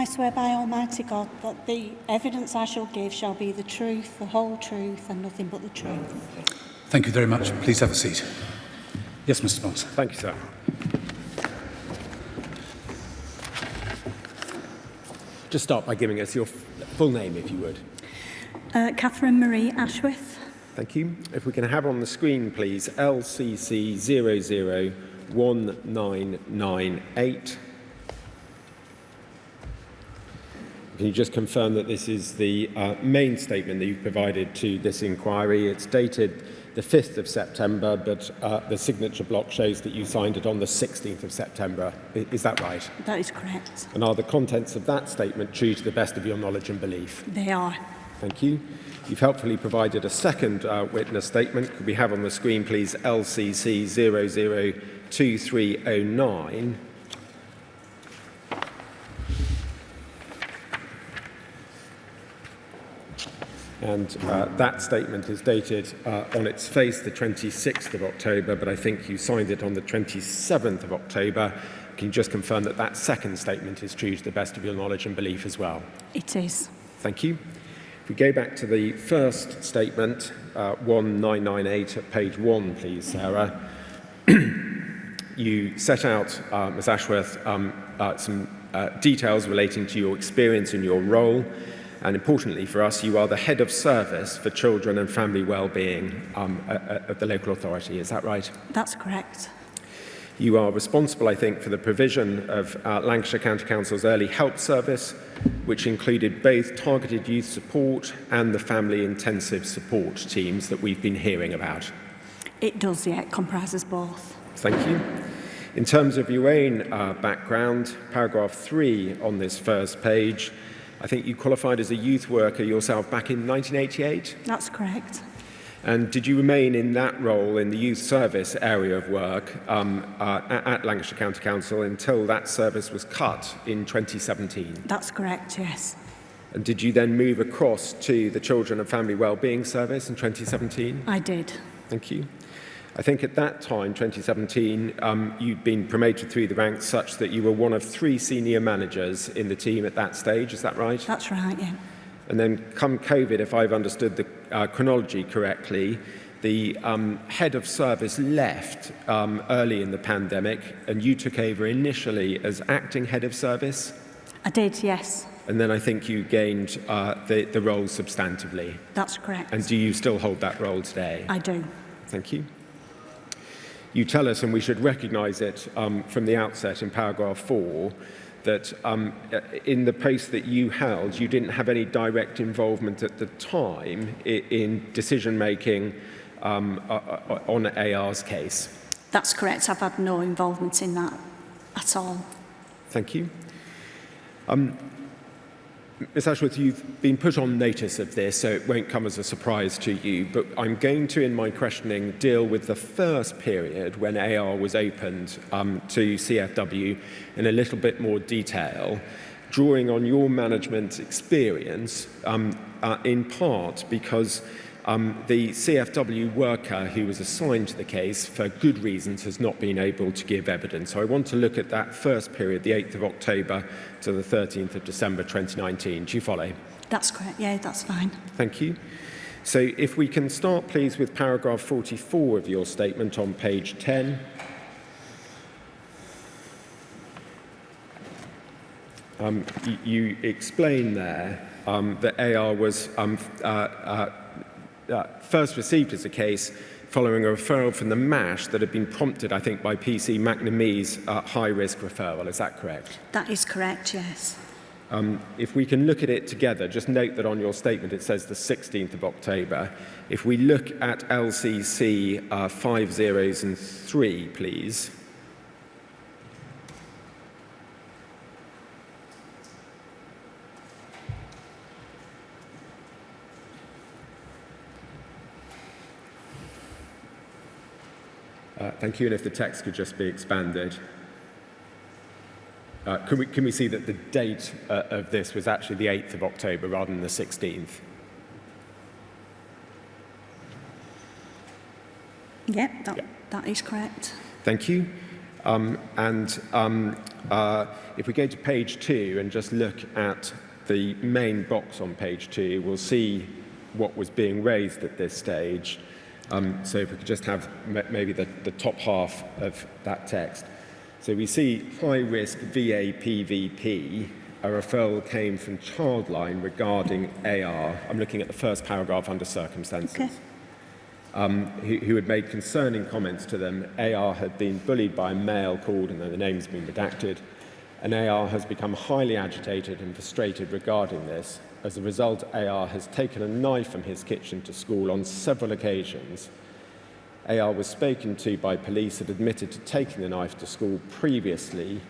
I swear by Almighty God that the evidence I shall give shall be the truth, the whole truth, and nothing but the truth. Thank you very much. Please have a seat. Yes, Mr. Moss. Thank you, sir. Just start by giving us your full name, if you would. Catherine Marie Ashworth. Thank you. If we can have on the screen, please, LCC 001998. Can you just confirm that this is the main statement that you've provided to this inquiry? It's dated the 5th of September, but the signature block shows that you signed it on the 16th of September. Is that right? That is correct. And are the contents of that statement true to the best of your knowledge and belief? They are. Thank you. You've helpfully provided a second witness statement. Could we have on the screen, please, LCC 002309? And that statement is dated on its face the 26th of October, but I think you signed it on the 27th of October. Can you just confirm that that second statement is true to the best of your knowledge and belief as well? It is. Thank you. If we go back to the first statement, 1998 at page 1, please, Sarah. You set out, Ms. Ashworth, some details relating to your experience and your role. And importantly for us, you are the head of service for children and family well-being at the local authority. Is that right? That's correct. You are responsible, I think, for the provision of Lancashire County Council's early help service, which included both targeted youth support and the family intensive support teams that we've been hearing about. It does, yeah. It comprises both. Thank you. In terms of your own background, paragraph 3 on this first page, I think you qualified as a youth worker yourself back in 1988? That's correct. And did you remain in that role in the youth service area of work at Lancashire County Council until that service was cut in 2017? That's correct, yes. And did you then move across to the Children and Family Wellbeing Service in 2017? I did. Thank you. I think at that time, 2017, you'd been promoted through the ranks such that you were one of 3 senior managers in the team at that stage. Is that right? That's right, yeah. And then come COVID, if I've understood the chronology correctly, the head of service left early in the pandemic, and you took over initially as acting head of service? I did, yes. And then I think you gained the role substantively. That's correct. And do you still hold that role today? I do. Thank you. You tell us, and we should recognise it from the outset in paragraph 4, that in the post that you held, you didn't have any direct involvement at the time in decision-making on AR's case. That's correct. I've had no involvement in that at all. Thank you. Ms. Ashworth, you've been put on notice of this, so it won't come as a surprise to you, but I'm going to, in my questioning, deal with the first period when AR was opened to CFW in a little bit more detail, drawing on your management experience, in part because the CFW worker who was assigned to the case, for good reasons, has not been able to give evidence. So I want to look at that first period, the 8th of October to the 13th of December 2019. Do you follow? That's correct. Yeah, that's fine. Thank you. So if we can start, please, with paragraph 44 of your statement on page 10. You explain there that AR was first received as a case following a referral from the MASH that had been prompted, I think, by PC McNamee's high-risk referral. Is that correct? That is correct, yes. If we can look at it together, just note that on your statement it says the 16th of October. If we look at LCC 5003, please. Thank you, and if the text could just be expanded. Can we see that the date of this was actually the 8th of October rather than the 16th? Yep, that is correct. Thank you. If we go to page 2 and just look at the main box on page 2, we'll see what was being raised at this stage. So if we could just have maybe the top half of that text. So we see high-risk VAPVP. A referral came from Childline regarding AR. I'm looking at the first paragraph under circumstances. Okay. Who had made concerning comments to them. AR had been bullied by a male called, and the name's been redacted, and AR has become highly agitated and frustrated regarding this. As a result, AR has taken a knife from his kitchen to school on several occasions. AR was spoken to by police and admitted to taking the knife to school previously.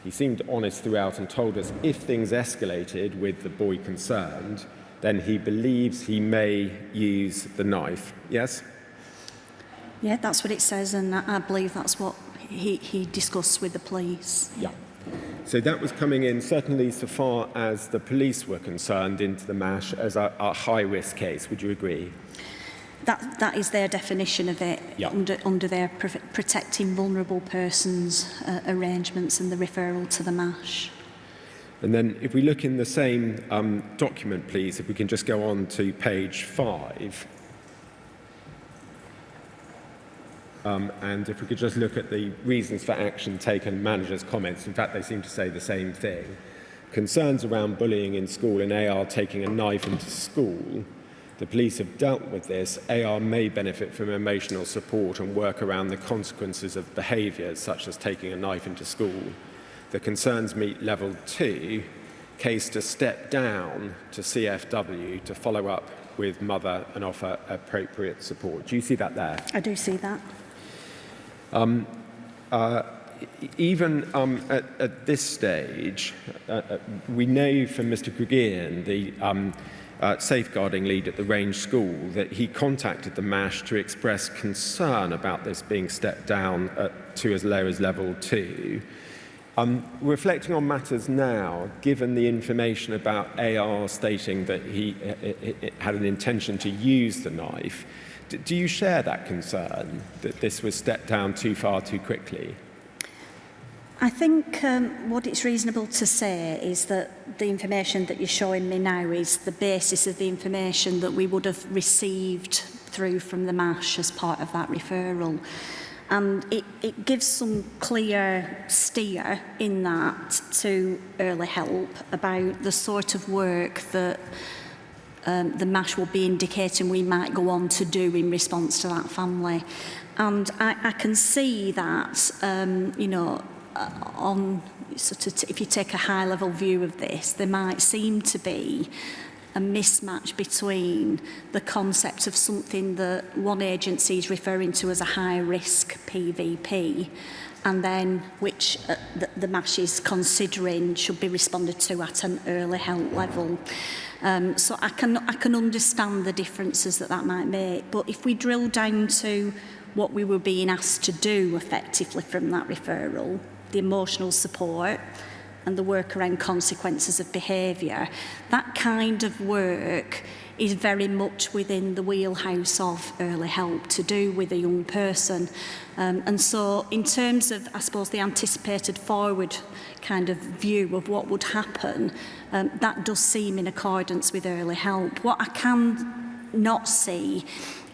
He seemed honest throughout and told us if things escalated with the boy concerned, then he believes he may use the knife. Yes? Yeah, that's what it says, and I believe that's what he discussed with the police. Yeah. So that was coming in, certainly so far as the police were concerned, into the MASH as a high-risk case. Would you agree? That is their definition of it, Yeah. under their protecting vulnerable persons arrangements and the referral to the MASH. And then if we look in the same document, please, if we can just go on to page 5. And if we could just look at the reasons for action taken, managers' comments. In fact, they seem to say the same thing. Concerns around bullying in school and AR taking a knife into school. The police have dealt with this. AR may benefit from emotional support and work around the consequences of behaviours, such as taking a knife into school. The concerns meet level 2, case to step down to CFW to follow up with mother and offer appropriate support. Do you see that there? I do see that. Even at this stage, we know from Mr. Gregian, the safeguarding lead at the Range School, that he contacted the MASH to express concern about this being stepped down to as low as level 2. Reflecting on matters now, given the information about AR stating that he had an intention to use the knife, do you share that concern that this was stepped down too far too quickly? I think what it's reasonable to say is that the information that you're showing me now is the basis of the information that we would have received through from the MASH as part of that referral. And it gives some clear steer in that to early help about the sort of work that the MASH will be indicating we might go on to do in response to that family. And I can see that, on sort of if you take a high-level view of this, there might seem to be a mismatch between the concept of something that one agency is referring to as a high-risk PVP and then which the MASH is considering should be responded to at an early help level. So I can understand the differences that might make, but if we drill down to what we were being asked to do effectively from that referral, the emotional support and the work around consequences of behaviour, that kind of work is very much within the wheelhouse of early help to do with a young person. And so in terms of, I suppose, the anticipated forward kind of view of what would happen, that does seem in accordance with early help. What I can not see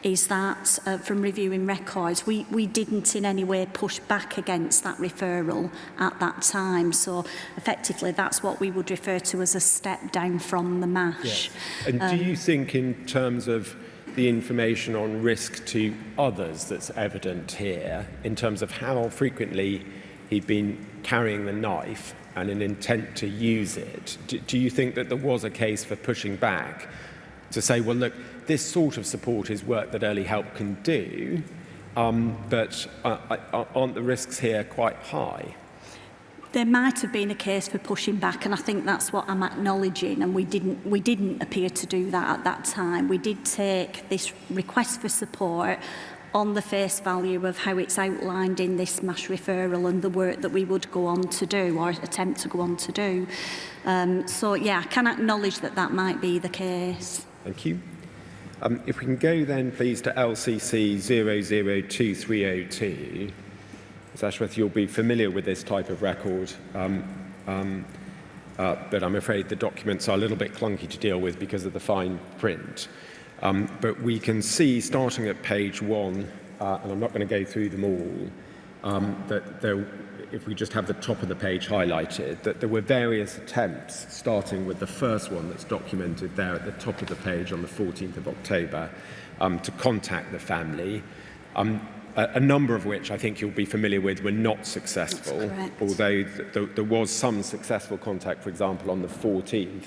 is that from reviewing records, we didn't in any way push back against that referral at that time. So effectively, that's what we would refer to as a step down from the MASH. Yes. And do you think in terms of the information on risk to others that's evident here, in terms of how frequently he'd been carrying the knife and an intent to use it, do you think that there was a case for pushing back to say, well, look, this sort of support is work that early help can do, but aren't the risks here quite high? There might have been a case for pushing back, and I think that's what I'm acknowledging, and we didn't appear to do that at that time. We did take this request for support on the face value of how it's outlined in this MASH referral and the work that we would go on to do or attempt to go on to do. So, yeah, I can acknowledge that might be the case. Thank you. If we can go then, please, to LCC 002302. Ms. Ashworth, you'll be familiar with this type of record, but I'm afraid the documents are a little bit clunky to deal with because of the fine print. But we can see, starting at page 1, and I'm not going to go through them all, that there, if we just have the top of the page highlighted, that there were various attempts, starting with the first one that's documented there at the top of the page on the 14th of October, to contact the family, a number of which I think you'll be familiar with were not successful, although there was some successful contact, for example, on the 14th,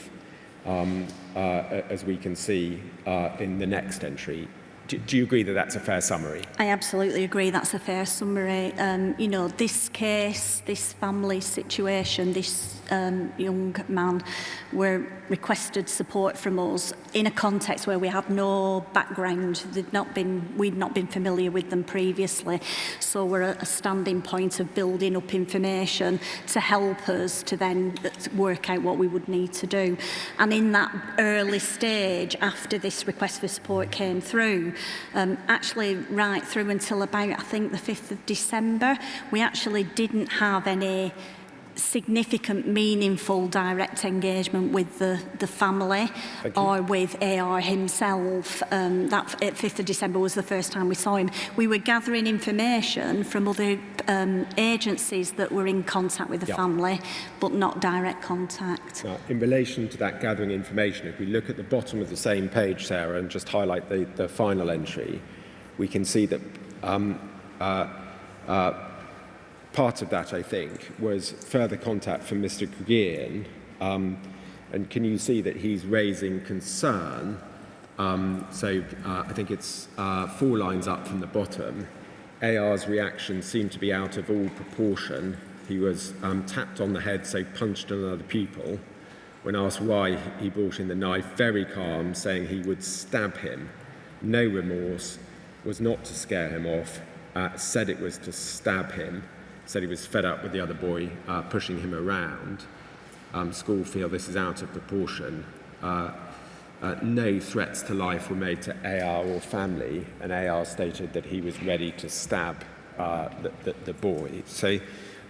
as we can see in the next entry. Do you agree that that's a fair summary? I absolutely agree that's a fair summary. You know, this case, this family situation, this young man were requested support from us in a context where we have no background. We'd not been familiar with them previously. So we're at a standing point of building up information to help us to then work out what we would need to do. And in that early stage, after this request for support came through, actually right through until about, I think, the 5th of December, we actually didn't have any significant, meaningful, direct engagement with the family or with AR himself. That 5th of December was the first time we saw him. We were gathering information from other agencies that were in contact with the family, but not direct contact. Now, in relation to that gathering information, if we look at the bottom of the same page, Sarah, and just highlight the final entry, we can see that part of that, I think, was further contact from Mr. Guian, and can you see that he's raising concern? I think it's 4 lines up from the bottom. AR's reaction seemed to be out of all proportion. He was tapped on the head, so punched another pupil. When asked why he brought in the knife, very calm, saying he would stab him. No remorse, was not to scare him off, said it was to stab him. Said he was fed up with the other boy pushing him around. School feel this is out of proportion. No threats to life were made to AR or family, and AR stated that he was ready to stab the boy. So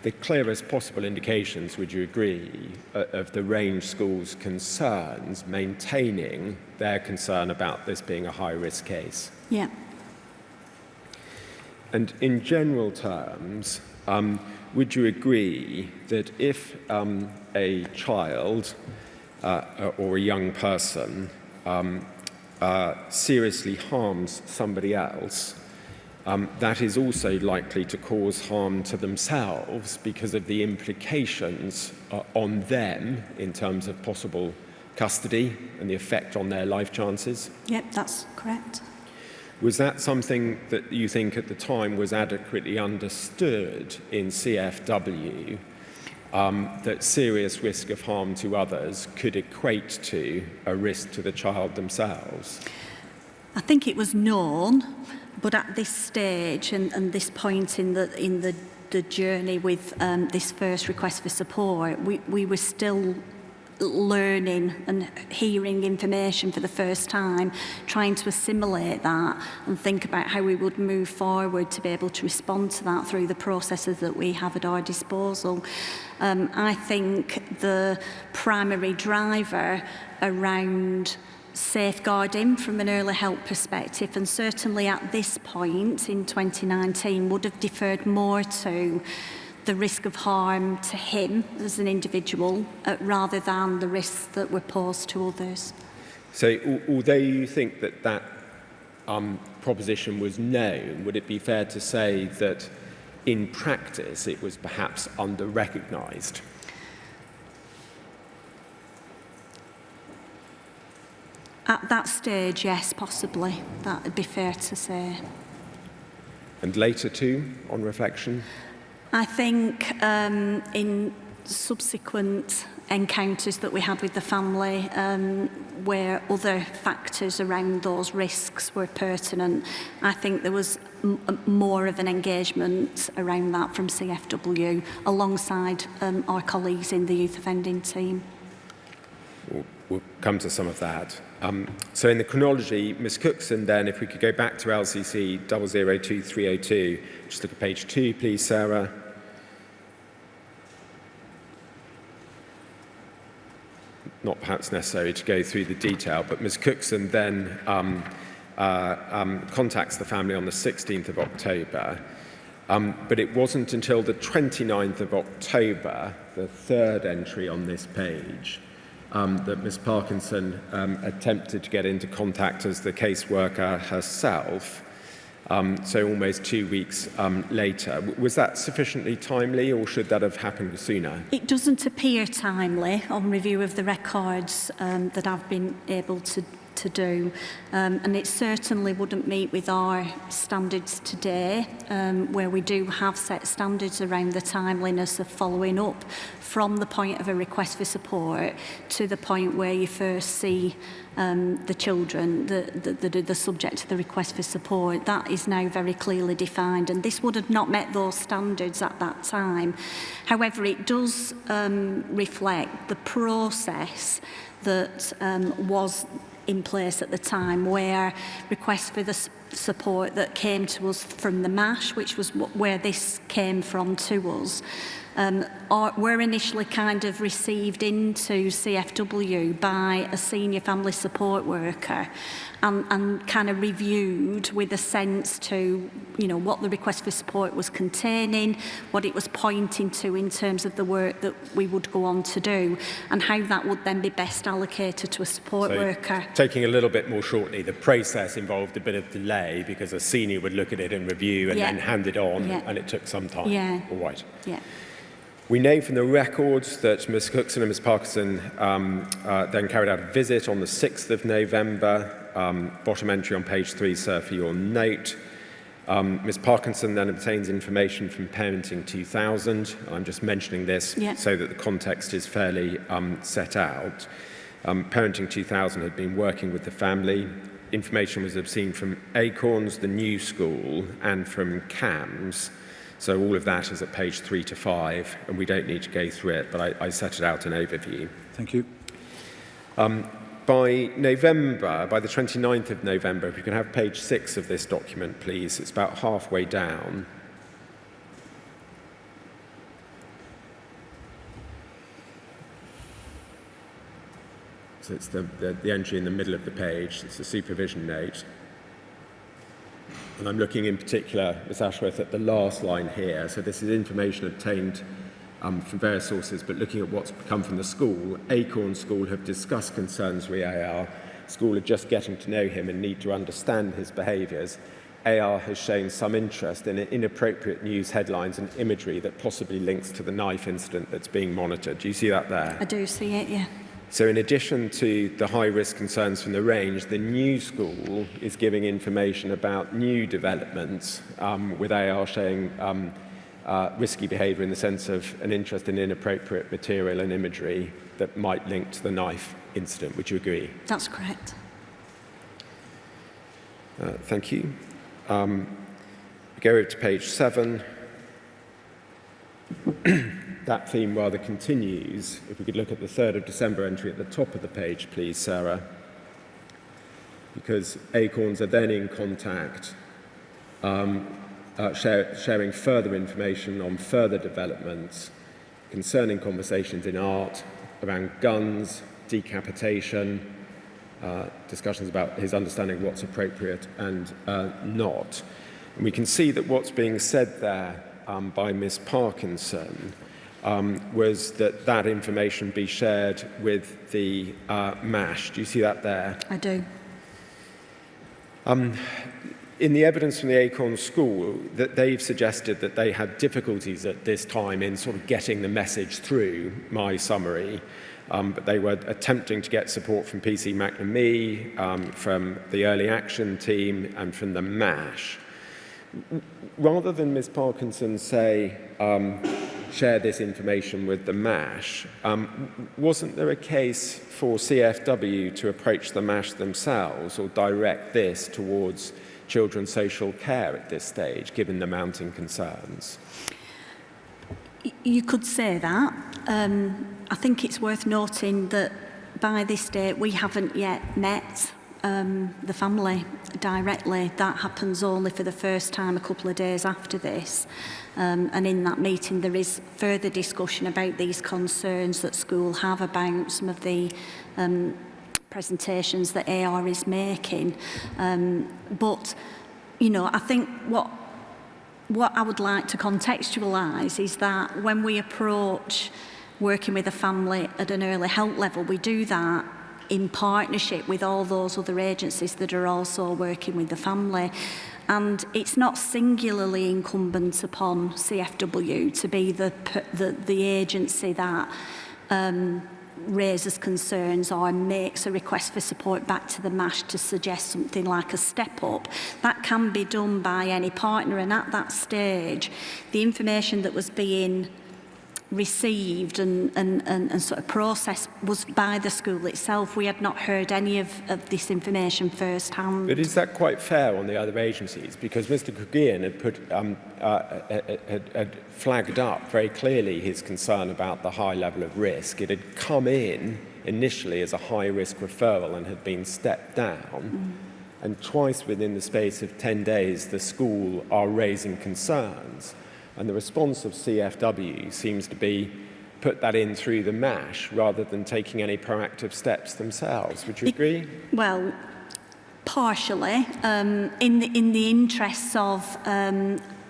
the clearest possible indications, would you agree, of the range school's concerns, maintaining their concern about this being a high-risk case? Yeah. And in general terms, would you agree that if a child or a young person seriously harms somebody else, that is also likely to cause harm to themselves because of the implications on them in terms of possible custody and the effect on their life chances? Yep, that's correct. Was that something that you think at the time was adequately understood in CFW, that serious risk of harm to others could equate to a risk to the child themselves? I think it was known, but at this stage and this point in the journey with this first request for support, we were still learning and hearing information for the first time, trying to assimilate that and think about how we would move forward to be able to respond to that through the processes that we have at our disposal. I think the primary driver around safeguarding from an early help perspective, and certainly at this point in 2019, would have deferred more to the risk of harm to him as an individual rather than the risks that were posed to others. So although you think that proposition was known, would it be fair to say that in practice it was perhaps under-recognised? At that stage, yes, possibly. That would be fair to say. And later too, on reflection? I think in subsequent encounters that we had with the family, where other factors around those risks were pertinent, I think there was more of an engagement around that from CFW alongside our colleagues in the youth offending team. we'll come to some of that. So in the chronology, Ms Cookson then, if we could go back to LCC 002302, just look at page 2, please, Sarah. Not perhaps necessary to go through the detail, but Ms Cookson then contacts the family on the 16th of October. But it wasn't until the 29th of October, the third entry on this page, that Ms Parkinson attempted to get into contact as the caseworker herself, so almost 2 weeks later. Was that sufficiently timely, or should that have happened sooner? It doesn't appear timely on review of the records that I've been able to do, and it certainly wouldn't meet with our standards today, where we do have set standards around the timeliness of following up from the point of a request for support to the point where you first see the children, the subject to the request for support. That is now very clearly defined, and this would have not met those standards at that time. However, it does reflect the process that was in place at the time, where requests for the support that came to us from the MASH, which was where this came from to us, were initially kind of received into CFW by a senior family support worker and kind of reviewed with a sense to, you know, what the request for support was containing, what it was pointing to in terms of the work that we would go on to do, and how that would then be best allocated to a support worker. Taking a little bit more shortly, the process involved a bit of delay because a senior would look at it and review and then hand it on, and it took some time. Yeah. All right. Yeah. We know from the records that Ms Cookson and Ms Parkinson then carried out a visit on the 6th of November. Bottom entry on page 3, sir, for your note. Ms Parkinson then obtains information from Parenting 2000. I'm just mentioning this so that the context is fairly set out. Parenting 2000 had been working with the family. Information was obtained from Acorns, the new school, and from CAMS. So all of that is at page 3 to 5, and we don't need to go through it, but I set it out in overview. Thank you. By November, by the 29th of November, if you can have page 6 of this document, please. It's about halfway down. So it's the entry in the middle of the page. It's a supervision note. And I'm looking in particular, Ms Ashworth, at the last line here. So this is information obtained from various sources, but looking at what's come from the school. Acorn School have discussed concerns with AR. School are just getting to know him and need to understand his behaviours. AR has shown some interest in inappropriate news headlines and imagery that possibly links to the knife incident that's being monitored. Do you see that there? I do see it, yeah. So in addition to the high-risk concerns from the range, the new school is giving information about new developments with AR showing risky behaviour in the sense of an interest in inappropriate material and imagery that might link to the knife incident. Would you agree? That's correct. Thank you. We go over to page 7. That theme rather continues. If we could look at the 3rd of December entry at the top of the page, please, Sarah. Because Acorns are then in contact, sharing further information on further developments concerning conversations in art around guns, decapitation, discussions about his understanding of what's appropriate and not. And we can see that what's being said there by Ms Parkinson was that information be shared with the MASH. Do you see that there? I do. In the evidence from the Acorn School, that they've suggested that they had difficulties at this time in sort of getting the message through my summary, but they were attempting to get support from PC McNamee, from the Early Action team, and from the MASH. Rather than Ms Parkinson say, share this information with the MASH, wasn't there a case for CFW to approach the MASH themselves or direct this towards children's social care at this stage, given the mounting concerns? You could say that. I think it's worth noting that by this date, we haven't yet met the family directly. That happens only for the first time a couple of days after this. And in that meeting, there is further discussion about these concerns that school have about some of the presentations that AR is making. But, you know, I think what I would like to contextualise is that when we approach working with a family at an early help level, we do that in partnership with all those other agencies that are also working with the family. And it's not singularly incumbent upon CFW to be the agency that raises concerns or makes a request for support back to the MASH to suggest something like a step up. That can be done by any partner, and at that stage, the information that was being received and sort of processed was by the school itself. We had not heard any of this information firsthand. But is that quite fair on the other agencies? Because Mr. Coogian had flagged up very clearly his concern about the high level of risk. It had come in initially as a high-risk referral and had been stepped down. And twice within the space of 10 days, the school are raising concerns. And the response of CFW seems to be put that in through the MASH rather than taking any proactive steps themselves. Would you agree? Well, partially. In the interests of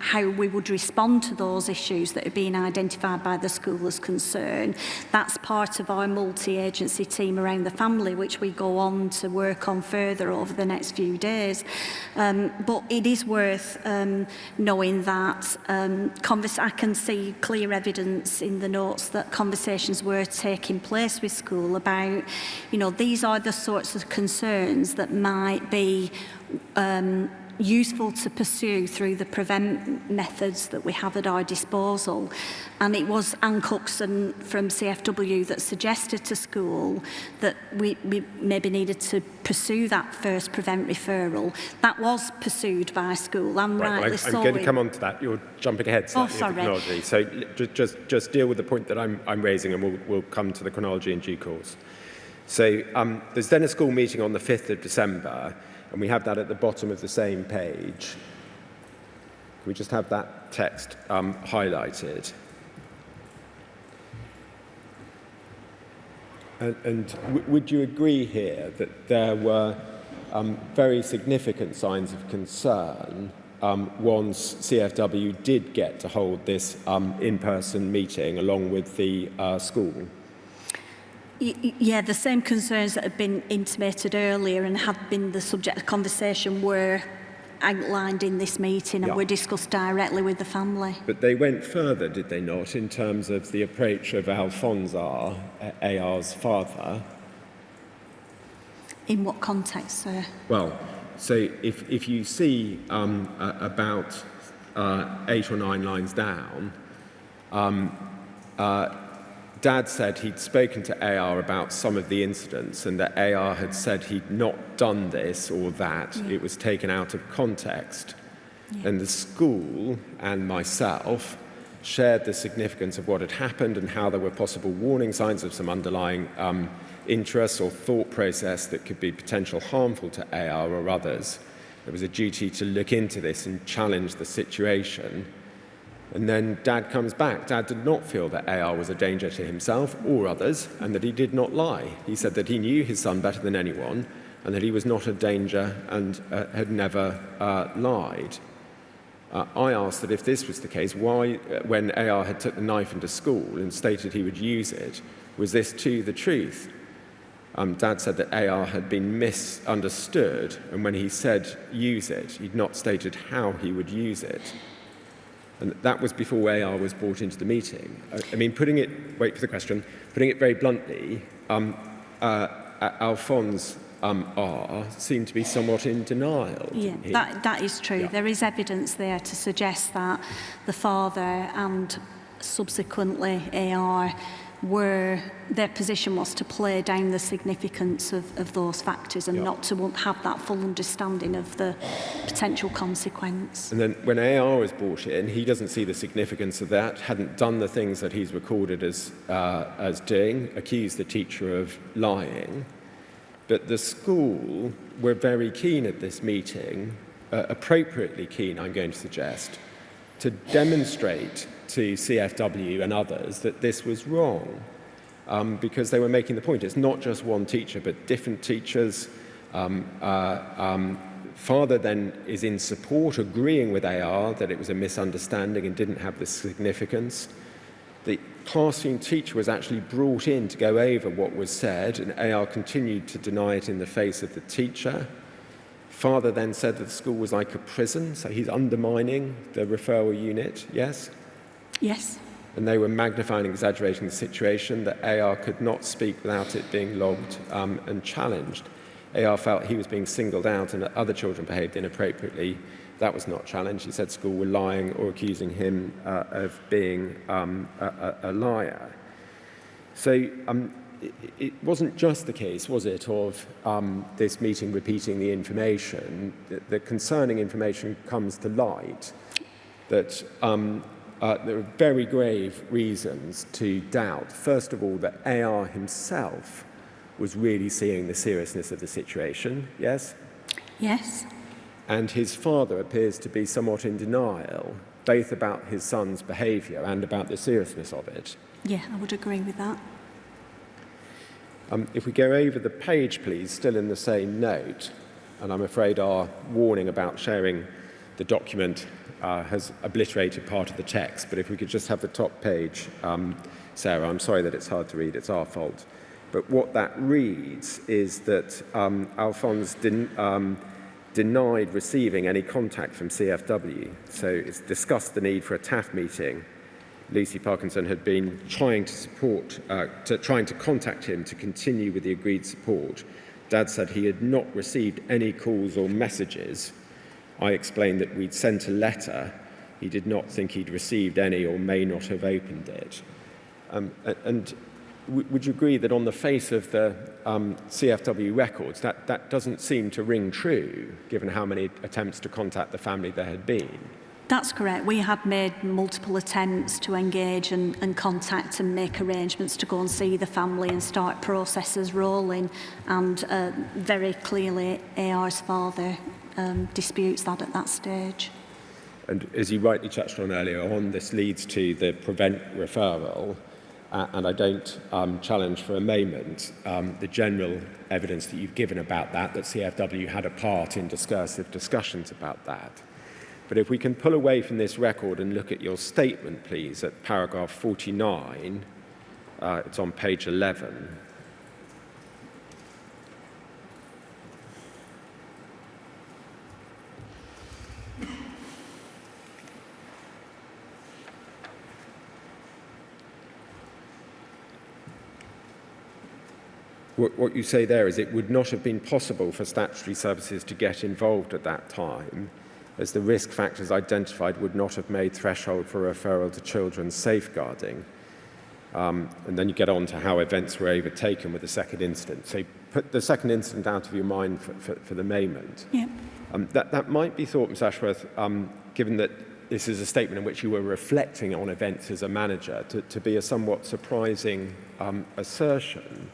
how we would respond to those issues that are being identified by the school as concern, that's part of our multi-agency team around the family, which we go on to work on further over the next few days. But it is worth knowing that I can see clear evidence in the notes that conversations were taking place with school about, you know, these are the sorts of concerns that might be useful to pursue through the prevent methods that we have at our disposal. And it was Anne Cookson from CFW that suggested to school that we maybe needed to pursue that first prevent referral. That was pursued by school, and rightly so. I'm going to come on to that. You're jumping ahead slightly with the chronology. So just deal with the point that I'm raising, and we'll come to the chronology in due course. So there's then a school meeting on the 5th of December, and we have that at the bottom of the same page. Can we just have that text highlighted? And would you agree here that there were very significant signs of concern once CFW did get to hold this in-person meeting along with the school? Yeah, the same concerns that had been intimated earlier and had been the subject of conversation were outlined in this meeting and were discussed directly with the family. But they went further, did they not, in terms of the approach of Alphonse, AR's father? In what context, sir? Well, so if you see about 8 or 9 lines down, Dad said he'd spoken to AR about some of the incidents and that AR had said he'd not done this or that. Yeah. It was taken out of context. Yeah. And the school and myself shared the significance of what had happened and how there were possible warning signs of some underlying interests or thought process that could be potential harmful to AR or others. There was a duty to look into this and challenge the situation. And then Dad comes back. Dad did not feel that AR was a danger to himself or others, and that he did not lie. He said that he knew his son better than anyone, and that he was not a danger and had never lied. I asked that if this was the case, why, when AR had took the knife into school and stated he would use it, was this too the truth? Dad said that AR had been misunderstood, and when he said use it, he'd not stated how he would use it. And that was before AR was brought into the meeting. I mean, wait for the question, putting it very bluntly, Alphonse R seemed to be somewhat in denial. Yeah, that is true. Yeah. There is evidence there to suggest that the father and subsequently AR their position was to play down the significance of those factors and not to have that full understanding of the potential consequence. And then when AR was brought in, he doesn't see the significance of that, hadn't done the things that he's recorded as doing, accused the teacher of lying. But the school were very keen at this meeting, appropriately keen, I'm going to suggest, to demonstrate to CFW and others that this was wrong, because they were making the point. It's not just one teacher, but different teachers. Father then is in support, agreeing with AR that it was a misunderstanding and didn't have the significance. The classroom teacher was actually brought in to go over what was said, and AR continued to deny it in the face of the teacher. Father then said that the school was like a prison, so he's undermining the referral unit, yes? Yes. And they were magnifying and exaggerating the situation, that AR could not speak without it being logged and challenged. AR felt he was being singled out and that other children behaved inappropriately. That was not challenged. He said school were lying or accusing him of being a liar. So it wasn't just the case, was it, of this meeting repeating the information. The concerning information comes to light that there are very grave reasons to doubt, first of all, that AR himself was really seeing the seriousness of the situation, yes? Yes. And his father appears to be somewhat in denial, both about his son's behaviour and about the seriousness of it. Yeah, I would agree with that. If we go over the page, please, still in the same note, and I'm afraid our warning about sharing the document has obliterated part of the text, but if we could just have the top page, Sarah, I'm sorry that it's hard to read, it's our fault. But what that reads is that Alphonse denied receiving any contact from CFW. So it's discussed the need for a TAF meeting. Lucy Parkinson had been trying to contact him to continue with the agreed support. Dad said he had not received any calls or messages. I explained that we'd sent a letter. He did not think he'd received any or may not have opened it. And would you agree that on the face of the CFW records, that doesn't seem to ring true, given how many attempts to contact the family there had been? That's correct. We had made multiple attempts to engage and contact and make arrangements to go and see the family and start processes rolling. And very clearly, AR's father disputes that at that stage. And as you rightly touched on earlier on, this leads to the prevent referral. And I don't challenge for a moment the general evidence that you've given about that CFW had a part in discursive discussions about that. But if we can pull away from this record and look at your statement, please, at paragraph 49, it's on page 11. What you say there is it would not have been possible for statutory services to get involved at that time, as the risk factors identified would not have made threshold for referral to children's safeguarding. And then you get on to how events were overtaken with the second incident. So put the second incident out of your mind for the moment. Yeah. That might be thought, Ms Ashworth, given that this is a statement in which you were reflecting on events as a manager, to be a somewhat surprising assertion.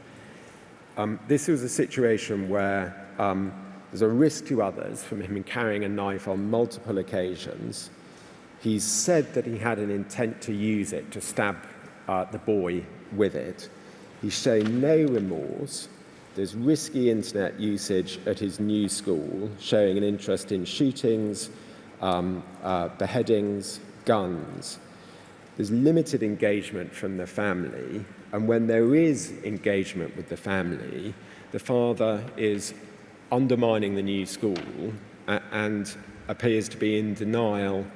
This was a situation where there's a risk to others from him carrying a knife on multiple occasions. He's said that he had an intent to use it to stab the boy with it. He's shown no remorse. There's risky internet usage at his new school, showing an interest in shootings, beheadings, guns. There's limited engagement from the family, and when there is engagement with the family, the father is undermining the new school and appears to be in denial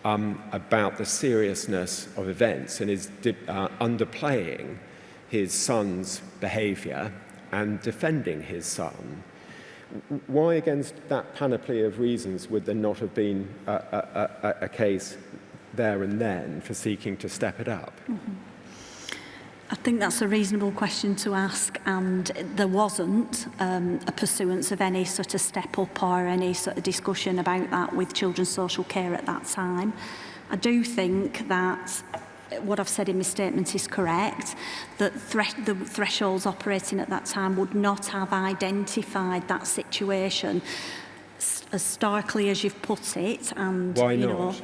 about the seriousness of events and is underplaying his son's behaviour and defending his son. Why, against that panoply of reasons, would there not have been a case there and then for seeking to step it up? Mm-hmm. I think that's a reasonable question to ask, and there wasn't a pursuance of any sort of step up or any sort of discussion about that with children's social care at that time. I do think that what I've said in my statement is correct, that the thresholds operating at that time would not have identified that situation as starkly as you've put it, and Why you not? know,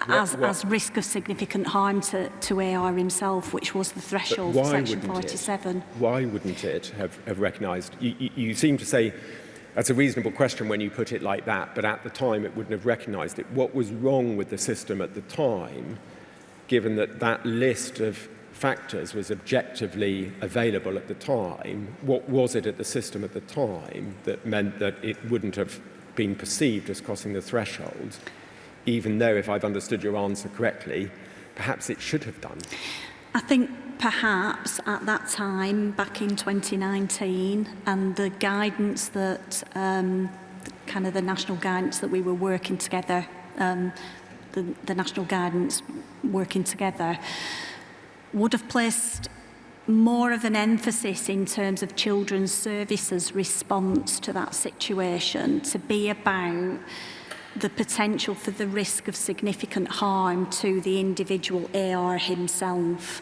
as risk of significant harm to AR himself, which was the threshold for Section 47. Why wouldn't it have recognised? You seem to say that's a reasonable question when you put it like that, but at the time it wouldn't have recognised it. What was wrong with the system at the time, given that that list of factors was objectively available at the time? What was it at the system at the time that meant that it wouldn't have been perceived as crossing the threshold, even though, if I've understood your answer correctly, perhaps it should have done? I think perhaps at that time, back in 2019, and the guidance that, kind of the national guidance that we were working together, the national guidance working together, would have placed more of an emphasis in terms of children's services response to that situation to be about the potential for the risk of significant harm to the individual AR himself.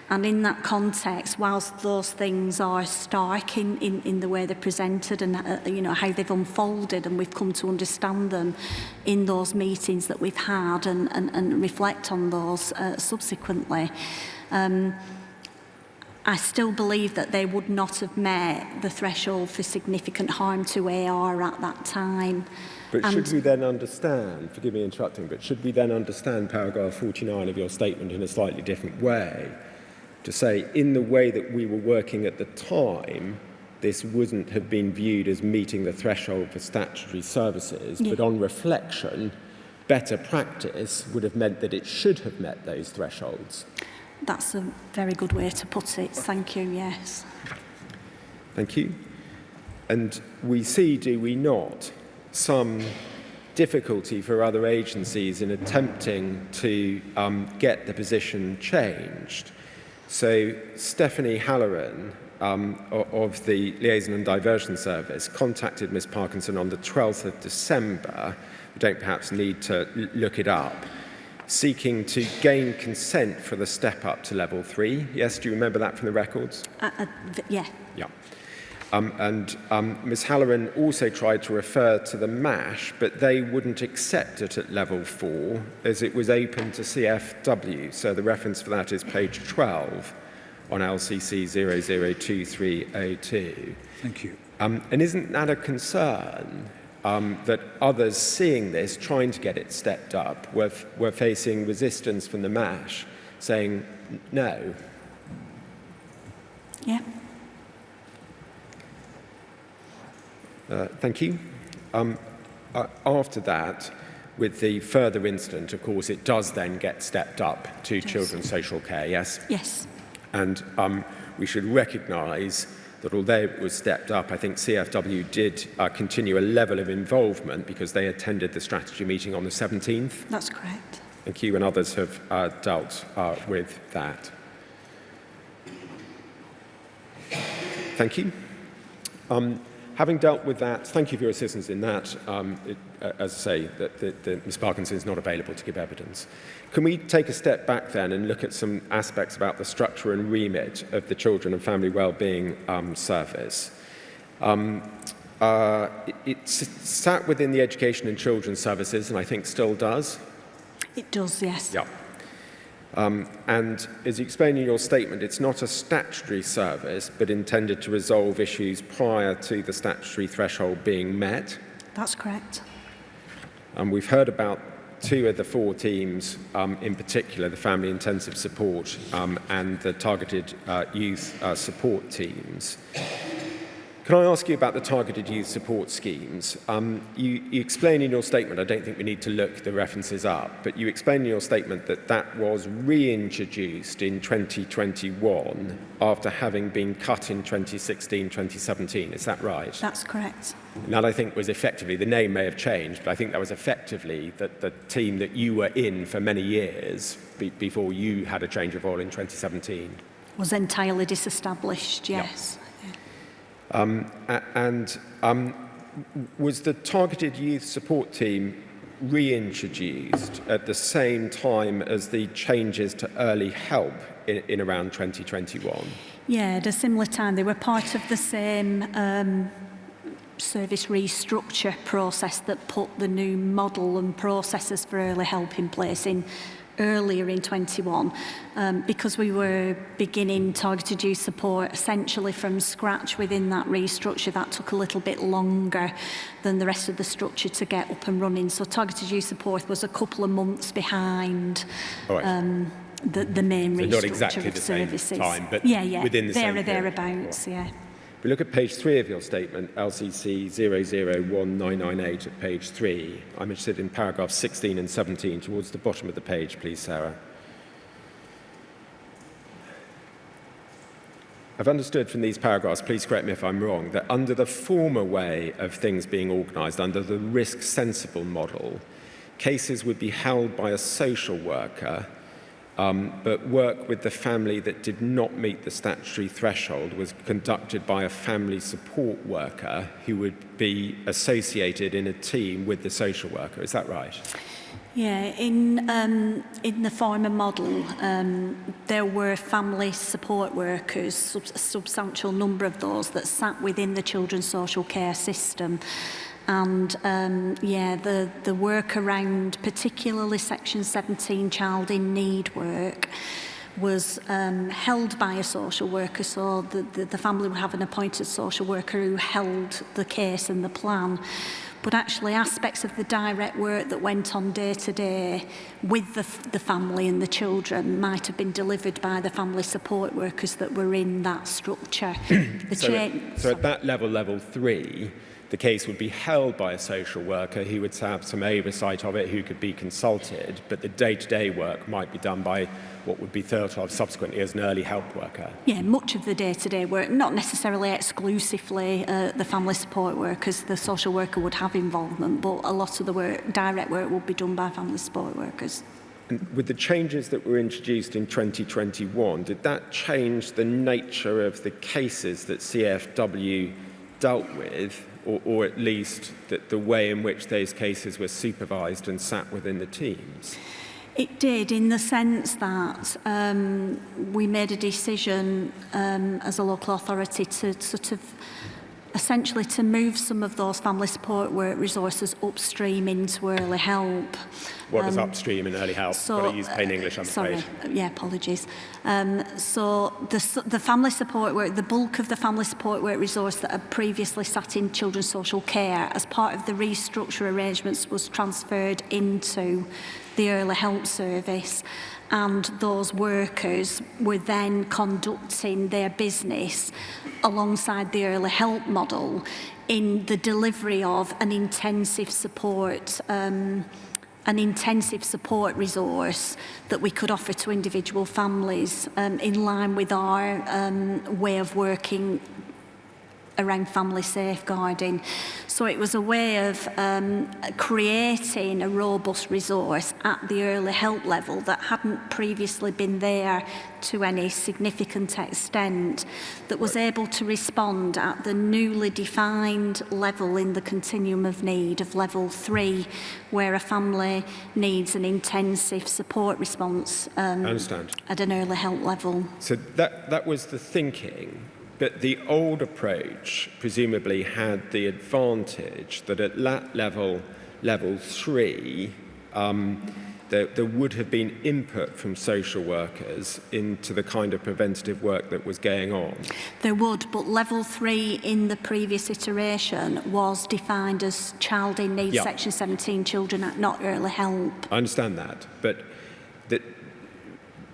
And in that context, whilst those things are stark in the way they're presented and you know, how they've unfolded, and we've come to understand them in those meetings that we've had and reflect on those subsequently, I still believe that they would not have met the threshold for significant harm to AR at that time. But should we then understand, forgive me interrupting, but should we then understand paragraph 49 of your statement in a slightly different way? To say, in the way that we were working at the time, this wouldn't have been viewed as meeting the threshold for statutory services, but on reflection, better practice would have meant that it should have met those thresholds. That's a very good way to put it. Thank you, yes. Thank you. And we see, do we not, some difficulty for other agencies in attempting to get the position changed. So Stephanie Halloran of the Liaison and Diversion Service contacted Ms Parkinson on the 12th of December, we don't perhaps need to look it up, seeking to gain consent for the step up to level 3. Yes, do you remember that from the records? Yeah. Yeah. Ms Halloran also tried to refer to the MASH, but they wouldn't accept it at level 4 as it was open to CFW. So the reference for that is page 12 on LCC 002302. Thank you. And isn't that a concern that others seeing this, trying to get it stepped up, were facing resistance from the MASH, saying no? Yeah. Thank you. After that, with the further incident, of course, it does then get stepped up to children's social care, yes? Yes. And we should recognise that although it was stepped up, I think CFW did continue a level of involvement because they attended the strategy meeting on the 17th. That's correct. Thank you, and others have dealt with that. Thank you. Having dealt with that, thank you for your assistance in that. As I say, Ms Parkinson is not available to give evidence. Can we take a step back then and look at some aspects about the structure and remit of the Children and Family Wellbeing Service? It sat within the Education and Children's Services, and I think still does. It does, yes. Yeah. And as you explain in your statement, it's not a statutory service, but intended to resolve issues prior to the statutory threshold being met. That's correct. We've heard about 2 of the 4 teams, in particular, the Family Intensive Support and the Targeted Youth Support teams. Can I ask you about the targeted youth support schemes? You explain in your statement, I don't think we need to look the references up, but you explain in your statement that that was reintroduced in 2021 after having been cut in 2016, 2017. Is that right? That's correct. And that, I think, was effectively, the name may have changed, but I think that was effectively the team that you were in for many years before you had a change of role in 2017. Was entirely disestablished, yes. Was the targeted youth support team reintroduced at the same time as the changes to early help in around 2021? Yeah, at a similar time. They were part of the same service restructure process that put the new model and processes for early help in place earlier in 21, because we were beginning targeted youth support essentially from scratch within that restructure. That took a little bit longer than the rest of the structure to get up and running. So targeted youth support was a couple of months behind the main restructure not exactly of the services. same time, but yeah, within the same period. Thereabouts, yeah. If we look at page 3 of your statement, LCC 001998 at page 3, I'm interested in paragraphs 16 and 17 towards the bottom of the page, please, Sarah. I've understood from these paragraphs, please correct me if I'm wrong, that under the former way of things being organised, under the risk-sensible model, cases would be held by a social worker, but work with the family that did not meet the statutory threshold was conducted by a family support worker who would be associated in a team with the social worker. Is that right? Yeah, in the former model, there were family support workers, a substantial number of those that sat within the children's social care system. And the work around particularly Section 17 child in need work was held by a social worker, so the family would have an appointed social worker who held the case and the plan. But actually aspects of the direct work that went on day to day with the family and the children might have been delivered by the family support workers that were in that structure. So at that level 3, the case would be held by a social worker who would have some oversight of it, who could be consulted, but the day-to-day work might be done by what would be thought of subsequently as an early help worker. Yeah, much of the day-to-day work, not necessarily exclusively the family support workers. The social worker would have involvement, but a lot of the work, direct work, would be done by family support workers. And with the changes that were introduced in 2021, did that change the nature of the cases that CFW dealt with, or at least the way in which those cases were supervised and sat within the teams? It did, in the sense that we made a decision as a local authority to sort of essentially to move some of those family support work resources upstream into early help. What does upstream in early help? So, Got to use plain English, I'm afraid. Yeah, apologies. So the family support work, the bulk of the family support work resource that had previously sat in children's social care as part of the restructure arrangements was transferred into the early help service, and those workers were then conducting their business alongside the early help model in the delivery of an intensive support resource that we could offer to individual families in line with our way of working around family safeguarding. So it was a way of creating a robust resource at the early help level that hadn't previously been there to any significant extent, that was able to respond at the newly defined level in the continuum of need of level 3, where a family needs an intensive support response I understand. At an early help level. So that was the thinking. But the old approach presumably had the advantage that at that level 3, there would have been input from social workers into the kind of preventative work that was going on. There would, but level 3 in the previous iteration was defined as child in need, Section 17 children, not early help. I understand that, but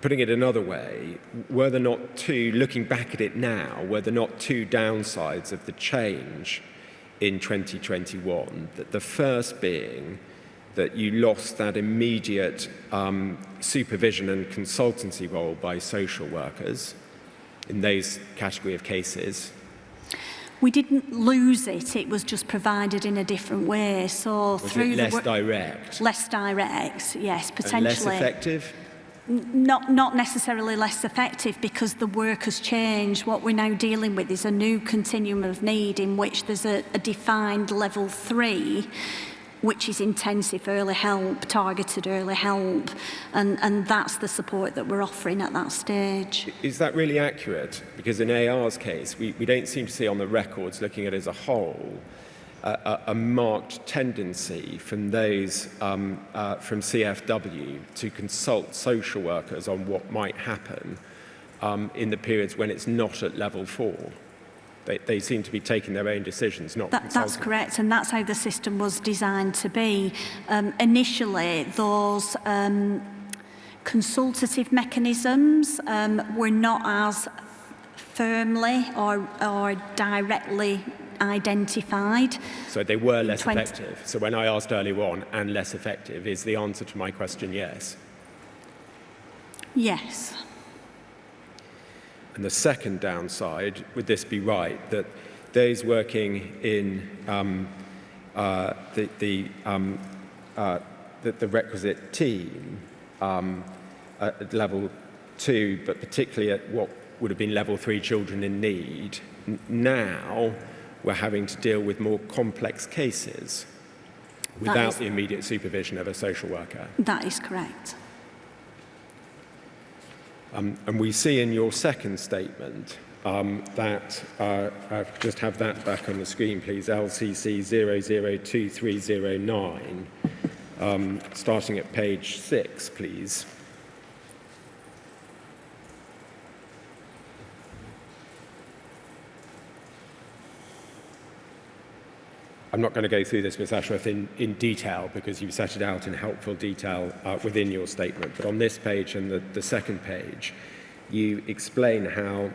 putting it another way, were there not looking back at it now, were there not two downsides of the change in 2021? That the first being that you lost that immediate supervision and consultancy role by social workers in those category of cases. We didn't lose it, it was just provided in a different way. So was through it less direct? Less direct, yes, potentially. And less effective? Not necessarily less effective, because the work has changed. What we're now dealing with is a new continuum of need in which there's a defined level 3, which is intensive early help, targeted early help, and that's the support that we're offering at that stage. Is that really accurate? Because in AR's case, we don't seem to see on the records, looking at it as a whole, a marked tendency from those from CFW to consult social workers on what might happen in the periods when it's not at level 4. They seem to be taking their own decisions, not consulting. That's correct, and that's how the system was designed to be. Initially, those consultative mechanisms were not as firmly or directly identified. So they were less effective. So when I asked earlier on, and less effective, is the answer to my question yes? Yes. And the second downside, would this be right, that those working in the requisite team at level 2, but particularly at what would have been level 3 children in need, now we're having to deal with more complex cases without the immediate supervision of a social worker? That is correct. And we see in your second statement that, just have that back on the screen, please, LCC 002309, starting at page 6, please. I'm not going to go through this, Ms. Ashworth, in detail, because you've set it out in helpful detail within your statement. But on this page and the second page, you explain how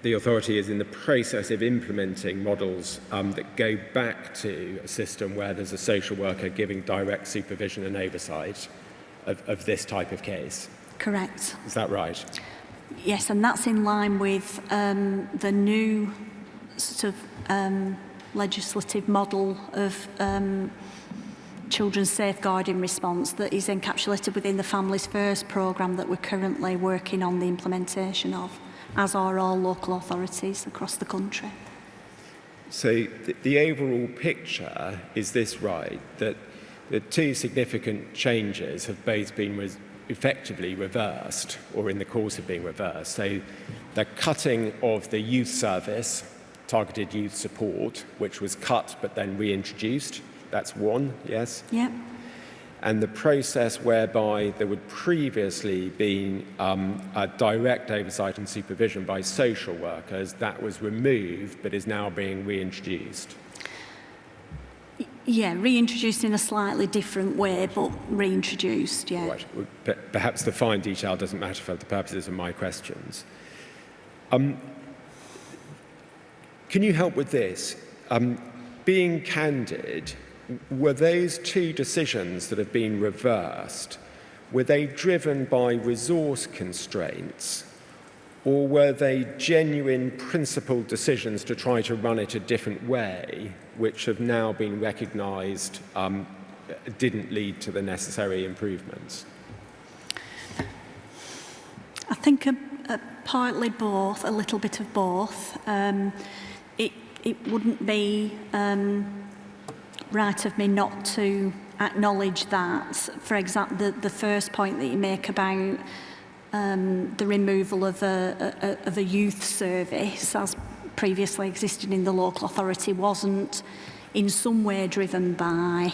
the authority is in the process of implementing models that go back to a system where there's a social worker giving direct supervision and oversight of this type of case. Correct. Is that right? Yes, and that's in line with the new sort of legislative model of children's safeguarding response that is encapsulated within the Families First programme that we're currently working on the implementation of, as are all local authorities across the country. So the overall picture, is this right, that the two significant changes have both been effectively reversed, or in the course of being reversed? So the cutting of the youth service, targeted youth support, which was cut but then reintroduced. That's one, yes? Yep. And the process whereby there would previously be a direct oversight and supervision by social workers, that was removed but is now being reintroduced. Yeah, reintroduced in a slightly different way, but reintroduced, yeah. Right. Perhaps the fine detail doesn't matter for the purposes of my questions. Can you help with this? Being candid, were those two decisions that have been reversed, were they driven by resource constraints, or were they genuine principled decisions to try to run it a different way, which have now been recognised didn't lead to the necessary improvements? I think partly both, a little bit of both. It wouldn't be right of me not to acknowledge that. For example, the first point that you make about the removal of a youth service as previously existed in the local authority wasn't in some way driven by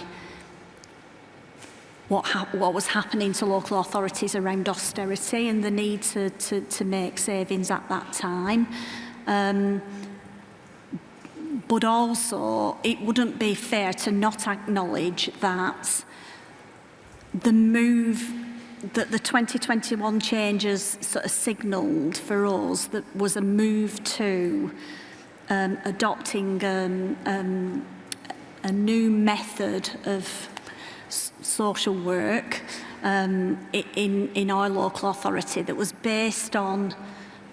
what was happening to local authorities around austerity and the need to make savings at that time. But also, it wouldn't be fair to not acknowledge that the move that the 2021 changes sort of signalled for us, that was a move to adopting a new method of social work in our local authority that was based on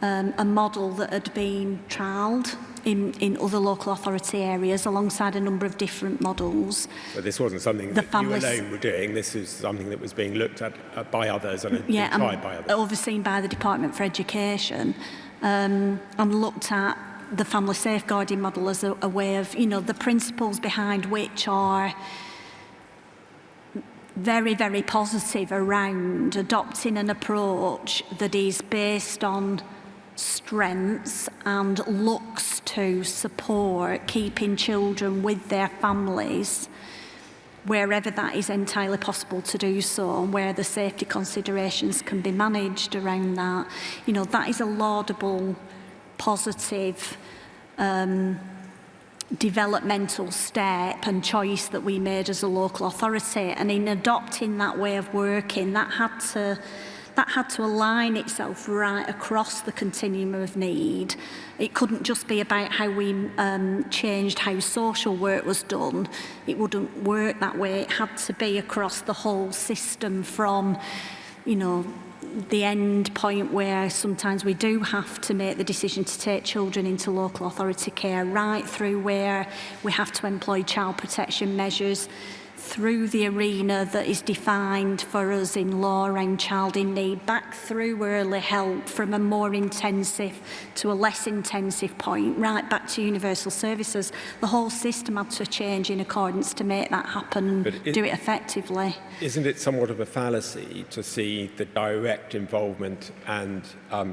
a model that had been trialled in other local authority areas alongside a number of different models. But this wasn't something that you alone were doing. This is something that was being looked at by others and being tried by others. Overseen by the Department for Education, and looked at the family safeguarding model as a way of, the principles behind which are very, very positive around adopting an approach that is based on strengths and looks to support keeping children with their families wherever that is entirely possible to do so, and where the safety considerations can be managed around that. That is a laudable, positive developmental step and choice that we made as a local authority. And in adopting that way of working, that had to align itself right across the continuum of need. It couldn't just be about how we changed how social work was done. It wouldn't work that way. It had to be across the whole system, from, the end point where sometimes we do have to make the decision to take children into local authority care, right through where we have to employ child protection measures, through the arena that is defined for us in law around child in need, back through early help from a more intensive to a less intensive point, right back to universal services. The whole system had to change in accordance to make that happen and do it effectively. Isn't it somewhat of a fallacy to see the direct involvement and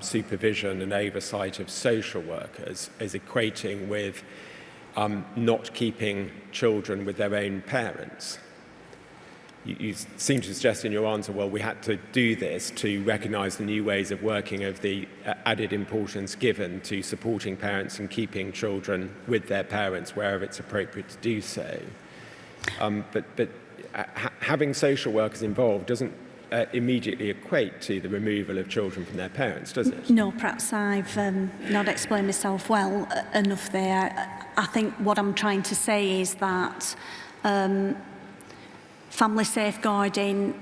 supervision and oversight of social workers as equating with not keeping children with their own parents? You seem to suggest in your answer, well, we had to do this to recognise the new ways of working, of the added importance given to supporting parents and keeping children with their parents wherever it's appropriate to do so. But having social workers involved doesn't immediately equate to the removal of children from their parents, does it? No, perhaps I've not explained myself well enough there. I think what I'm trying to say is that family safeguarding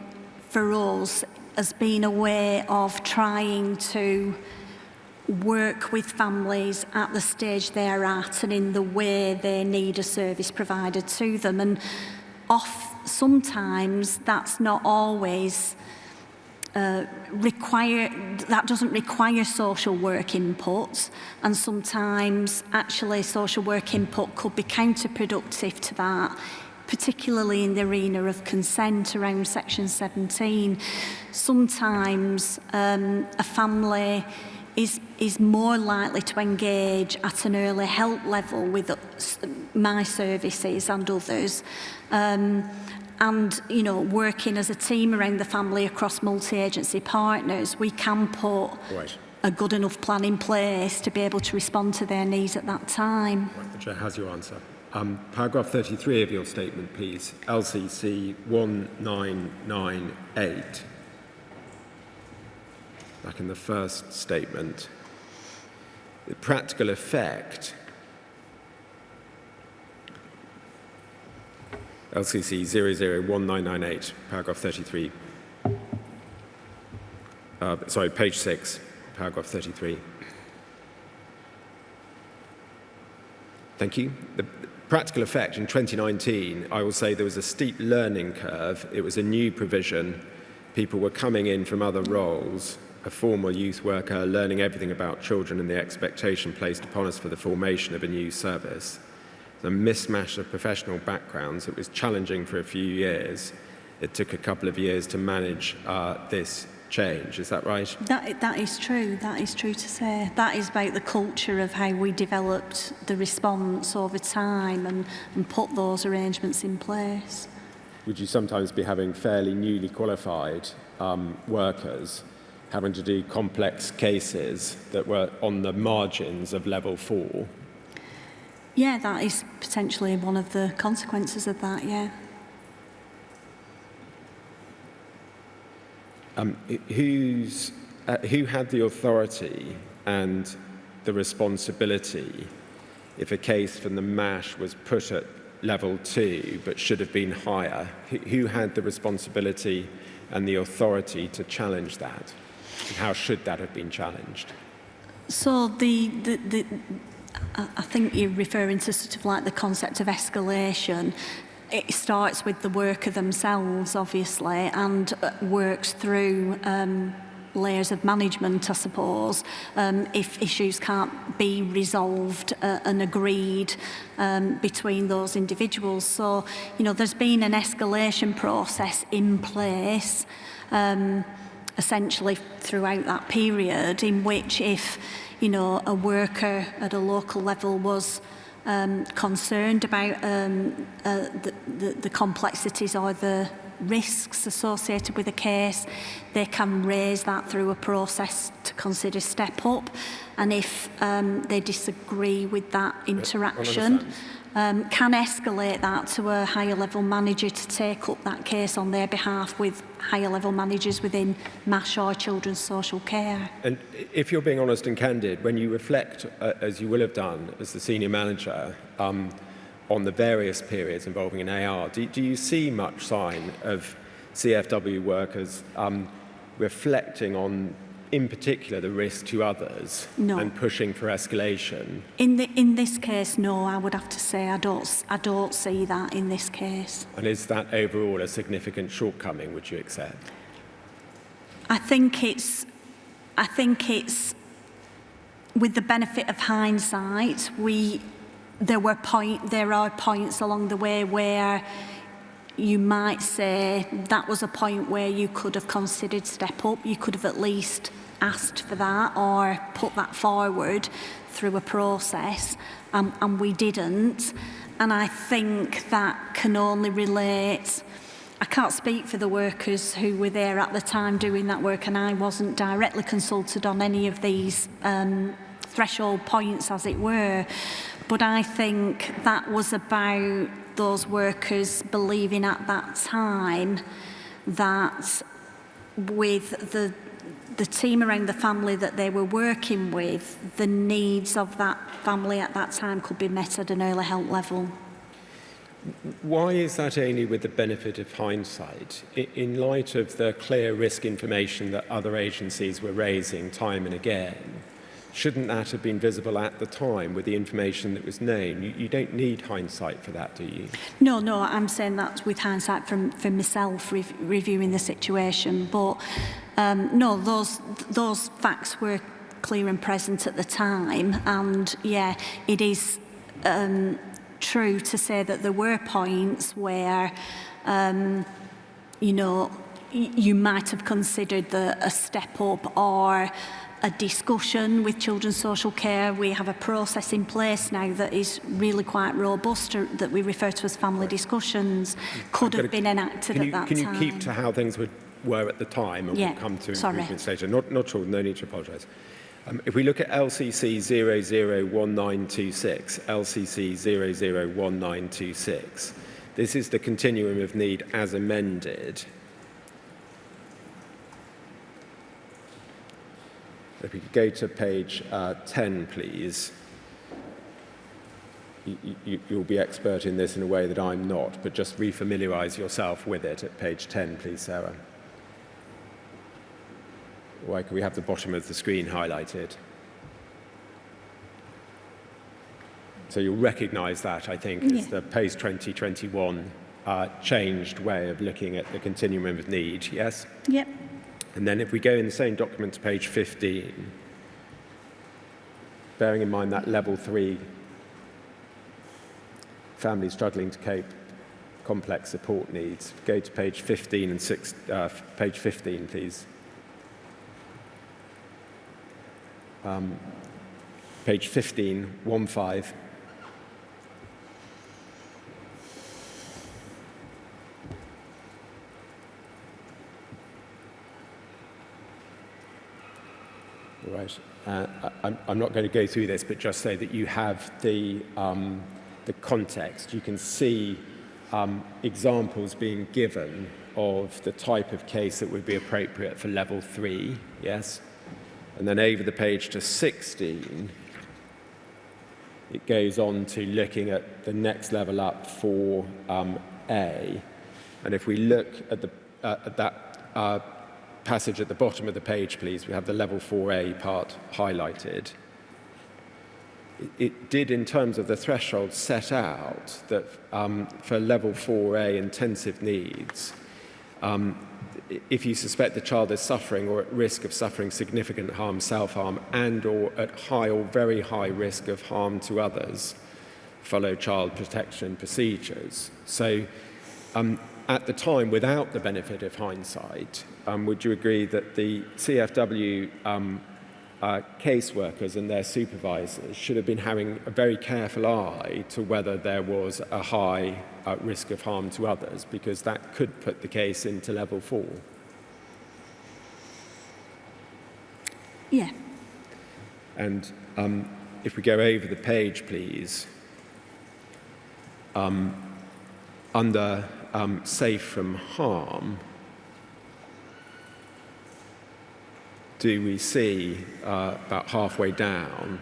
for us has been a way of trying to work with families at the stage they're at and in the way they need a service provided to them. And sometimes that's not always that doesn't require social work input, and sometimes actually social work input could be counterproductive to that, particularly in the arena of consent around Section 17. Sometimes a family is more likely to engage at an early help level with my services and others. And, working as a team around the family across multi-agency partners, we can put a good enough plan in place to be able to respond to their needs at that time. Right, the Chair has your answer. Paragraph 33 of your statement, please. LCC 1998. Back in the first statement. The practical effect, LCC 001998, paragraph 33. Page 6, paragraph 33. Thank you. The practical effect in 2019, I will say there was a steep learning curve. It was a new provision. People were coming in from other roles, a former youth worker, learning everything about children and the expectation placed upon us for the formation of a new service. The mismatch of professional backgrounds, it was challenging for a few years. It took a couple of years to manage this change. Is that right? That is true. That is true to say. That is about the culture of how we developed the response over time and put those arrangements in place. Would you sometimes be having fairly newly qualified workers having to do complex cases that were on the margins of level 4? Yeah, that is potentially one of the consequences of that, yeah. Who had the authority and the responsibility if a case from the MASH was put at level 2 but should have been higher? Who had the responsibility and the authority to challenge that? And how should that have been challenged? So I think you're referring to sort of like the concept of escalation. It starts with the worker themselves, obviously, and works through layers of management, I suppose, if issues can't be resolved and agreed between those individuals. So, there's been an escalation process in place essentially throughout that period, in which if, a worker at a local level was concerned about the complexities or the risks associated with a case, they can raise that through a process to consider step up. And if they disagree with that interaction, can escalate that to a higher level manager to take up that case on their behalf with higher level managers within MASH or children's social care. And if you're being honest and candid, when you reflect, as you will have done as the senior manager, on the various periods involving an AR, do you see much sign of CFW workers reflecting on, in particular, the risk to others? No. And pushing for escalation? In this case, no, I would have to say I don't see that in this case. And is that overall a significant shortcoming, would you accept? I think it's with the benefit of hindsight, there are points along the way where you might say that was a point where you could have considered step up. You could have at least asked for that or put that forward through a process, and we didn't. And I think that can only relate. I can't speak for the workers who were there at the time doing that work, and I wasn't directly consulted on any of these threshold points, as it were. But I think that was about those workers believing at that time that with the team around the family that they were working with, the needs of that family at that time could be met at an early help level. Why is that only with the benefit of hindsight? In light of the clear risk information that other agencies were raising time and again, shouldn't that have been visible at the time with the information that was known? You don't need hindsight for that, do you? No, I'm saying that's with hindsight from myself reviewing the situation. But no, those facts were clear and present at the time. And yeah, it is true to say that there were points where, you might have considered a step up or a discussion with children's social care. We have a process in place now that is really quite robust, that we refer to as family discussions, could have been enacted at that time. Can you keep to how things were at the time, and we'll come to improvements later? Not sure, no need to apologise. If we look at LCC 001926, LCC 001926, this is the continuum of need as amended. If we could go to page 10, please. You'll be expert in this in a way that I'm not, but just refamiliarise yourself with it at page 10, please, Sarah. Why can we have the bottom of the screen highlighted? So you'll recognise that, I think, as the post-2021 changed way of looking at the continuum of need, yes? Yep. And then if we go in the same document to page 15, bearing in mind that level 3, families struggling to cope, complex support needs, go to page 15 and page 15, please. Page 15, 1-5. Right. I'm not going to go through this, but just say that you have the context. You can see examples being given of the type of case that would be appropriate for level 3, yes? And then over the page to 16, it goes on to looking at the next level up for A. And if we look at that passage at the bottom of the page, please. We have the level 4A part highlighted. It did, in terms of the threshold, set out that for level 4A intensive needs, if you suspect the child is suffering or at risk of suffering significant harm, self-harm, and or at high or very high risk of harm to others, follow child protection procedures. So at the time, without the benefit of hindsight, would you agree that the CFW caseworkers and their supervisors should have been having a very careful eye to whether there was a high risk of harm to others, because that could put the case into level 4? Yeah. And if we go over the page, please, under safe from harm, do we see about halfway down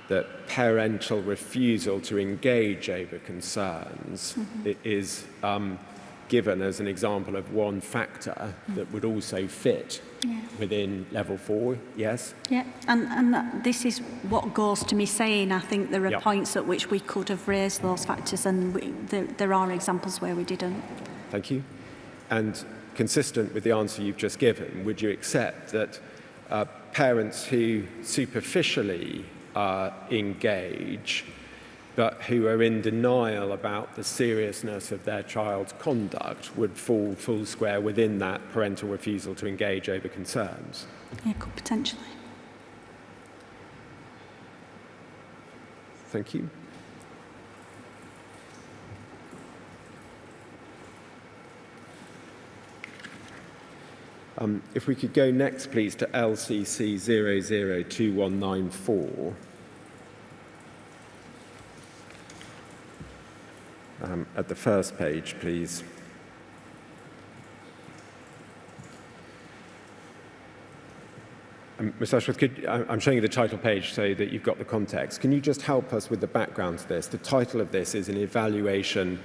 that parental refusal to engage over concerns is given as an example of one factor that would also fit within level 4, yes? Yeah, and this is what goes to me saying I think there are points at which we could have raised those factors, and there are examples where we didn't. Thank you. And consistent with the answer you've just given, would you accept that parents who superficially engage but who are in denial about the seriousness of their child's conduct would fall full square within that parental refusal to engage over concerns? Yeah, could potentially. Thank you. If we could go next, please, to LCC 002194. At the first page, please. Ms. Ashworth, I'm showing you the title page so that you've got the context. Can you just help us with the background to this? The title of this is an evaluation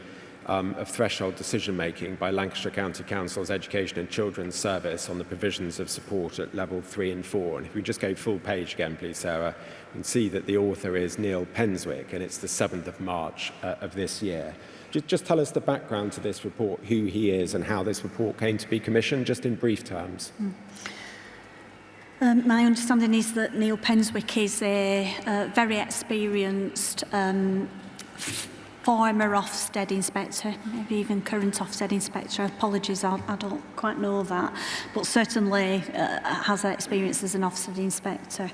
of threshold decision-making by Lancashire County Council's Education and Children's Service on the provisions of support at level 3 and 4. And if we just go full page again, please, Sarah, you can see that the author is Neil Penswick, and it's the 7th of March of this year. Just tell us the background to this report, who he is and how this report came to be commissioned, just in brief terms. My understanding is that Neil Penswick is a very experienced former Ofsted inspector, maybe even current Ofsted inspector. Apologies, I don't quite know that, but certainly has experience as an Ofsted inspector,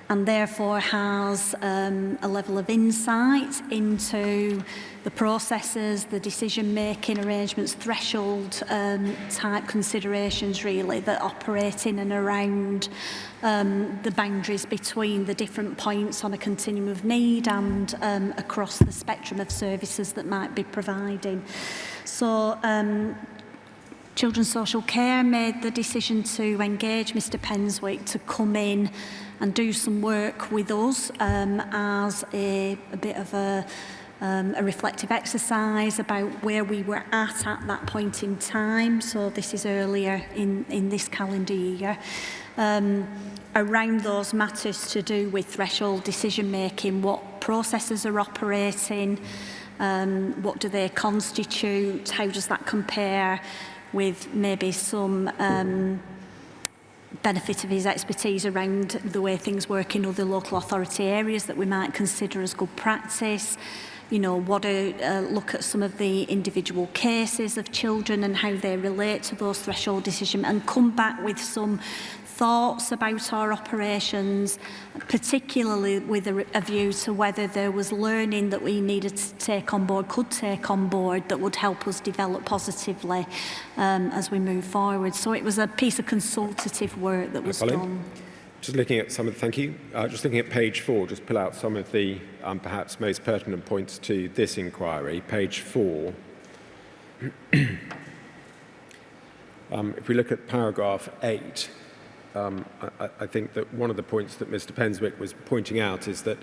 and therefore has a level of insight into the processes, the decision-making arrangements, threshold type considerations really that operate in and around the boundaries between the different points on a continuum of need and across the spectrum of services that might be providing. So Children's Social Care made the decision to engage Mr Penswick to come in and do some work with us as a bit of a reflective exercise about where we were at that point in time. So this is earlier in this calendar year. Around those matters to do with threshold decision making, what processes are operating, what do they constitute, how does that compare with maybe some benefit of his expertise around the way things work in other local authority areas that we might consider as good practice. You know, what look at some of the individual cases of children and how they relate to those threshold decisions, and come back with some thoughts about our operations, particularly with a view to whether there was learning that we needed to take on board, could take on board, that would help us develop positively as we move forward. So it was a piece of consultative work that was done. Just looking at some of the, thank you. Just looking at page 4, just pull out some of the perhaps most pertinent points to this inquiry. Page 4. If we look at paragraph 8, I think that one of the points that Mr Penswick was pointing out is that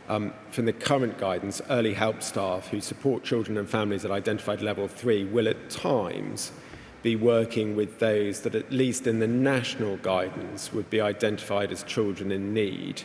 from the current guidance, early help staff who support children and families at identified level 3 will at times be working with those that, at least in the national guidance, would be identified as children in need.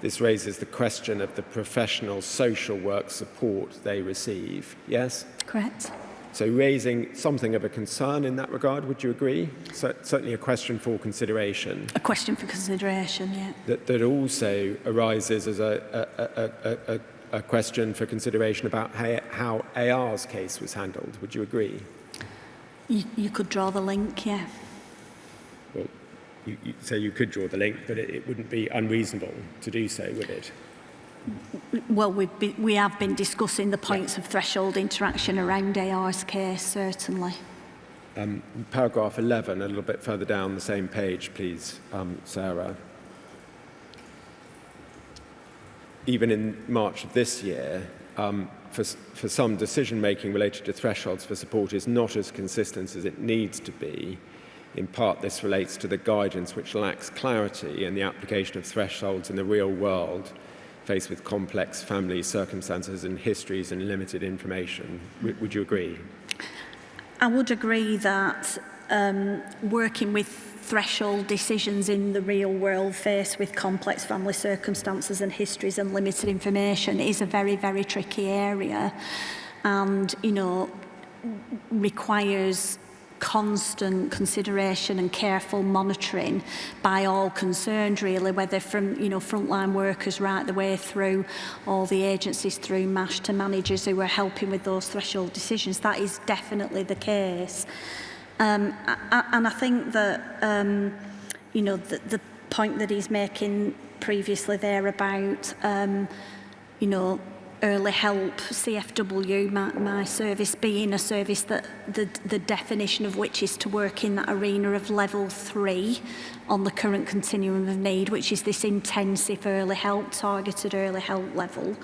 This raises the question of the professional social work support they receive. Yes? Correct. So raising something of a concern in that regard, would you agree? So, certainly a question for consideration. A question for consideration, yeah. That also arises as a question for consideration about how AR's case was handled. Would you agree? You could draw the link, yeah. Well, so you could draw the link, but it wouldn't be unreasonable to do so, would it? Well, we have been discussing the points of threshold interaction around AR's case, certainly. Paragraph 11, a little bit further down the same page, please, Sarah. Even in March of this year, for some decision-making related to thresholds for support is not as consistent as it needs to be. In part, this relates to the guidance which lacks clarity in the application of thresholds in the real world, faced with complex family circumstances and histories and limited information. Would you agree? I would agree that working with threshold decisions in the real world faced with complex family circumstances and histories and limited information is a very, very tricky area, and, you know, requires constant consideration and careful monitoring by all concerned, really, whether from, you know, frontline workers right the way through all the agencies, through MASH, to managers who are helping with those threshold decisions. That is definitely the case. And I think that, you know, the point that he's making previously there about, you know, early help, CFW, my service being a service that the definition of which is to work in that arena of level 3 on the current continuum of need, which is this intensive early help, targeted early help level.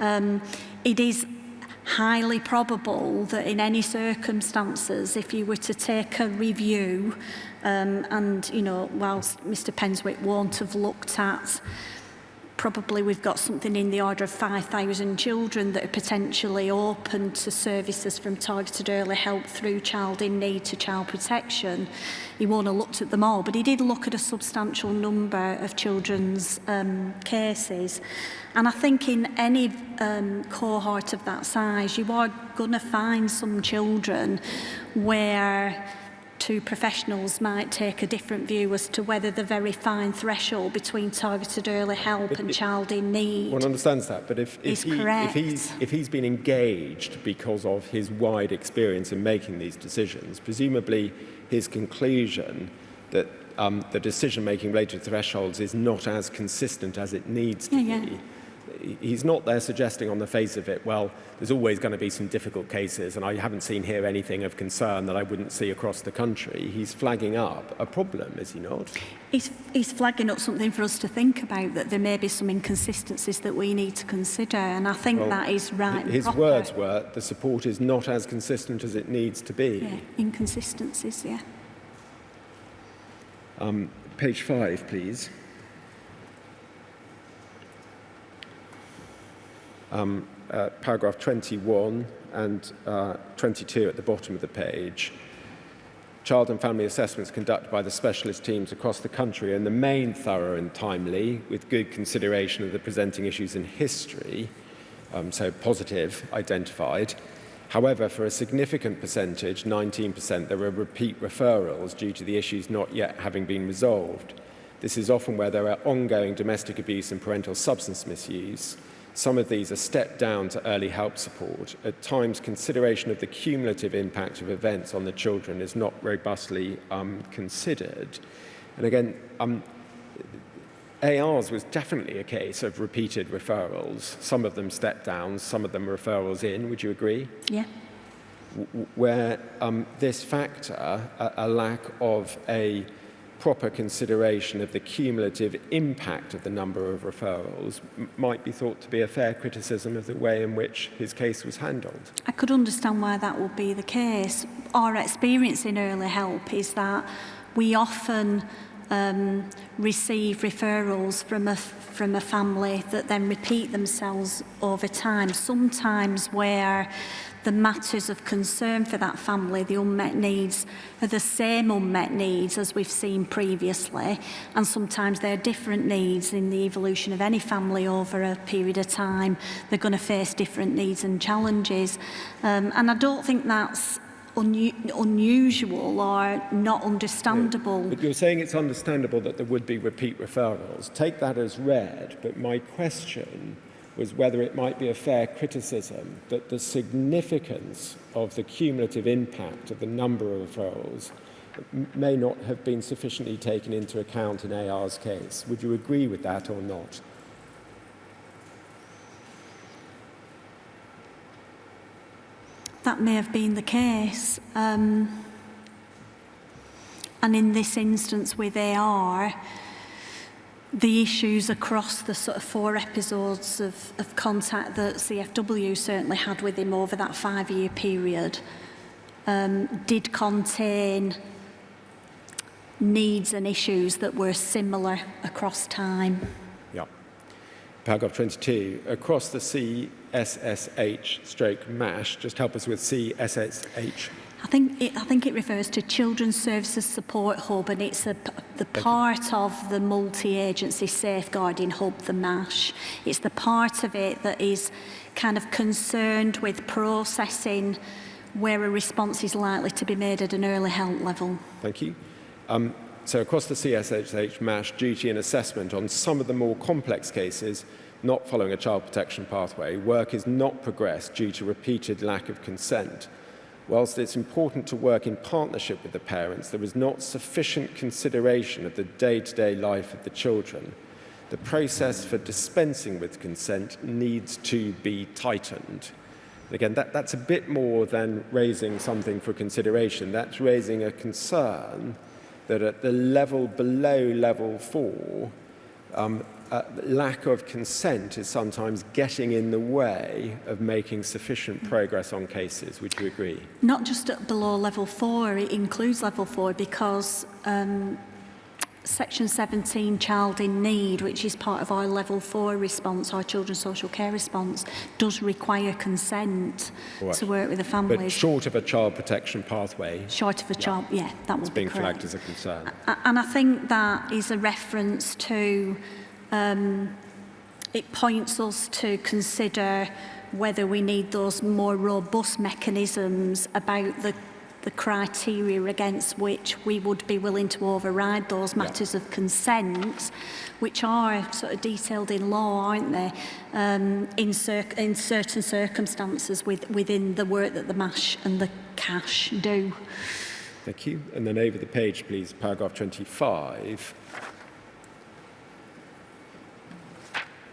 It is highly probable that in any circumstances, if you were to take a review, and, you know, whilst Mr Penswick won't have looked at, probably we've got something in the order of 5,000 children that are potentially open to services from targeted early help through child in need to child protection. He won't have looked at them all, but he did look at a substantial number of children's cases. And I think in any cohort of that size, you are going to find some children where two professionals might take a different view as to whether the very fine threshold between targeted early help and child in need. One understands that, but if he's been engaged because of his wide experience in making these decisions, presumably his conclusion that the decision-making related to thresholds is not as consistent as it needs to be. He's not there suggesting on the face of it, well, there's always going to be some difficult cases, and I haven't seen here anything of concern that I wouldn't see across the country. He's flagging up a problem, is he not? He's flagging up something for us to think about, that there may be some inconsistencies that we need to consider, and I think that is right. His words were, the support is not as consistent as it needs to be. Yeah, inconsistencies, yeah. Page 5, please. Paragraph 21 and 22 at the bottom of the page. Child and family assessments conducted by the specialist teams across the country are in the main thorough and timely, with good consideration of the presenting issues in history, so positive identified. However, for a significant percentage, 19%, there were repeat referrals due to the issues not yet having been resolved. This is often where there are ongoing domestic abuse and parental substance misuse. Some of these are stepped down to early help support. At times, consideration of the cumulative impact of events on the children is not robustly considered. And again, AR's was definitely a case of repeated referrals. Some of them step downs, some of them referrals in. Would you agree? Yeah. Where this factor, a lack of a proper consideration of the cumulative impact of the number of referrals, might be thought to be a fair criticism of the way in which his case was handled. I could understand why that would be the case. Our experience in early help is that we often receive referrals from a family that then repeat themselves over time, sometimes where the matters of concern for that family, the unmet needs, are the same unmet needs as we've seen previously, and sometimes they're different needs. In the evolution of any family over a period of time, they're going to face different needs and challenges. And I don't think that's unusual or not understandable. But you're saying it's understandable that there would be repeat referrals. Take that as read, but my question was whether it might be a fair criticism that the significance of the cumulative impact of the number of referrals may not have been sufficiently taken into account in AR's case. Would you agree with that or not? That may have been the case. And in this instance with AR, the issues across the sort of 4 episodes of contact that CFW certainly had with him over that 5-year period did contain needs and issues that were similar across time. Yeah. Paragraph 22, across the CSSH/MASH, just help us with CSSH. I think it refers to Children's Services Support Hub, and it's the part of the multi-agency safeguarding hub, the MASH. It's the part of it that is kind of concerned with processing where a response is likely to be made at an early health level. Thank you. So across the CSSH/MASH, duty and assessment on some of the more complex cases not following a child protection pathway, work is not progressed due to repeated lack of consent. Whilst it's important to work in partnership with the parents, there is not sufficient consideration of the day-to-day life of the children. The process for dispensing with consent needs to be tightened. Again, that's a bit more than raising something for consideration. That's raising a concern that at the level below level 4, lack of consent is sometimes getting in the way of making sufficient progress on cases. Would you agree? Not just at below level 4, it includes level 4 because Section 17, Child in Need, which is part of our level 4 response, our children's social care response, does require consent to work with the families. But short of a child protection pathway. Short of a child, yeah, that would be correct. It's being flagged as a concern. And I think that is a reference to, it points us to consider whether we need those more robust mechanisms about the criteria against which we would be willing to override those matters of consent, which are sort of detailed in law, aren't they, in certain circumstances within the work that the MASH and the CASH do. Thank you. And then over the page, please, paragraph 25.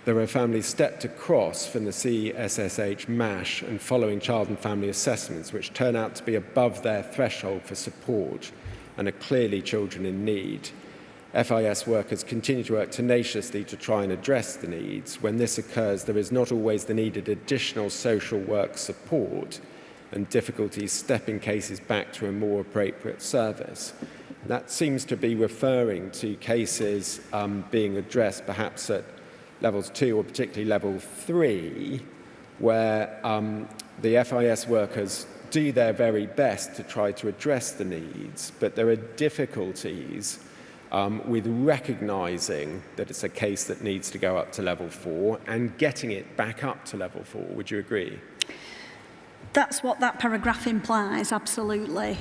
There are families stepped across from the CSSH/MASH and following child and family assessments which turn out to be above their threshold for support and are clearly children in need. FIS workers continue to work tenaciously to try and address the needs. When this occurs, there is not always the needed additional social work support and difficulties stepping cases back to a more appropriate service. That seems to be referring to cases being addressed perhaps at levels 2 or particularly level 3, where the FIS workers do their very best to try to address the needs, but there are difficulties with recognising that it's a case that needs to go up to level 4 and getting it back up to level 4. Would you agree? That's what that paragraph implies, absolutely.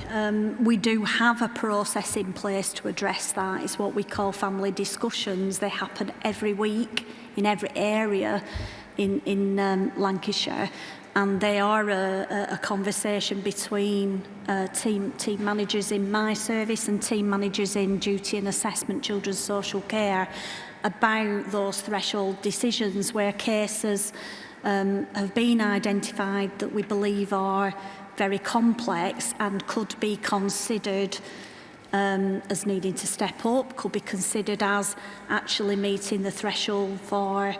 We do have a process in place to address that. It's what we call family discussions. They happen every week in every area in Lancashire, and they are a conversation between team managers in my service and team managers in duty and assessment children's social care about those threshold decisions where cases have been identified that we believe are very complex and could be considered as needing to step up, could be considered as actually meeting the threshold for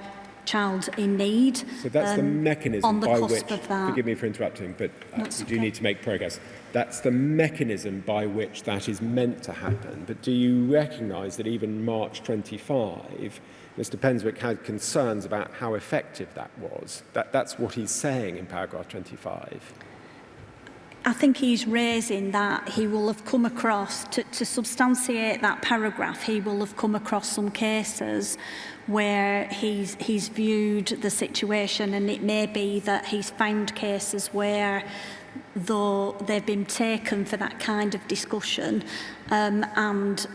child in need. So that's the mechanism on the by cusp which, of that. forgive me for interrupting, but That's we do okay. need to make progress. That's the mechanism by which that is meant to happen. But do you recognise that even March 25, Mr Penswick had concerns about how effective that was? That's what he's saying in paragraph 25. I think he's raising that he will have come across, to substantiate that paragraph, he will have come across some cases where he's viewed the situation, and it may be that he's found cases where, though they've been taken for that kind of discussion and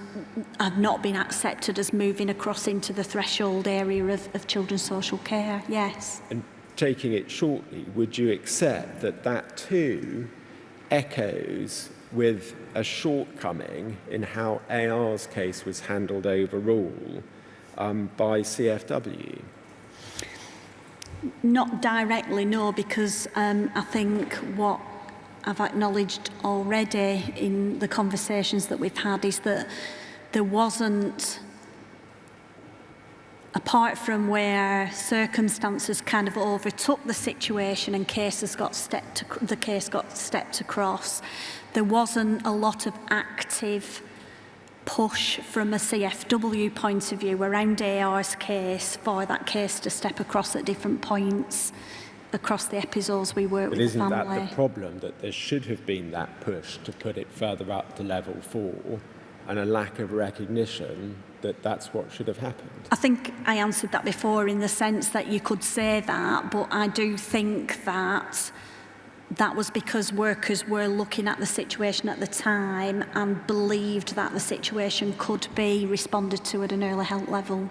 have not been accepted as moving across into the threshold area of children's social care, yes. And taking it shortly, would you accept that that too echoes with a shortcoming in how AR's case was handled overall by CFW? Not directly, no, because I think what I've acknowledged already in the conversations that we've had is that there wasn't, apart from where circumstances kind of overtook the situation and the case got stepped across, there wasn't a lot of active push from a CFW point of view around AR's case for that case to step across at different points across the episodes we work with the family. But isn't that the problem, that there should have been that push to put it further up to level 4 and a lack of recognition that that's what should have happened? I think I answered that before in the sense that you could say that, but I do think that that was because workers were looking at the situation at the time and believed that the situation could be responded to at an early health level.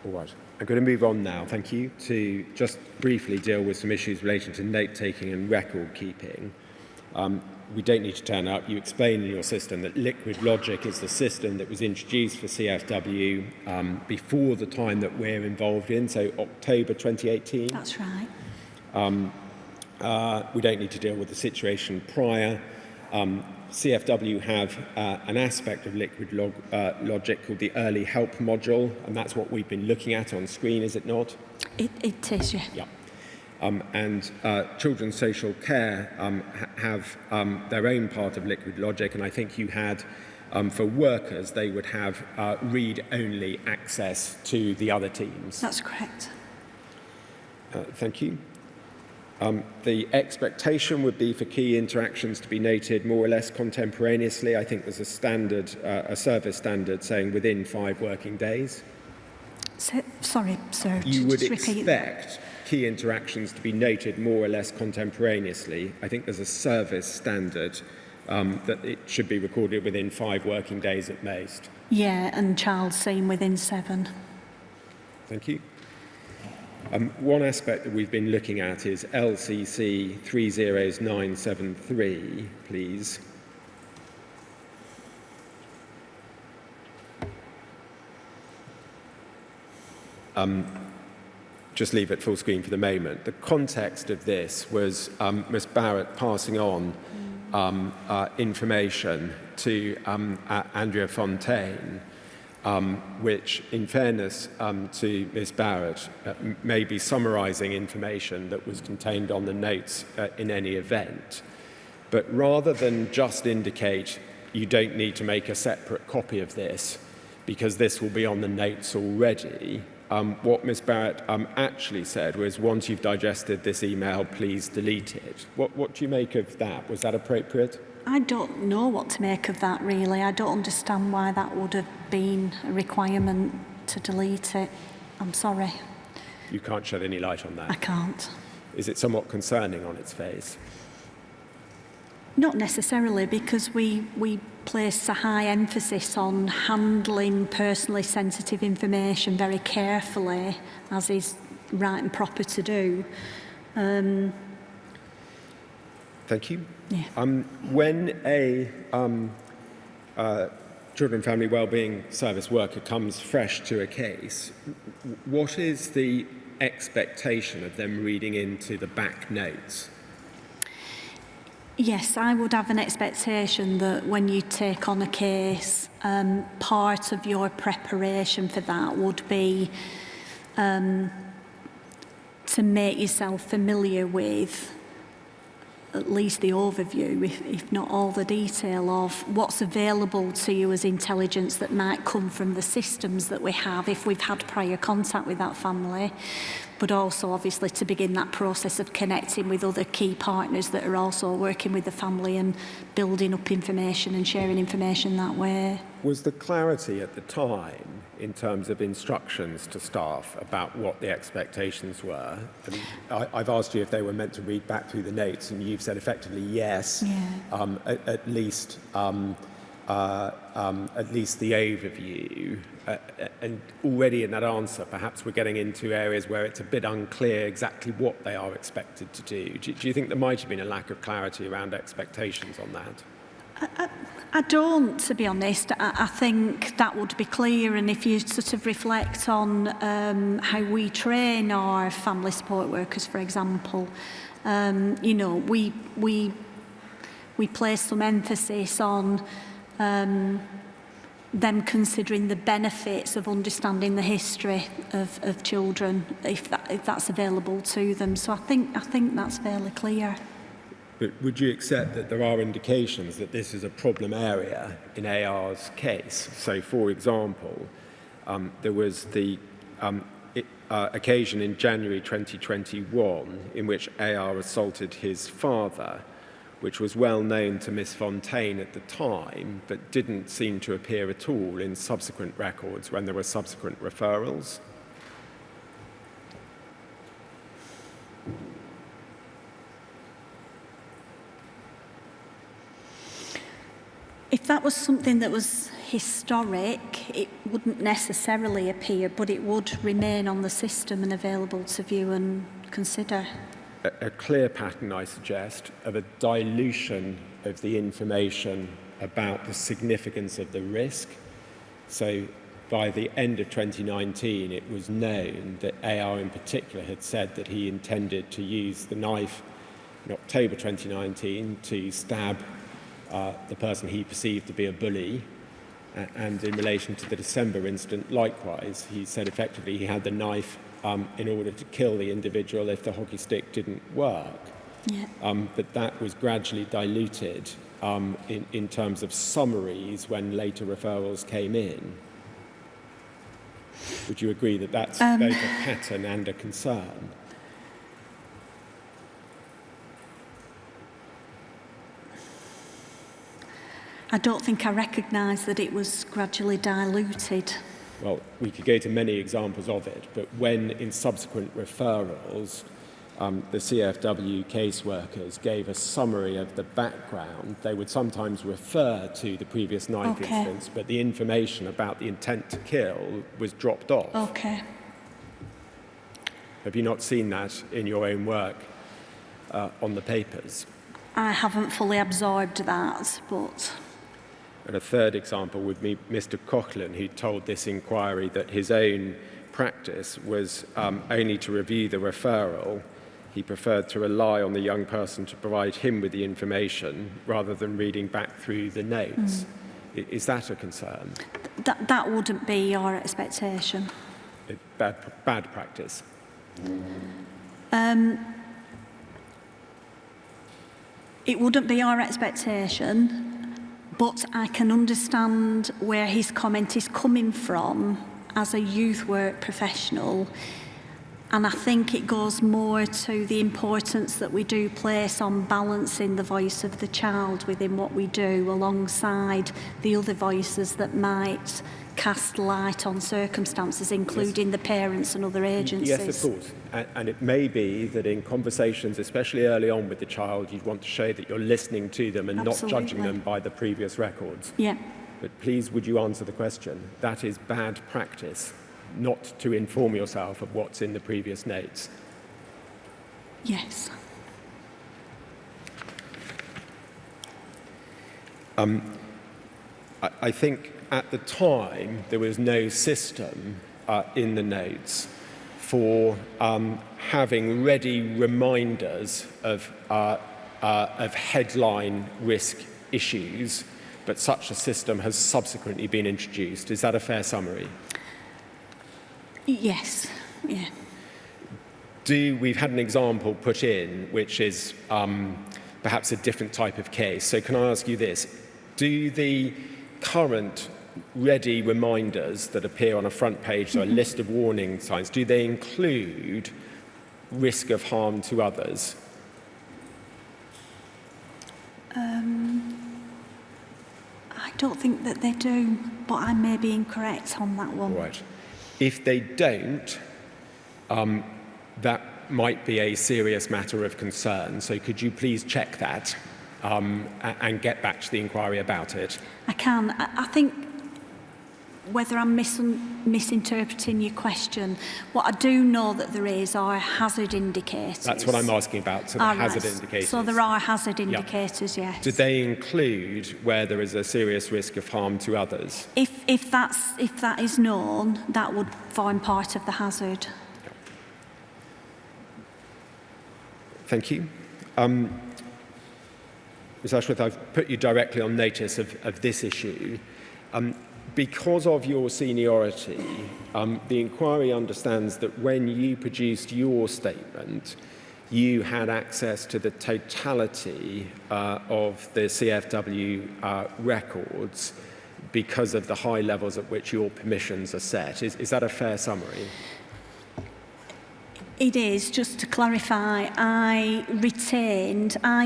All right. I'm going to move on now, thank you, to just briefly deal with some issues relating to note-taking and record-keeping. We don't need to turn up. You explained in your system that Liquid Logic is the system that was introduced for CFW before the time that we're involved in, so October 2018. That's right. We don't need to deal with the situation prior. CFW have an aspect of Liquid Logic called the Early Help module, and that's what we've been looking at on screen, is it not? It is, yeah. Yeah. And Children's Social Care have their own part of Liquid Logic, and I think you had, for workers, they would have read-only access to the other teams. That's correct. Thank you. The expectation would be for key interactions to be noted more or less contemporaneously. I think there's a standard, a service standard saying within 5 working days. Sorry, sir. You would just repeat expect key interactions to be noted more or less contemporaneously. I think there's a service standard that it should be recorded within 5 working days at most. Yeah, and child seen within 7. Thank you. One aspect that we've been looking at is LCC 30973, please. Just leave it full screen for the moment. The context of this was Ms Barrett passing on information to Andrea Fontaine, which, in fairness to Ms Barrett, may be summarising information that was contained on the notes in any event. But rather than just indicate you don't need to make a separate copy of this because this will be on the notes already, what Ms Barrett actually said was, once you've digested this email, please delete it. What do you make of that? Was that appropriate? I don't know what to make of that, really. I don't understand why that would have been a requirement to delete it. I'm sorry. You can't shed any light on that? I can't. Is it somewhat concerning on its face? Not necessarily, because we place a high emphasis on handling personally sensitive information very carefully, as is right and proper to do. Thank you. Yeah. When a children and family wellbeing service worker comes fresh to a case, what is the expectation of them reading into the back notes? Yes, I would have an expectation that when you take on a case, part of your preparation for that would be to make yourself familiar with at least the overview, if not all the detail of what's available to you as intelligence that might come from the systems that we have if we've had prior contact with that family, but also obviously to begin that process of connecting with other key partners that are also working with the family and building up information and sharing information that way. Was the clarity at the time in terms of instructions to staff about what the expectations were? And I've asked you if they were meant to read back through the notes, and you've said effectively yes. Yeah. At least the overview. And already in that answer, perhaps we're getting into areas where it's a bit unclear exactly what they are expected to do. Do you think there might have been a lack of clarity around expectations on that? I don't, to be honest. I think that would be clear, and if you sort of reflect on how we train our family support workers, for example, you know, we place some emphasis on them considering the benefits of understanding the history of children, if that's available to them. So I think that's fairly clear. But would you accept that there are indications that this is a problem area in AR's case? So, for example, there was the occasion in January 2021 in which AR assaulted his father, which was well known to Miss Fontaine at the time, but didn't seem to appear at all in subsequent records when there were subsequent referrals. If that was something that was historic, it wouldn't necessarily appear, but it would remain on the system and available to view and consider. A clear pattern, I suggest, of a dilution of the information about the significance of the risk. So by the end of 2019, it was known that AR in particular had said that he intended to use the knife in October 2019 to stab the person he perceived to be a bully. And in relation to the December incident, likewise, he said effectively he had the knife in order to kill the individual if the hockey stick didn't work. Yeah. But that was gradually diluted in terms of summaries when later referrals came in. Would you agree that that's both a pattern and a concern? I don't think I recognise that it was gradually diluted. Well, we could go to many examples of it, but when in subsequent referrals, the CFW caseworkers gave a summary of the background, they would sometimes refer to the previous knife incidents, but the information about the intent to kill was dropped off. Okay. Have you not seen that in your own work on the papers? I haven't fully absorbed that, but... And a third example would be Mr. Coughlin, who told this inquiry that his own practice was only to review the referral. He preferred to rely on the young person to provide him with the information rather than reading back through the notes. Is that a concern? That wouldn't be our expectation. Bad practice? It wouldn't be our expectation. But I can understand where his comment is coming from as a youth work professional. And I think it goes more to the importance that we do place on balancing the voice of the child within what we do alongside the other voices that might cast light on circumstances, including the parents and other agencies. Yes, of course. And it may be that in conversations, especially early on with the child, you'd want to show that you're listening to them and not judging them by the previous records. Yeah. But please, would you answer the question? That is bad practice, not to inform yourself of what's in the previous notes. Yes. I think at the time there was no system in the notes for having ready reminders of headline risk issues, but such a system has subsequently been introduced. Is that a fair summary? Yes. Yeah. we've had an example put in, which is perhaps a different type of case. So can I ask you this? Do the current ready reminders that appear on a front page, so a list of warning signs, do they include risk of harm to others? I don't think that they do, but I may be incorrect on that one. Right. If they don't, that might be a serious matter of concern. So could you please check that and get back to the inquiry about it? I can. I think whether I'm misinterpreting your question, what I do know that there is are hazard indicators. That's what I'm asking about, so the hazard indicators. So there are hazard indicators, yes. Do they include where there is a serious risk of harm to others? If that is known, that would form part of the hazard. Thank you. Ms Ashworth, I've put you directly on notice of this issue. Because of your seniority, the inquiry understands that when you produced your statement, you had access to the totality of the CFW records because of the high levels at which your permissions are set. Is that a fair summary? It is. Just to clarify, I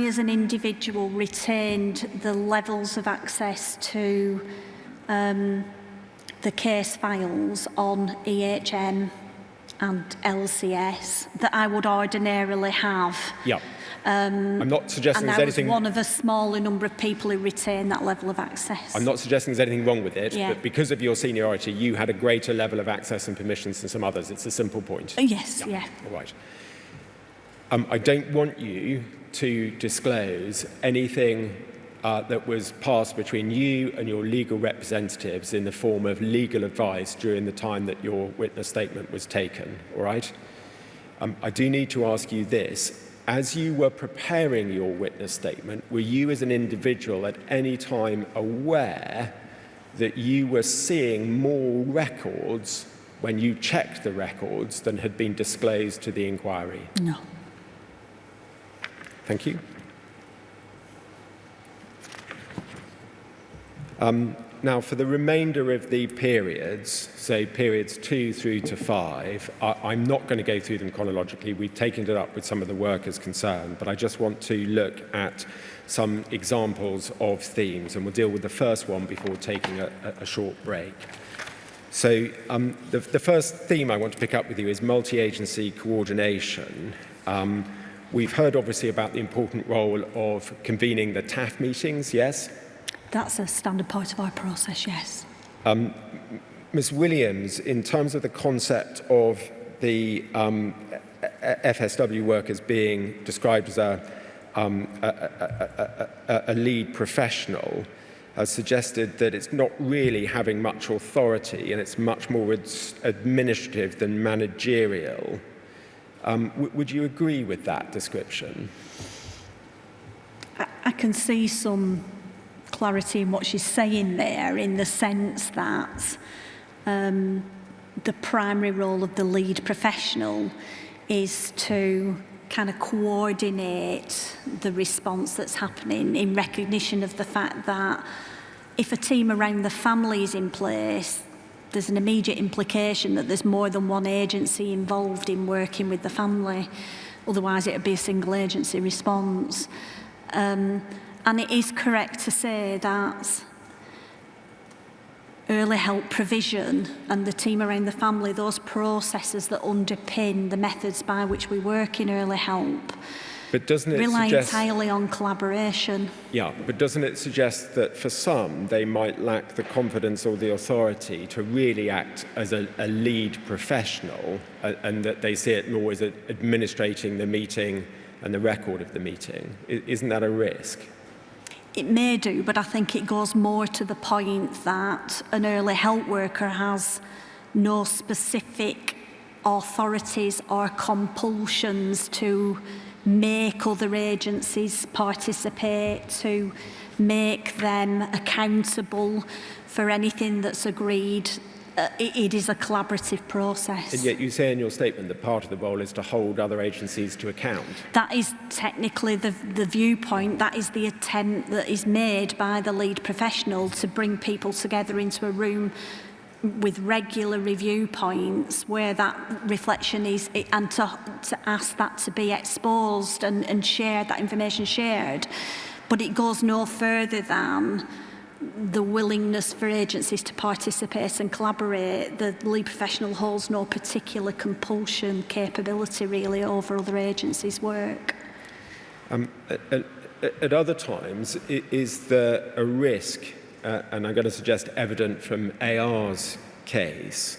as an individual retained the levels of access to the case files on EHM and LCS that I would ordinarily have. Yeah. I'm not suggesting and there's anything... I was one of a smaller number of people who retain that level of access. I'm not suggesting there's anything wrong with it, but because of your seniority, you had a greater level of access and permissions than some others. It's a simple point. Yes, yeah. All right. I don't want you to disclose anything that was passed between you and your legal representatives in the form of legal advice during the time that your witness statement was taken, all right? I do need to ask you this. As you were preparing your witness statement, were you as an individual at any time aware that you were seeing more records when you checked the records than had been disclosed to the inquiry? No. Thank you. Now, for the remainder of the periods, so periods 2 through to 5, I'm not going to go through them chronologically. We've taken it up with some of the workers concerned, but I just want to look at some examples of themes, and we'll deal with the first one before taking a short break. So the first theme I want to pick up with you is multi-agency coordination. We've heard, obviously, about the important role of convening the TAF meetings, yes? That's a standard part of our process, yes. Ms Williams, in terms of the concept of the FSW workers being described as a lead professional, has suggested that it's not really having much authority and it's much more administrative than managerial. Would you agree with that description? I can see some clarity in what she's saying there, in the sense that the primary role of the lead professional is to kind of coordinate the response that's happening in recognition of the fact that if a team around the family is in place, there's an immediate implication that there's more than one agency involved in working with the family. Otherwise, it would be a single agency response. And it is correct to say that early help provision and the team around the family, those processes that underpin the methods by which we work in early help, but doesn't it rely suggest, entirely on collaboration. Yeah, but doesn't it suggest that for some, they might lack the confidence or the authority to really act as a lead professional, and that they see it more as administrating the meeting and the record of the meeting? Isn't that a risk? It may do, but I think it goes more to the point that an early help worker has no specific authorities or compulsions to make other agencies participate, to make them accountable for anything that's agreed it is a collaborative process. And yet you say in your statement that part of the role is to hold other agencies to account. That is technically the viewpoint, that is the attempt that is made by the lead professional to bring people together into a room with regular review points where that reflection is, and to ask that to be exposed and shared, that information shared. But it goes no further than the willingness for agencies to participate and collaborate. The lead professional holds no particular compulsion capability really over other agencies' work. At other times, is there a risk, and I'm going to suggest evident from AR's case,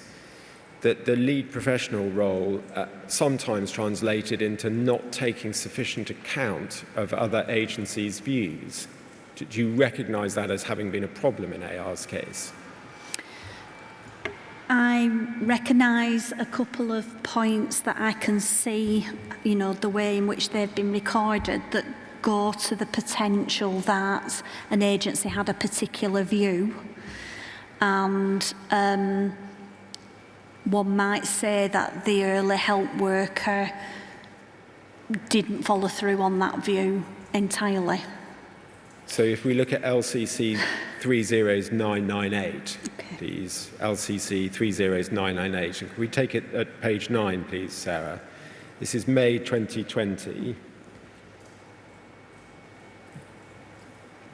that the lead professional role sometimes translated into not taking sufficient account of other agencies' views? Do you recognise that as having been a problem in AR's case? I recognise a couple of points that I can see, you know, the way in which they've been recorded that go to the potential that an agency had a particular view. And one might say that the early help worker didn't follow through on that view entirely. So if we look at LCC 30998, Okay. please, LCC 30998, and can we take it at page 9, please, Sarah? This is May 2020.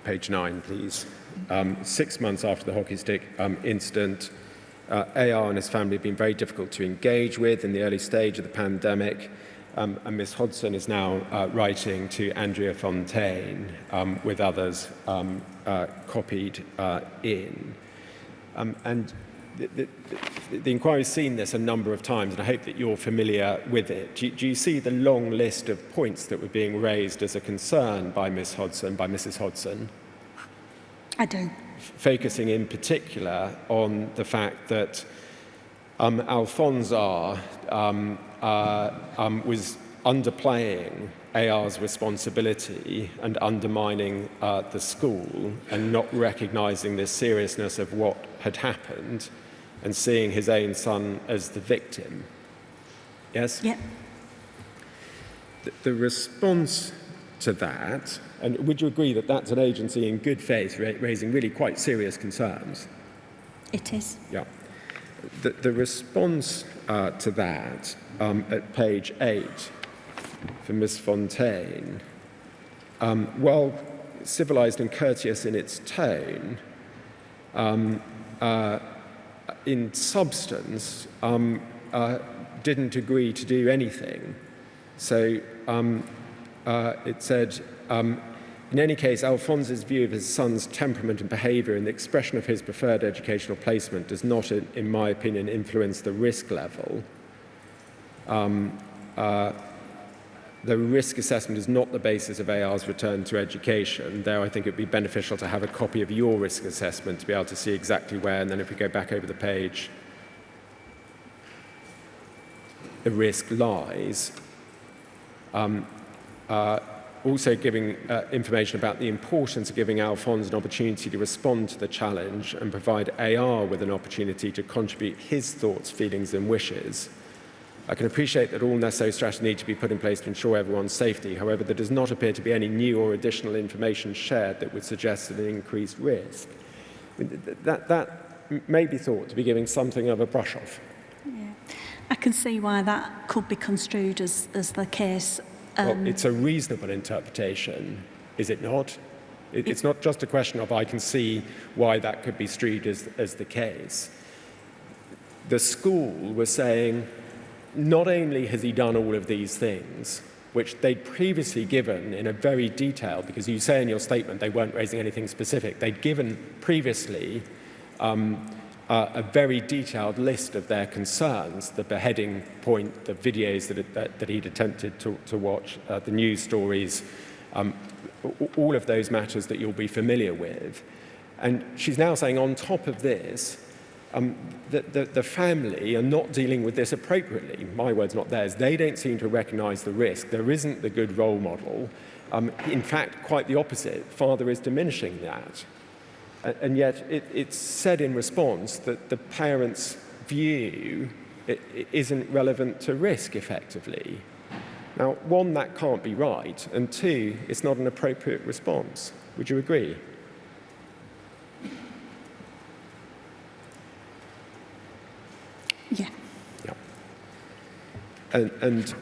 Page 9, please. 6 months after the hockey stick incident, AR and his family have been very difficult to engage with in the early stage of the pandemic. And Ms. Hodson is now writing to Andrea Fontaine with others copied in. And the inquiry's seen this a number of times, and I hope that you're familiar with it. Do you see the long list of points that were being raised as a concern by Ms. Hodson, by Mrs. Hodson? I do. Focusing in particular on the fact that Alphonse R. Was underplaying AR's responsibility and undermining the school and not recognising the seriousness of what had happened and seeing his own son as the victim. Yes? Yep. The response to that, and would you agree that that's an agency in good faith raising really quite serious concerns? It is. Yeah. The response to that at page 8 for Ms. Fontaine, while civilised and courteous in its tone, in substance, didn't agree to do anything. So it said, in any case, Alphonse's view of his son's temperament and behaviour and the expression of his preferred educational placement does not, in my opinion, influence the risk level. The risk assessment is not the basis of AR's return to education. There, I think it would be beneficial to have a copy of your risk assessment to be able to see exactly where, and then if we go back over the page, the risk lies. Also giving information about the importance of giving Alphonse an opportunity to respond to the challenge and provide AR with an opportunity to contribute his thoughts, feelings and wishes. I can appreciate that all necessary strategies need to be put in place to ensure everyone's safety. However, there does not appear to be any new or additional information shared that would suggest an increased risk. I mean, that may be thought to be giving something of a brush-off. Yeah. I can see why that could be construed as the case. Well, it's a reasonable interpretation, is it not? It's not just a question of I can see why that could be construed as the case. The school was saying, not only has he done all of these things, which they'd previously given in a very detailed, because you say in your statement they weren't raising anything specific, they'd given previously a very detailed list of their concerns, the beheading point, the videos that he'd attempted to watch, the news stories, all of those matters that you'll be familiar with. And she's now saying on top of this, the family are not dealing with this appropriately. My words, not theirs. They don't seem to recognise the risk. There isn't the good role model. In fact, quite the opposite. Father is diminishing that. And yet it's said in response that the parents' view isn't relevant to risk effectively. Now, one, that can't be right, and two, it's not an appropriate response. Would you agree? Yeah. Yeah. And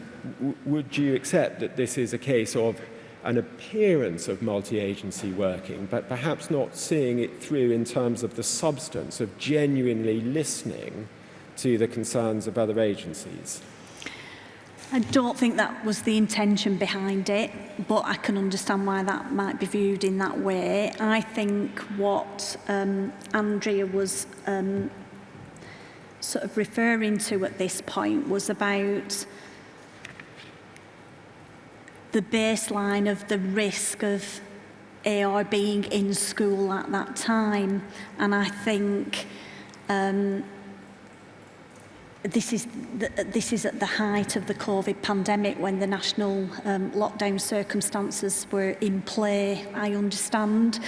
would you accept that this is a case of an appearance of multi-agency working, but perhaps not seeing it through in terms of the substance of genuinely listening to the concerns of other agencies? I don't think that was the intention behind it, but I can understand why that might be viewed in that way. I think what Andrea was sort of referring to at this point was about the baseline of the risk of AR being in school at that time. And I think this is at the height of the COVID pandemic, when the national lockdown circumstances were in play, I understand.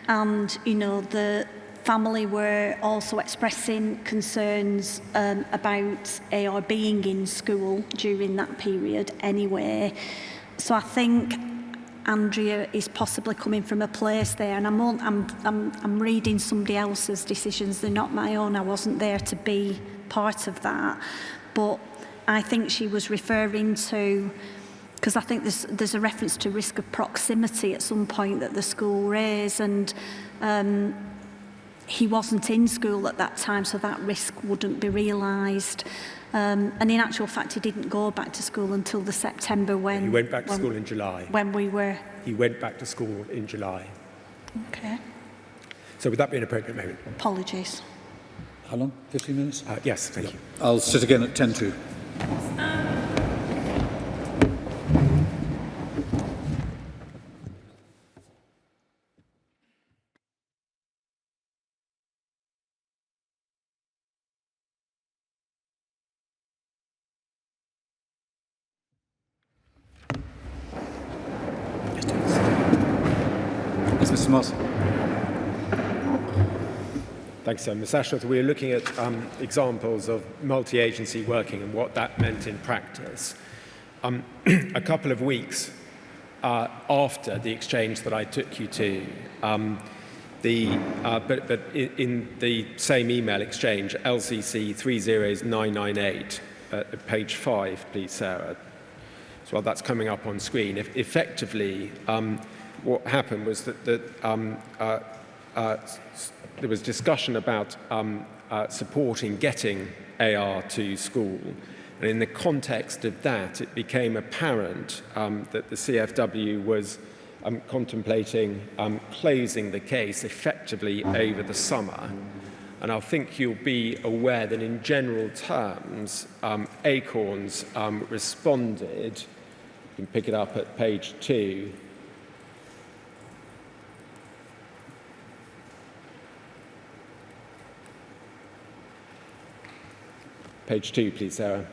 And, you know, the family were also expressing concerns about AR being in school during that period anyway. So I think Andrea is possibly coming from a place there, and I'm reading somebody else's decisions, they're not my own. I wasn't there to be part of that, but I think she was referring to, because I think there's a reference to risk of proximity at some point that the school raised, and he wasn't in school at that time, so that risk wouldn't be realised. And in actual fact, he didn't go back to school until the September when... He went back to school in July. When we were... He went back to school in July. Okay. So would that be an appropriate moment? Apologies. How long? 15 minutes? Yes, thank you. I'll sit again at 10 to. Yes, Mr. Moss. Thanks, sir. Ms. Ashworth, we're looking at examples of multi-agency working and what that meant in practice. A couple of weeks after the exchange that I took you to, but in the same email exchange, LCC 30998, at page 5, please, Sarah. So while that's coming up on screen, effectively, what happened was that there was discussion about supporting getting AR to school. And in the context of that, it became apparent that the CFW was contemplating closing the case effectively over the summer. And I think you'll be aware that in general terms, Acorns responded, you can pick it up at page 2, Page 2, please, Sarah.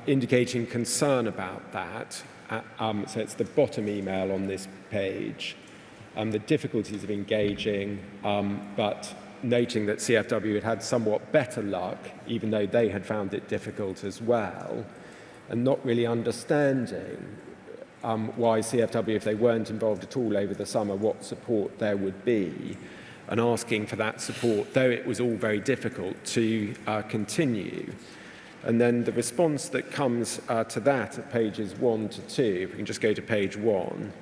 Indicating concern about that. So it's the bottom email on this page. The difficulties of engaging, but noting that CFW had had somewhat better luck, even though they had found it difficult as well, and not really understanding why CFW, if they weren't involved at all over the summer, what support there would be, and asking for that support, though it was all very difficult, to continue. And then the response that comes to that at pages 1 to 2, if we can just go to page 1,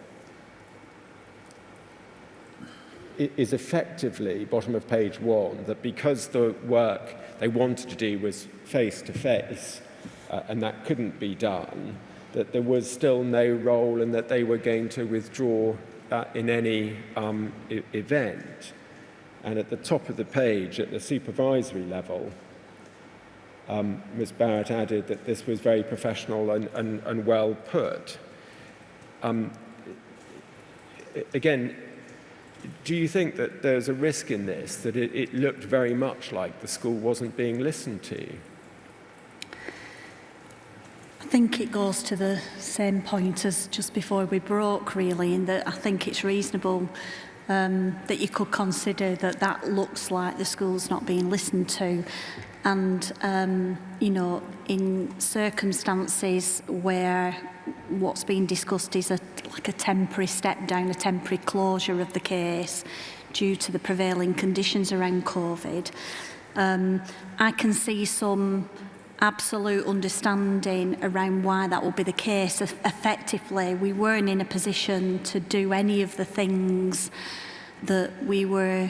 is effectively, bottom of page 1, that because the work they wanted to do was face-to-face, and that couldn't be done, that there was still no role and that they were going to withdraw in any event. And at the top of the page, at the supervisory level, Ms. Barrett added that this was very professional and well put. Again, do you think that there's a risk in this, that it looked very much like the school wasn't being listened to? I think it goes to the same point as just before we broke, really, in that I think it's reasonable that you could consider that that looks like the school's not being listened to. And, you know, in circumstances where what's being discussed is like a temporary step down, a temporary closure of the case due to the prevailing conditions around COVID, I can see some absolute understanding around why that will be the case. Effectively, we weren't in a position to do any of the things that we were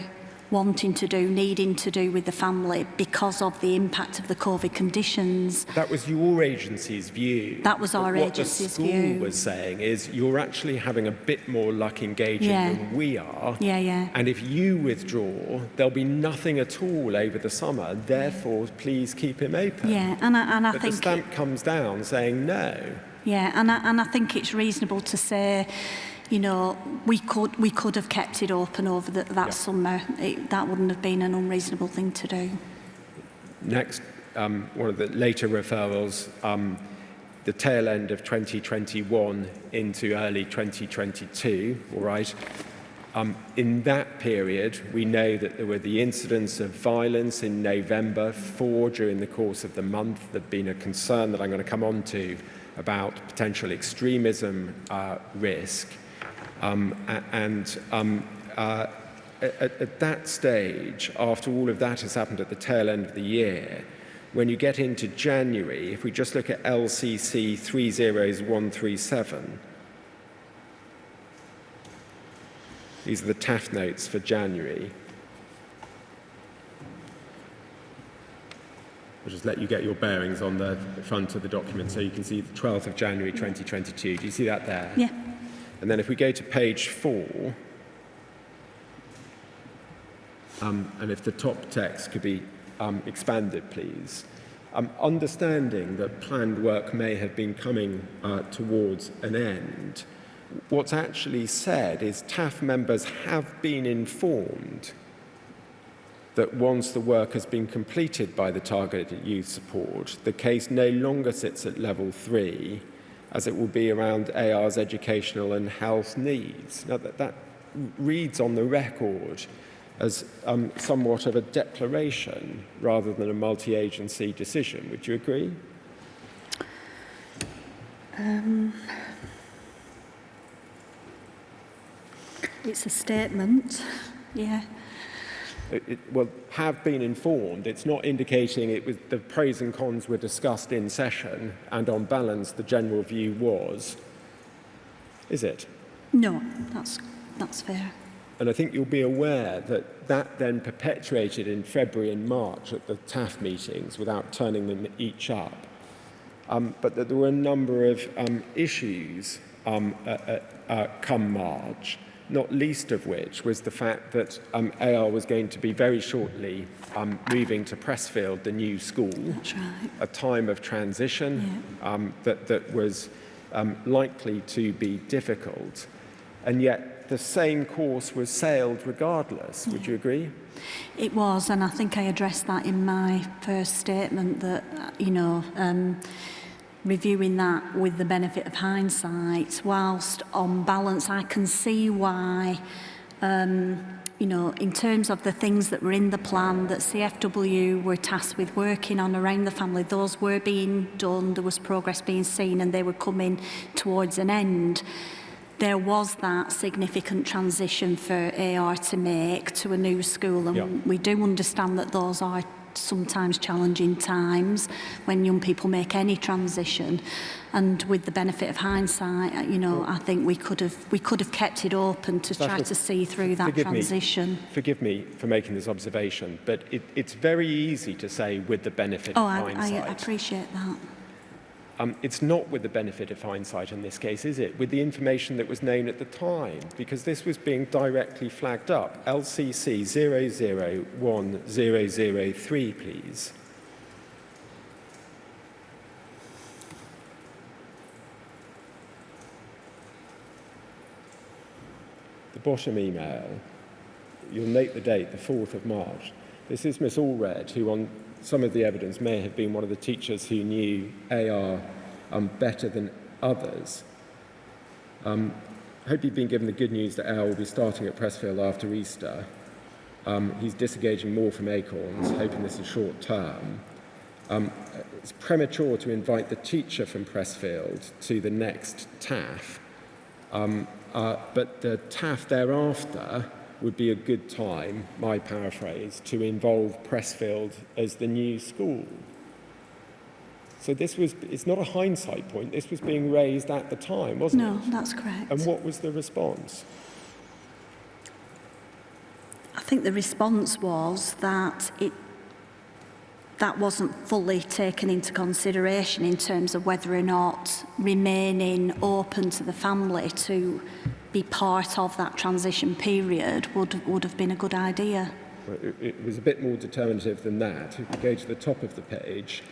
wanting to do, needing to do with the family because of the impact of the COVID conditions. That was your agency's view. That was our agency's view. What the school was saying is you're actually having a bit more luck engaging than we are. Yeah. And if you withdraw, there'll be nothing at all over the summer. Therefore, please keep him open. Yeah, and I but think the stamp comes down saying no. Yeah, and I think it's reasonable to say, you know, we could have kept it open over that summer. That wouldn't have been an unreasonable thing to do. Next, one of the later referrals, the tail end of 2021 into early 2022, all right? In that period, we know that there were the incidents of violence in November, 4 during the course of the month. There'd been a concern that I'm going to come on to about potential extremism risk. At that stage, after all of that has happened at the tail end of the year, when you get into January, if we just look at LCC 30137, these are the TAF notes for January. I'll just let you get your bearings on the front of the document so you can see the 12th of January 2022. Do you see that there? Yeah. And then if we go to page 4, and if the top text could be expanded, please. Understanding that planned work may have been coming towards an end, what's actually said is TAF members have been informed that once the work has been completed by the targeted youth support, the case no longer sits at level 3, as it will be around AR's educational and health needs. Now, that reads on the record as somewhat of a declaration rather than a multi-agency decision. Would you agree? It's a statement, yeah. Well, have been informed. It's not indicating it was the pros and cons were discussed in session, and on balance, the general view was. Is it? No, that's fair. And I think you'll be aware that that then perpetuated in February and March at the TAF meetings without turning them each up. But that there were a number of issues come March, not least of which was the fact that AR was going to be very shortly moving to Pressfield, the new school. That's right. A time of transition that was likely to be difficult. And yet the same course was sailed regardless. Would you agree? It was, and I think I addressed that in my first statement that, you know, reviewing that with the benefit of hindsight, whilst on balance I can see why, you know, in terms of the things that were in the plan that CFW were tasked with working on around the family, those were being done, there was progress being seen, and they were coming towards an end. There was that significant transition for AR to make to a new school, and we do understand that those are sometimes challenging times when young people make any transition. And with the benefit of hindsight, you know, I think we could have kept it open to try to see through that transition. Forgive me for making this observation, but it's very easy to say with the benefit of hindsight. I appreciate that. It's not with the benefit of hindsight in this case, is it? With the information that was known at the time, because this was being directly flagged up. LCC 001003, please. The bottom email, you'll note the date, the 4th of March. This is Miss Allred, who on some of the evidence may have been one of the teachers who knew AR better than others. I hope you've been given the good news that AR will be starting at Pressfield after Easter. He's disengaging more from Acorns, hoping this is short term. It's premature to invite the teacher from Pressfield to the next TAF, but the TAF thereafter would be a good time, my paraphrase, to involve Pressfield as the new school. So it's not a hindsight point, this was being raised at the time, wasn't it? No, that's correct. And what was the response? I think the response was that that wasn't fully taken into consideration in terms of whether or not remaining open to the family to be part of that transition period would have been a good idea. Well, it was a bit more determinative than that. If we go to the top of the page,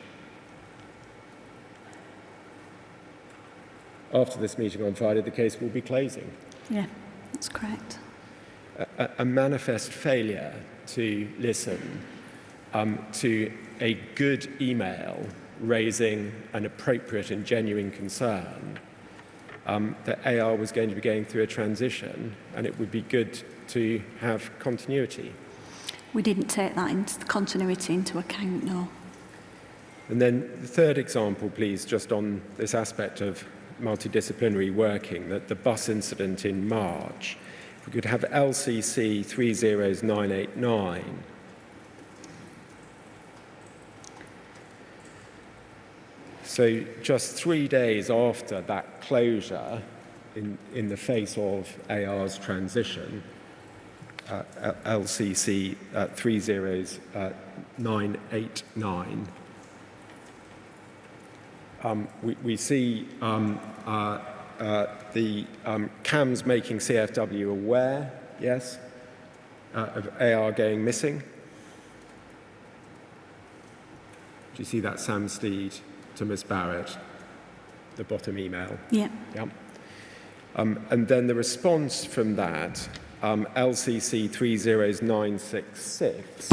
after this meeting on Friday, the case will be closing. Yeah, that's correct. A manifest failure to listen to a good email raising an appropriate and genuine concern that AR was going to be going through a transition and it would be good to have continuity. We didn't take that into the continuity into account, no. And then the third example, please, just on this aspect of multidisciplinary working, that the bus incident in March. If we could have LCC 30989. So just 3 days after that closure, in the face of AR's transition, LCC 30989, we see the CAMS making CFW aware, yes, of AR going missing. Do you see that, Sam Steed to Miss Barrett, the bottom email? Yeah. Yeah. And then the response from that, LCC 30966,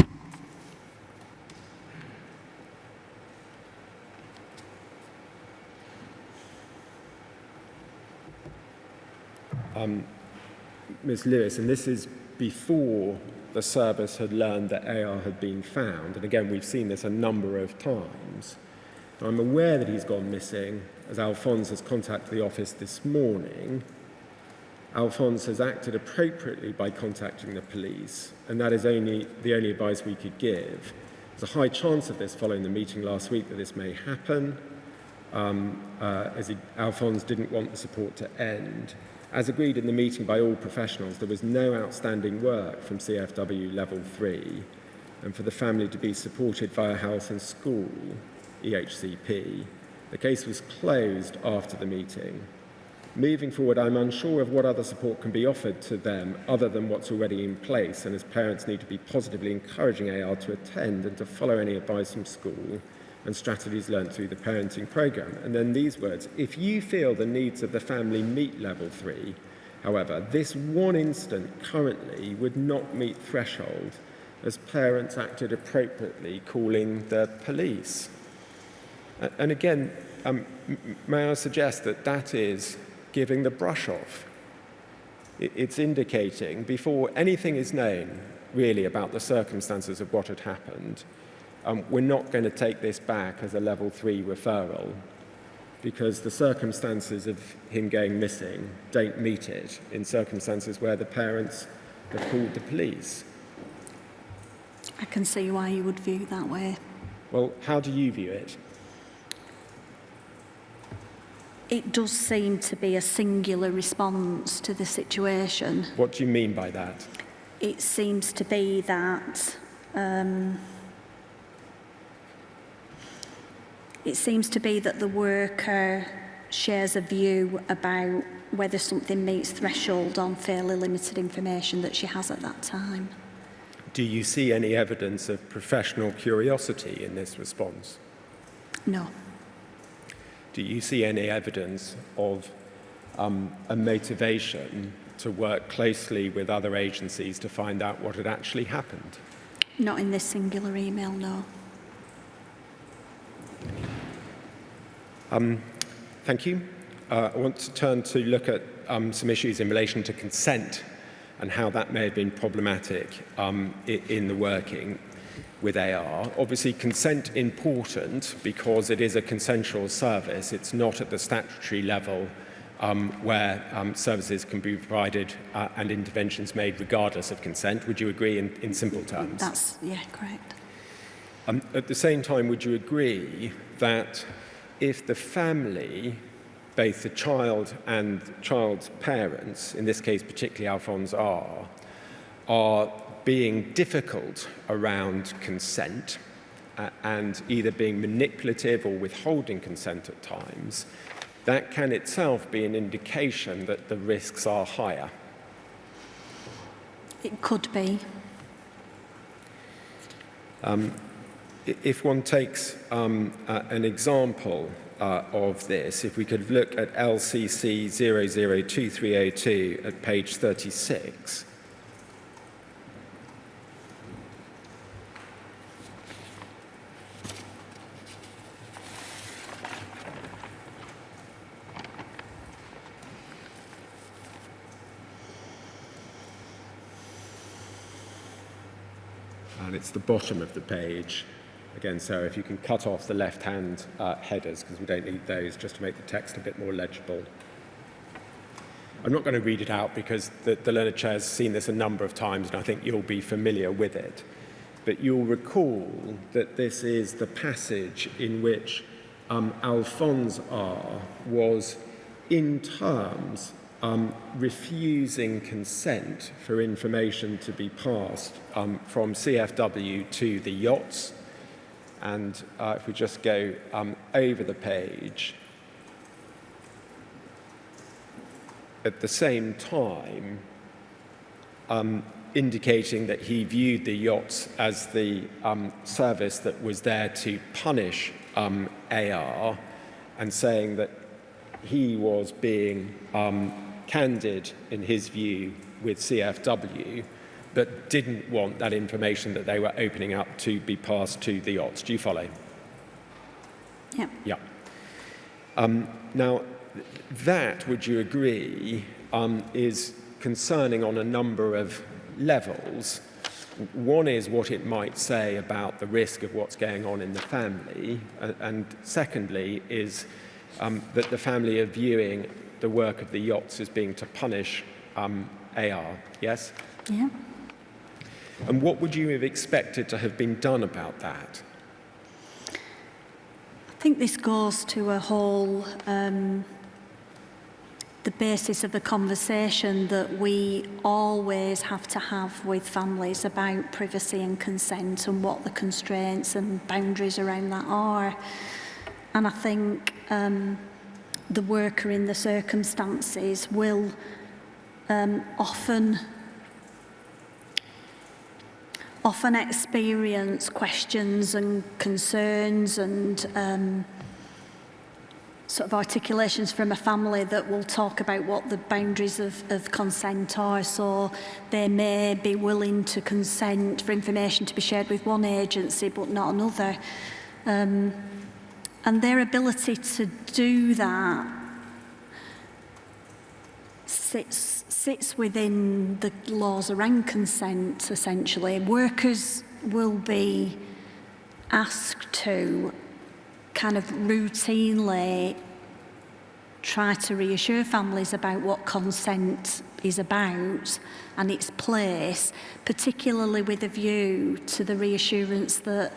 Ms. Lewis, and this is before the service had learned that AR had been found, and again we've seen this a number of times. I'm aware that he's gone missing, as Alphonse has contacted the office this morning. Alphonse has acted appropriately by contacting the police, and that is the only advice we could give. There's a high chance of this following the meeting last week that this may happen, Alphonse didn't want the support to end. As agreed in the meeting by all professionals, there was no outstanding work from CFW Level 3, and for the family to be supported via Health and School, EHCP. The case was closed after the meeting. Moving forward, I'm unsure of what other support can be offered to them other than what's already in place, and as parents need to be positively encouraging AR to attend and to follow any advice from school and strategies learned through the parenting programme. And then these words: if you feel the needs of the family meet Level 3, however, this one incident currently would not meet threshold as parents acted appropriately, calling the police. And again, may I suggest that that is giving the brush off. It's indicating, before anything is known really about the circumstances of what had happened, we're not going to take this back as a Level 3 referral because the circumstances of him going missing don't meet it in circumstances where the parents have called the police. I can see why you would view it that way. Well, how do you view it? It does seem to be a singular response to the situation. What do you mean by that? It seems to be that the worker shares a view about whether something meets threshold on fairly limited information that she has at that time. Do you see any evidence of professional curiosity in this response? No. Do you see any evidence of a motivation to work closely with other agencies to find out what had actually happened? Not in this singular email, no. Thank you. I want to turn to look at some issues in relation to consent and how that may have been problematic in the working with AR. Obviously, consent important because it is a consensual service. It's not at the statutory level where services can be provided and interventions made regardless of consent. Would you agree in simple terms? That's, yeah, correct. At the same time, would you agree that if the family, both the child and the child's parents, in this case particularly Alphonse are being difficult around consent and either being manipulative or withholding consent at times, that can itself be an indication that the risks are higher? It could be. If one takes an example of this, if we could look at LCC 002302 at page 36. And it's the bottom of the page. Again, Sarah, if you can cut off the left-hand headers, because we don't need those, just to make the text a bit more legible. I'm not going to read it out because the learned chair has seen this a number of times, and I think you'll be familiar with it. But you'll recall that this is the passage in which Alphonse R. was, in terms, refusing consent for information to be passed from CFW to the yachts. And if we just go over the page, at the same time, indicating that he viewed the yachts as the service that was there to punish AR, and saying that he was being candid in his view with CFW, but didn't want that information that they were opening up to be passed to the yachts. Do you follow? Yeah. Yeah. Now, that, would you agree, is concerning on a number of levels. One is what it might say about the risk of what's going on in the family, and secondly is that the family are viewing the work of the yachts as being to punish AR, yes? Yeah. And what would you have expected to have been done about that? I think this goes to a whole, the basis of the conversation that we always have to have with families about privacy and consent and what the constraints and boundaries around that are. And I think the worker in the circumstances will often experience questions and concerns and sort of articulations from a family that will talk about what the boundaries of consent are. So they may be willing to consent for information to be shared with one agency but not another. And their ability to do that sits within the laws around consent, essentially. Workers will be asked to kind of routinely try to reassure families about what consent is about and its place, particularly with a view to the reassurance that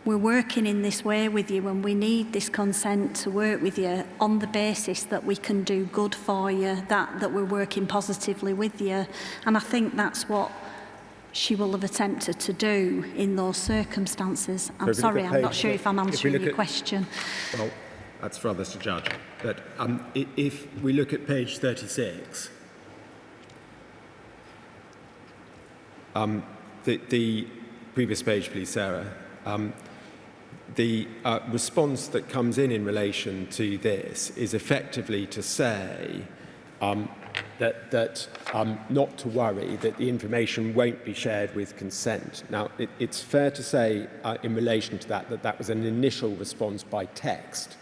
we're working in this way with you and we need this consent to work with you on the basis that we can do good for you, that we're working positively with you. And I think that's what she will have attempted to do in those circumstances. I'm sorry, I'm not sure if I'm answering your question. Well, that's for others to judge. But if we look at page 36, the previous page, please, Sarah. The response that comes in relation to this is effectively to say that not to worry, that the information won't be shared with consent. Now, it's fair to say in relation to that that was an initial response by text.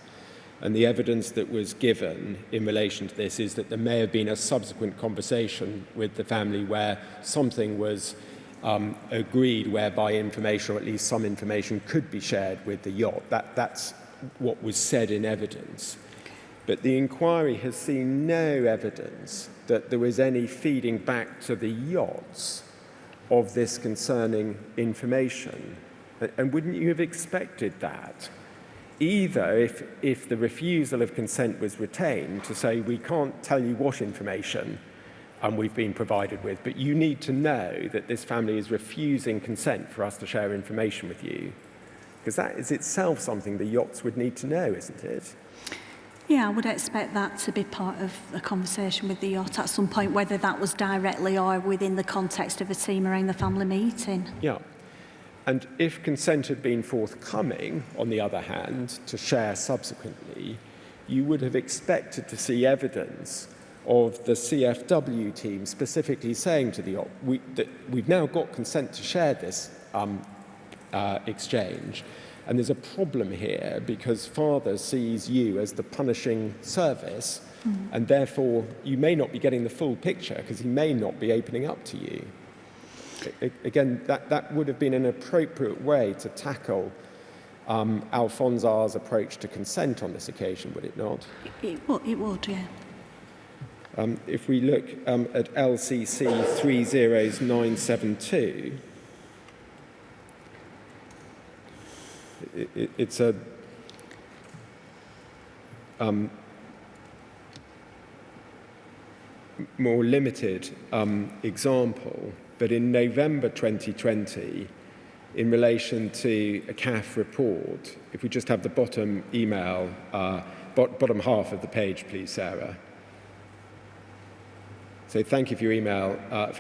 And the evidence that was given in relation to this is that there may have been a subsequent conversation with the family where something was agreed whereby information, or at least some information, could be shared with the yacht. That's what was said in evidence. But the inquiry has seen no evidence that there was any feeding back to the yachts of this concerning information. And wouldn't you have expected that? Either if the refusal of consent was retained to say, we can't tell you what information we've been provided with, but you need to know that this family is refusing consent for us to share information with you. Because that is itself something the yachts would need to know, isn't it? Yeah, I would expect that to be part of a conversation with the yacht at some point, whether that was directly or within the context of a team around the family meeting. Yeah. And if consent had been forthcoming, on the other hand, to share subsequently, you would have expected to see evidence of the CFW team specifically saying to the yacht, that we've now got consent to share this exchange. And there's a problem here because father sees you as the punishing service, and therefore you may not be getting the full picture because he may not be opening up to you. Again, that would have been an appropriate way to tackle Alphonse approach to consent on this occasion, would it not? It would, yeah. If we look at LCC 30972, it's a more limited example, but in November 2020, in relation to a CAF report, if we just have the bottom email, bottom half of the page, please, Sarah. So thank you for your email of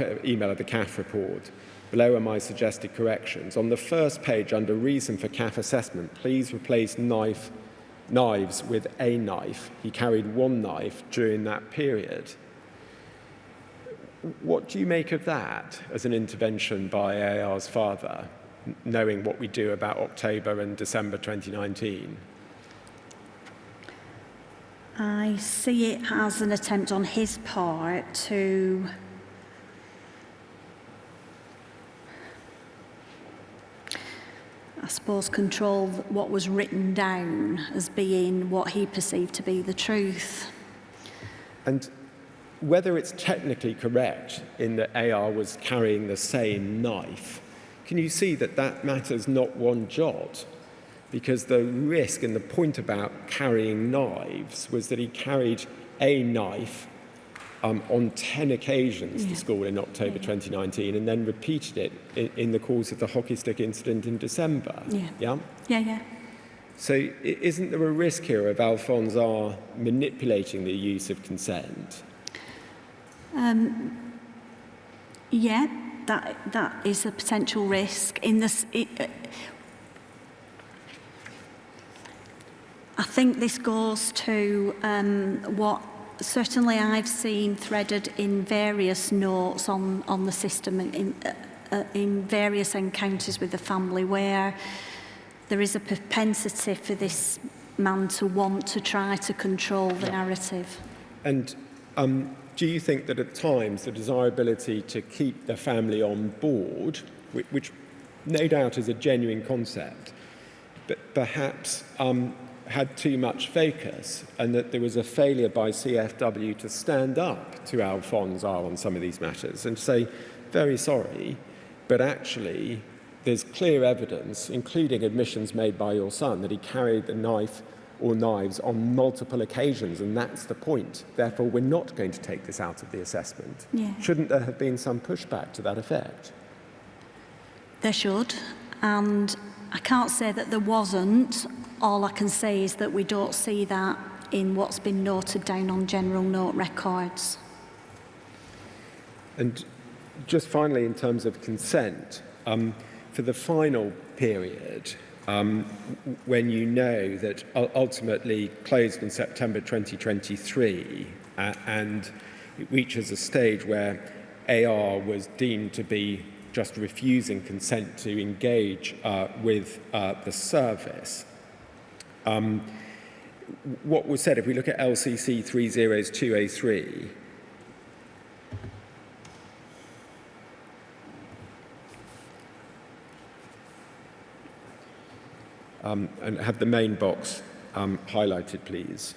the CAF report. Below are my suggested corrections. On the first page, under reason for CAF assessment, please replace knives with a knife. He carried one knife during that period. What do you make of that as an intervention by AR's father, knowing what we do about October and December 2019? I see it as an attempt on his part to I suppose control what was written down as being what he perceived to be the truth. And whether it's technically correct in that AR was carrying the same knife, can you see that that matters not one jot? Because the risk and the point about carrying knives was that he carried a knife on 10 occasions to school in October 2019 and then repeated it in the course of the hockey stick incident in December. Yeah. So isn't there a risk here of Alphonse manipulating the use of consent? Yeah, that is a potential risk. I think this goes to what certainly I've seen threaded in various notes on the system in various encounters with the family, where there is a propensity for this man to want to try to control the narrative. And do you think that at times the desirability to keep the family on board, which no doubt is a genuine concept, but perhaps had too much focus, and that there was a failure by CFW to stand up to Alphonse on some of these matters and say, very sorry, but actually there's clear evidence, including admissions made by your son, that he carried the knife or knives on multiple occasions, and that's the point. Therefore, we're not going to take this out of the assessment. Yeah. Shouldn't there have been some pushback to that effect? There should, and I can't say that there wasn't. All I can say is that we don't see that in what's been noted down on general note records. And just finally, in terms of consent, for the final period, when you know that ultimately closed in September 2023, and it reaches a stage where AR was deemed to be just refusing consent to engage with the service, what was said, if we look at LCC 302A3, and have the main box highlighted, please.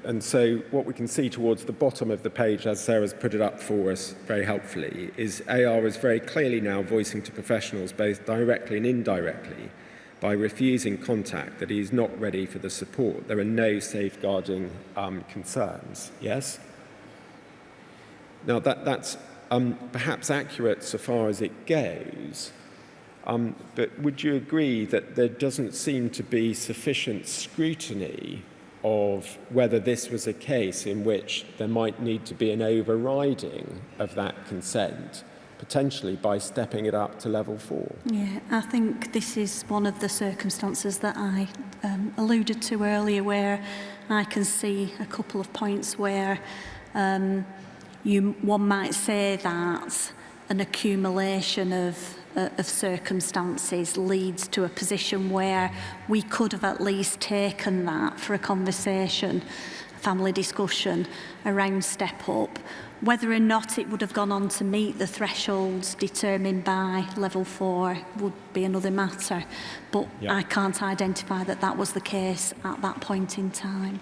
And so what we can see towards the bottom of the page, as Sarah's put it up for us very helpfully, is AR is very clearly now voicing to professionals, both directly and indirectly, by refusing contact, that he is not ready for the support. There are no safeguarding concerns. Yes? Now, that's perhaps accurate so far as it goes, but would you agree that there doesn't seem to be sufficient scrutiny of whether this was a case in which there might need to be an overriding of that consent, potentially by stepping it up to level 4? Yeah, I think this is one of the circumstances that I alluded to earlier, where I can see a couple of points where one might say that an accumulation of circumstances leads to a position where we could have at least taken that for a conversation, a family discussion around step up. Whether or not it would have gone on to meet the thresholds determined by level 4 would be another matter, but yeah. I can't identify that that was the case at that point in time.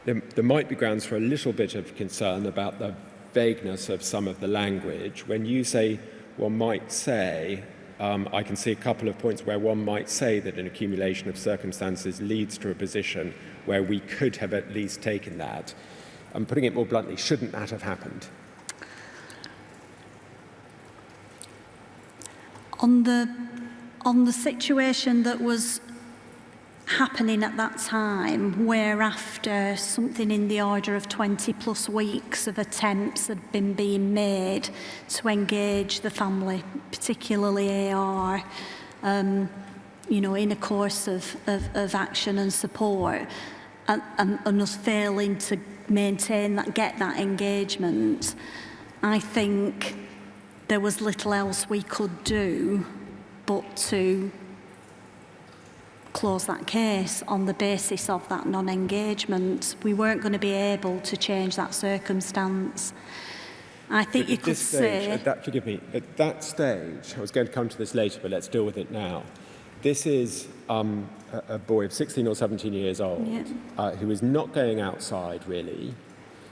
There might be grounds for a little bit of concern about the vagueness of some of the language. When you say one might say, I can see a couple of points where one might say that an accumulation of circumstances leads to a position where we could have at least taken that. I'm putting it more bluntly, shouldn't that have happened? On the situation that was happening at that time, where after something in the order of 20 plus weeks of attempts had been being made to engage the family, particularly AR, in a course of action and support, and us failing to maintain that, get that engagement, I think there was little else we could do but to close that case on the basis of that non-engagement. We weren't going to be able to change that circumstance. I think you could say... Forgive me, at that stage, I was going to come to this later, but let's deal with it now. This is a boy of 16 or 17 years old, yeah, who is not going outside, really.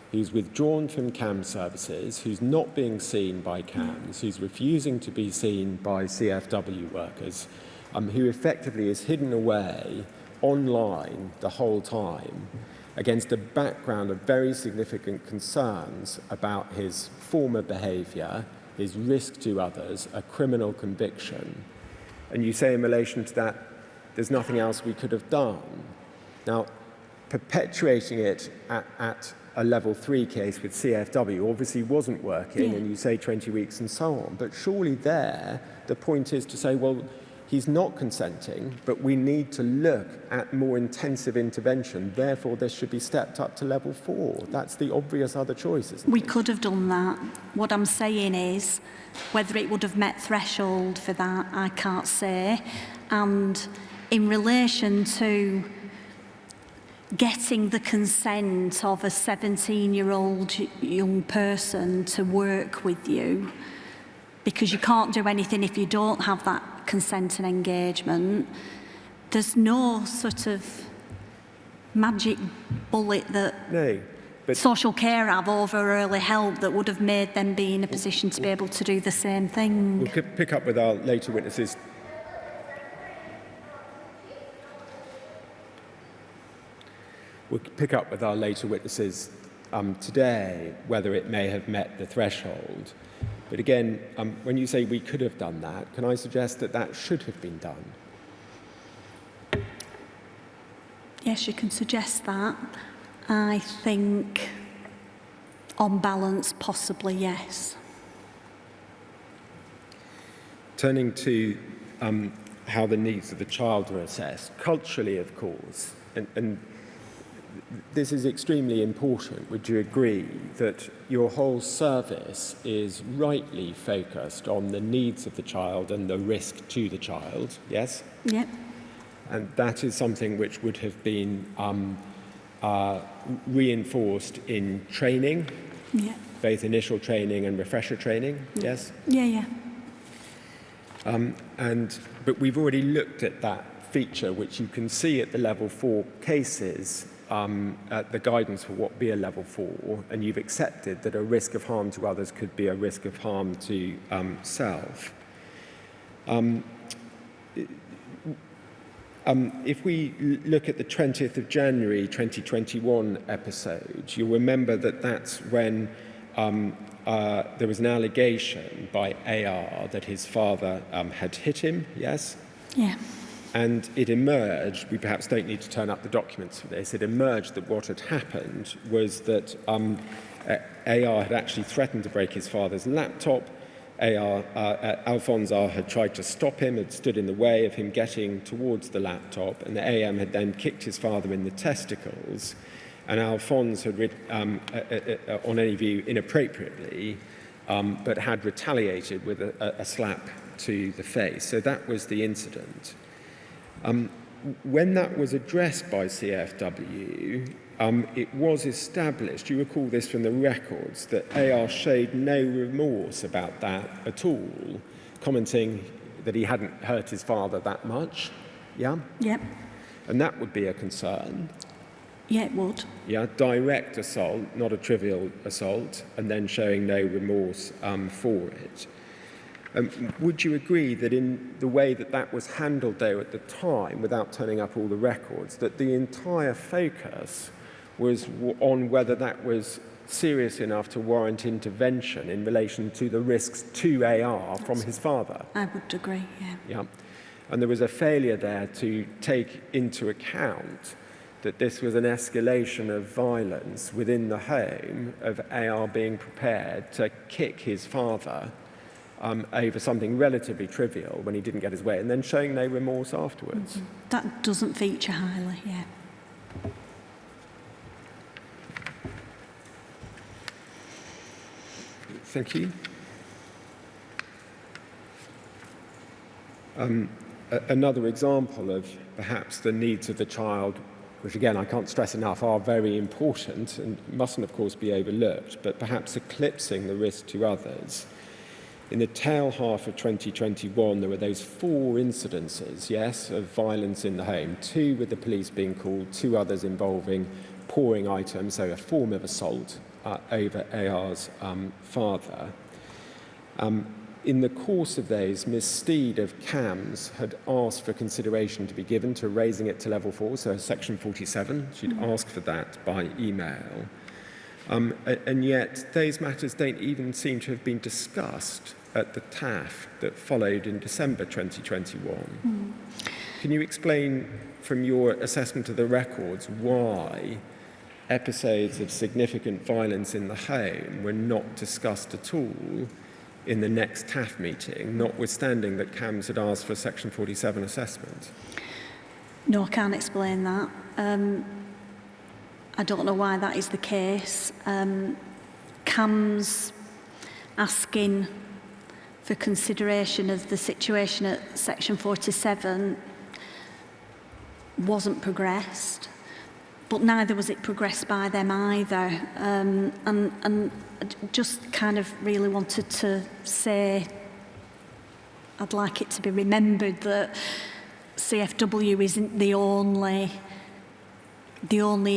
He's withdrawn from CAM services, who's not being seen by CAMs, who's refusing to be seen by CFW workers, who effectively is hidden away online the whole time against a background of very significant concerns about his former behaviour, his risk to others, a criminal conviction. And you say in relation to that, there's nothing else we could have done. Now, perpetuating it at a level 3 case with CFW obviously wasn't working, and you say 20 weeks and so on. But surely there, the point is to say, well, he's not consenting, but we need to look at more intensive intervention. Therefore, this should be stepped up to level 4. That's the obvious other choice, isn't it? We could have done that. What I'm saying is, whether it would have met threshold for that, I can't say. And in relation to getting the consent of a 17-year-old young person to work with you, because you can't do anything if you don't have that consent and engagement, there's no sort of magic bullet that social care have over early help that would have made them be in a position to be able to do the same thing. We'll pick up with our later witnesses. We'll pick up with our later witnesses today whether it may have met the threshold. But again, when you say we could have done that, can I suggest that that should have been done? Yes, you can suggest that. I think, on balance, possibly yes. Turning to how the needs of the child were assessed, culturally, of course, and this is extremely important. Would you agree that your whole service is rightly focused on the needs of the child and the risk to the child? Yes? Yep. And that is something which would have been reinforced in training, Yeah. both initial training and refresher training, yes? Yeah. But we've already looked at that feature, which you can see at the level 4 cases, at the guidance for what be a level 4, and you've accepted that a risk of harm to others could be a risk of harm to self. If we look at the 20th of January 2021 episode, you'll remember that that's when there was an allegation by AR that his father had hit him, yes? Yeah. And it emerged, we perhaps don't need to turn up the documents for this, it emerged that what had happened was that AR had actually threatened to break his father's laptop. Alphonse R had tried to stop him, had stood in the way of him getting towards the laptop, and the AM had then kicked his father in the testicles, and Alphonse had, on any view, inappropriately, but had retaliated with a slap to the face. So that was the incident. When that was addressed by CFW, it was established, you recall this from the records, that AR showed no remorse about that at all, commenting that he hadn't hurt his father that much. Yeah? Yep. And that would be a concern. Yeah, it would. Yeah, direct assault, not a trivial assault, and then showing no remorse for it. Would you agree that in the way that that was handled, though, at the time, without turning up all the records, that the entire focus was on whether that was serious enough to warrant intervention in relation to the risks to AR from his father? I would agree, yeah. Yeah. And there was a failure there to take into account that this was an escalation of violence within the home, of AR being prepared to kick his father over something relatively trivial when he didn't get his way, and then showing no remorse afterwards. Mm-hmm. That doesn't feature highly, yeah. Thank you. Another example of perhaps the needs of the child, which again I can't stress enough are very important and mustn't of course be overlooked, but perhaps eclipsing the risk to others. In the tail half of 2021, there were those 4 incidences, yes, of violence in the home, 2 with the police being called, 2 others involving pouring items, so a form of assault over AR's father. In the course of those, Ms. Steed of CAMS had asked for consideration to be given to raising it to level 4, so section 47. She'd asked for that by email. And yet, those matters don't even seem to have been discussed at the TAF that followed in December 2021. Can you explain from your assessment of the records why episodes of significant violence in the home were not discussed at all in the next TAF meeting, notwithstanding that CAMS had asked for a Section 47 assessment? No, I can't explain that. I don't know why that is the case. CAMS asking for consideration of the situation at Section 47 wasn't progressed, but neither was it progressed by them either. And I just kind of really wanted to say I'd like it to be remembered that CFW isn't the only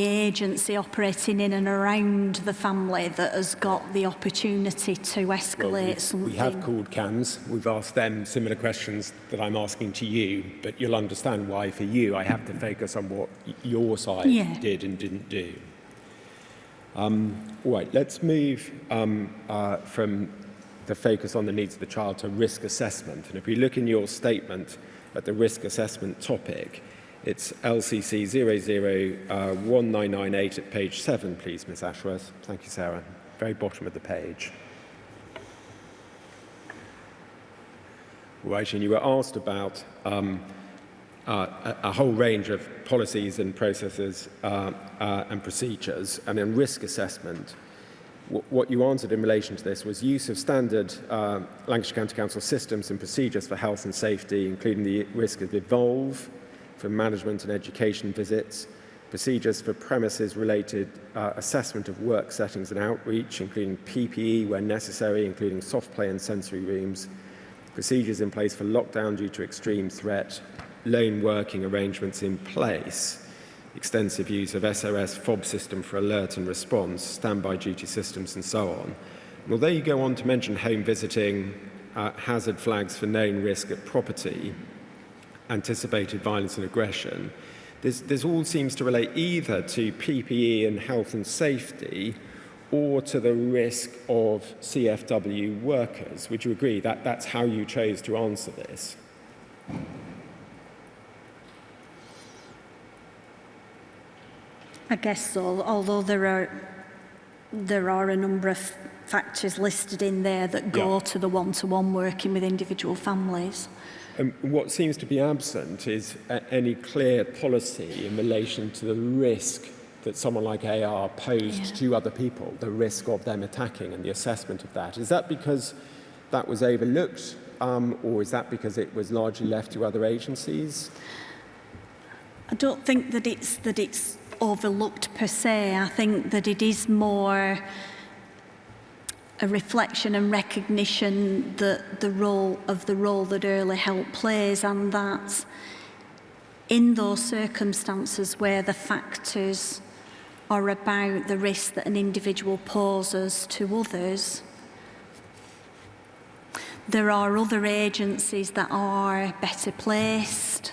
agency operating in and around the family that has got the opportunity to escalate something. We have called CAMS. We've asked them similar questions that I'm asking to you, but you'll understand why for you I have to focus on what your side did and didn't do. All right, let's move from the focus on the needs of the child to risk assessment. And if we look in your statement at the risk assessment topic, it's LCC 001998 at page 7, please, Ms. Ashworth. Thank you, Sarah. Very bottom of the page. Right, and you were asked about a whole range of policies and processes and procedures, and in risk assessment, what you answered in relation to this was use of standard Lancashire County Council systems and procedures for health and safety, including the risk of evolve for management and education visits, procedures for premises-related assessment of work settings and outreach, including PPE where necessary, including soft play and sensory rooms, procedures in place for lockdown due to extreme threat, lone working arrangements in place, extensive use of SOS FOB system for alert and response, standby duty systems, and so on. And although you go on to mention home visiting, hazard flags for known risk at property, anticipated violence and aggression, this all seems to relate either to PPE and health and safety or to the risk of CFW workers. Would you agree that that's how you chose to answer this? I guess so, although there are a number of factors listed in there that go to the one-to-one working with individual families. What seems to be absent is any clear policy in relation to the risk that someone like AR posed to other people, the risk of them attacking and the assessment of that. Is that because that was overlooked, or is that because it was largely left to other agencies? I don't think that it's overlooked per se. I think that it is more a reflection and recognition that the role that early help plays, and that in those circumstances where the factors are about the risk that an individual poses to others, there are other agencies that are better placed,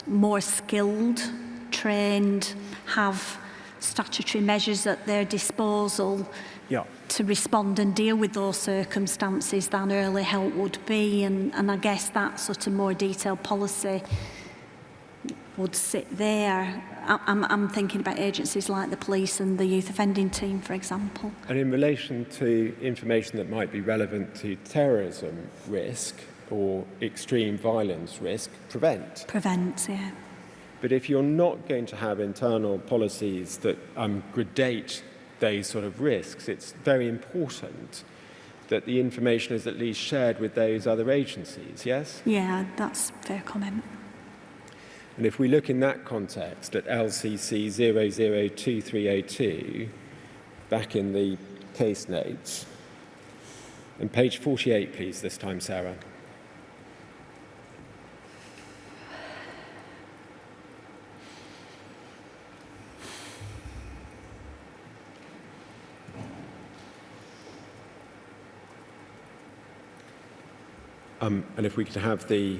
more skilled, trained, have statutory measures at their disposal to respond and deal with those circumstances than early help would be. And I guess that sort of more detailed policy would sit there. I'm thinking about agencies like the police and the youth offending team, for example. And in relation to information that might be relevant to terrorism risk or extreme violence risk, prevent. Prevent, yeah. But if you're not going to have internal policies that gradate those sort of risks, it's very important that the information is at least shared with those other agencies, yes? Yeah, that's a fair comment. And if we look in that context at LCC 002302, back in the case notes, and page 48, please, this time, Sarah. And if we could have the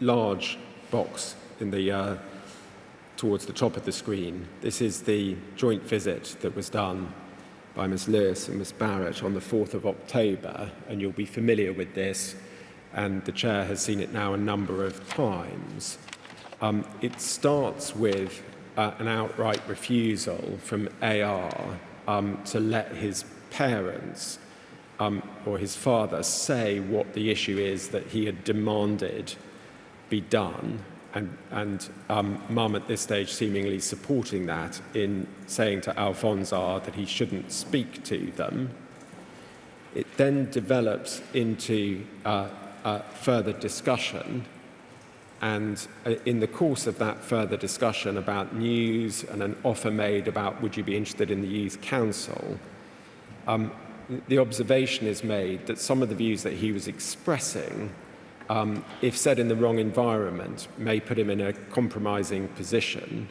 large box in the towards the top of the screen. This is the joint visit that was done by Ms. Lewis and Ms. Barrett on the 4th of October, and you'll be familiar with this, and the chair has seen it now a number of times. It starts with an outright refusal from AR to let his parents or his father say what the issue is that he had demanded be done, and Mum at this stage seemingly supporting that in saying to Alfonso that he shouldn't speak to them. It then develops into further discussion, and in the course of that further discussion about news and an offer made about would you be interested in the Youth Council, the observation is made that some of the views that he was expressing, if said in the wrong environment, may put him in a compromising position.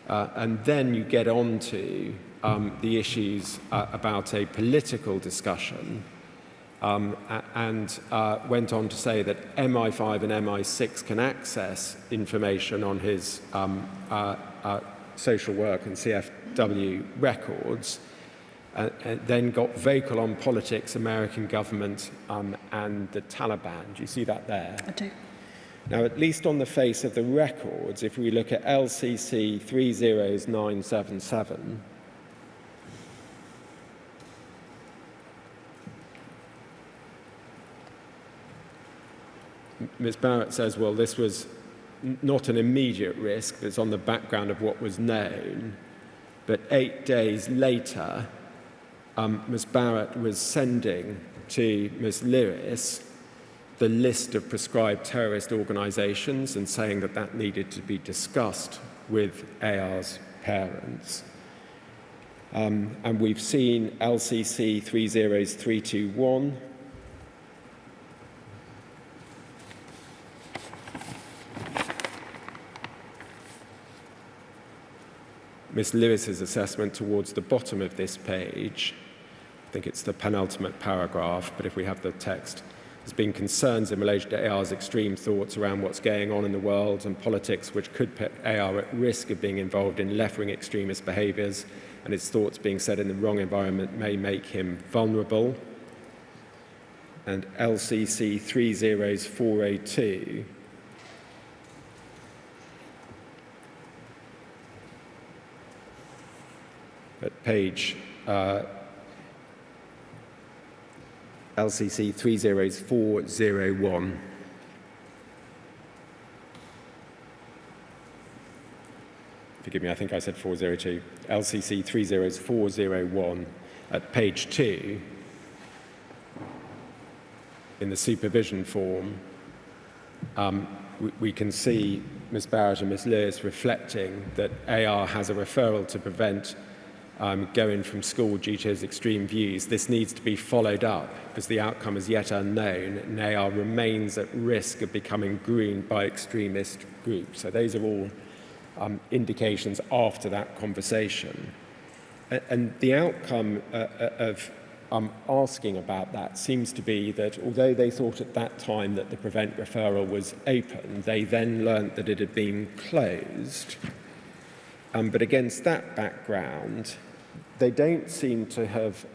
And then you get on to the issues about a political discussion, and went on to say that MI5 and MI6 can access information on his social work and CFW records, and then got vocal on politics, American government, and the Taliban. Do you see that there? I do. Now, at least on the face of the records, if we look at LCC 30977, Ms. Barrett says, well, this was not an immediate risk, but it's on the background of what was known. But 8 days later, Ms. Barrett was sending to Ms. Lewis the list of prescribed terrorist organisations and saying that that needed to be discussed with AR's parents. And we've seen LCC 30321. Ms. Lewis's assessment towards the bottom of this page, I think it's the penultimate paragraph, but if we have the text, there's been concerns in relation to AR's extreme thoughts around what's going on in the world and politics which could put AR at risk of being involved in left-wing extremist behaviours, and his thoughts being said in the wrong environment may make him vulnerable. And LCC 30402, at page LCC 30401. Forgive me, I think I said 402. LCC 30401 at page 2 in the supervision form. We can see Ms. Barrett and Ms. Lewis reflecting that AR has a referral to prevent going from school due to his extreme views. This needs to be followed up as the outcome is yet unknown, and AR remains at risk of becoming groomed by extremist groups. So those are all indications after that conversation. And the outcome of asking about that seems to be that although they thought at that time that the Prevent referral was open, they then learnt that it had been closed. But against that background, they don't seem to have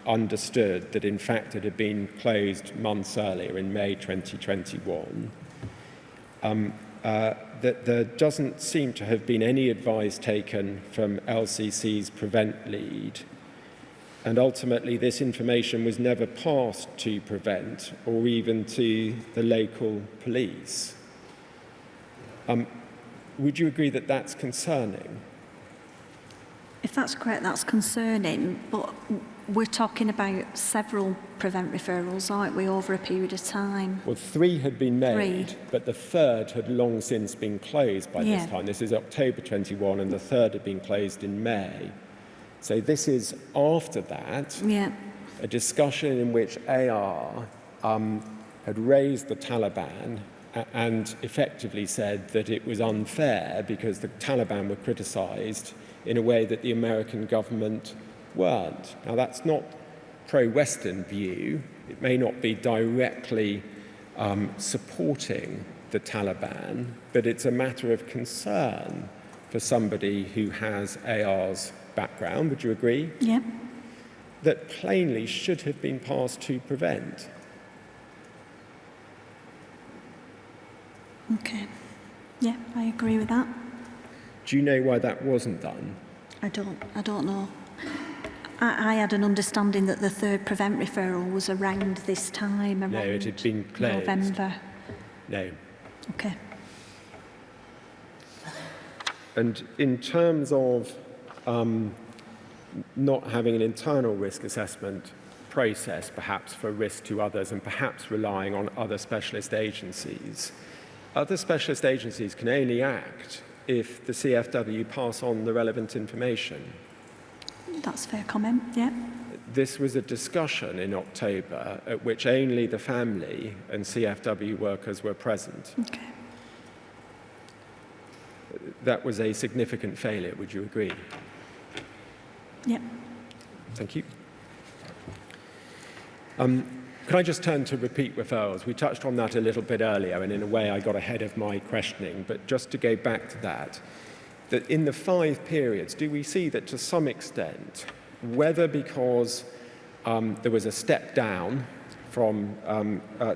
understood that in fact it had been closed months earlier in May 2021. That there doesn't seem to have been any advice taken from LCC's Prevent lead, and ultimately this information was never passed to Prevent or even to the local police. Would you agree that that's concerning? If that's correct, that's concerning, but we're talking about several Prevent referrals, aren't we, over a period of time? Well, 3 had been made, but the third had long since been closed by this time. This is October 21, and the third had been closed in May. So this is after that, a discussion in which AR had raised the Taliban and effectively said that it was unfair because the Taliban were criticised in a way that the American government weren't. Now, that's not pro-Western view. It may not be directly supporting the Taliban, but it's a matter of concern for somebody who has AR's background. Would you agree? Yeah. That plainly should have been passed to Prevent. Okay. Yeah, I agree with that. Do you know why that wasn't done? I don't know. I had an understanding that the third Prevent referral was around this time, around No, it had been closed. November. No. Okay. And in terms of not having an internal risk assessment process, perhaps for risk to others, and perhaps relying on other specialist agencies can only act if the CFW pass on the relevant information. That's a fair comment, yeah. This was a discussion in October at which only the family and CFW workers were present. Okay. That was a significant failure, would you agree? Yep. Thank you. Can I just turn to repeat referrals? We touched on that a little bit earlier, and in a way I got ahead of my questioning, but just to go back to that in the 5 periods, do we see that to some extent, whether because there was a step down from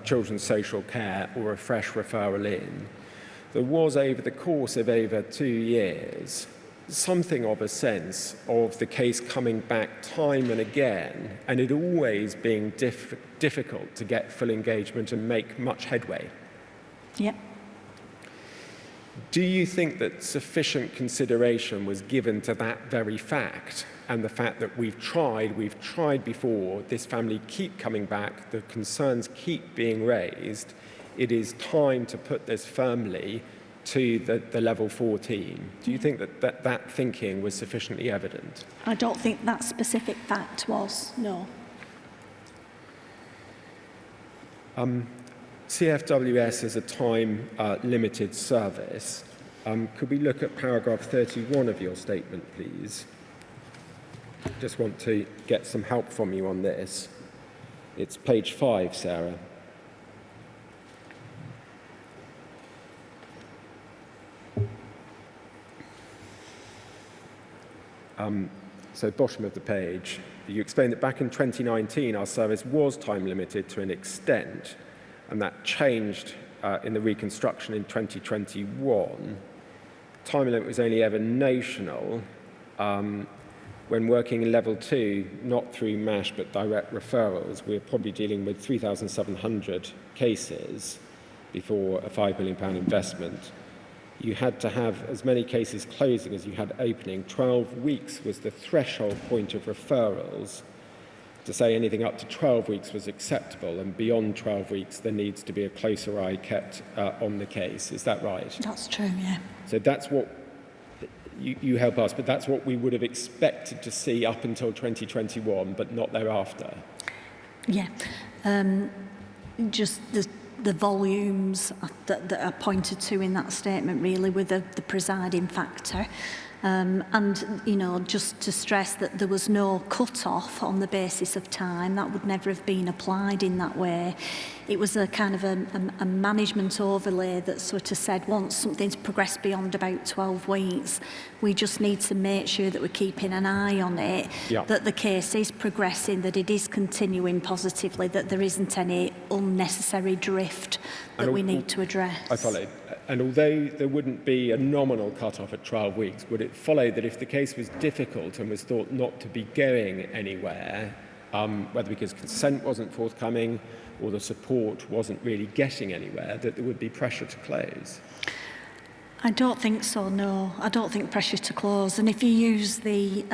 children's social care or a fresh referral in, there was over the course of over 2 years something of a sense of the case coming back time and again, and it always being difficult to get full engagement and make much headway? Yep. Do you think that sufficient consideration was given to that very fact and the fact that we've tried before, this family keep coming back, the concerns keep being raised, it is time to put this firmly to the level 14? Do you think that thinking was sufficiently evident? I don't think that specific fact was, no. CFWS is a time-limited service. Could we look at paragraph 31 of your statement, please? Just want to get some help from you on this. It's page 5, Sarah. So bottom of the page, you explained that back in 2019 our service was time limited to an extent, and that changed in the reconstruction in 2021. Time limit was only ever notional when working in level 2, not through MASH but direct referrals. We're probably dealing with 3,700 cases before a £5 million investment. You had to have as many cases closing as you had opening. 12 weeks was the threshold point of referrals. To say anything up to 12 weeks was acceptable, and beyond 12 weeks there needs to be a closer eye kept on the case. Is that right? That's true, yeah. So that's what you help us, but that's what we would have expected to see up until 2021, but not thereafter. Yeah. Just the volumes that are pointed to in that statement really were the presiding factor. And, you know, just to stress that there was no cut-off on the basis of time. That would never have been applied in that way. It was a kind of a management overlay that sort of said once something's progressed beyond about 12 weeks, we just need to make sure that we're keeping an eye on it, that the case is progressing, that it is continuing positively, that there isn't any unnecessary drift that we need to address. I follow. And although there wouldn't be a nominal cut-off at 12 weeks, would it follow that if the case was difficult and was thought not to be going anywhere, whether because consent wasn't forthcoming or the support wasn't really getting anywhere, that there would be pressure to close? I don't think so, no. I don't think pressure to close. And if you use the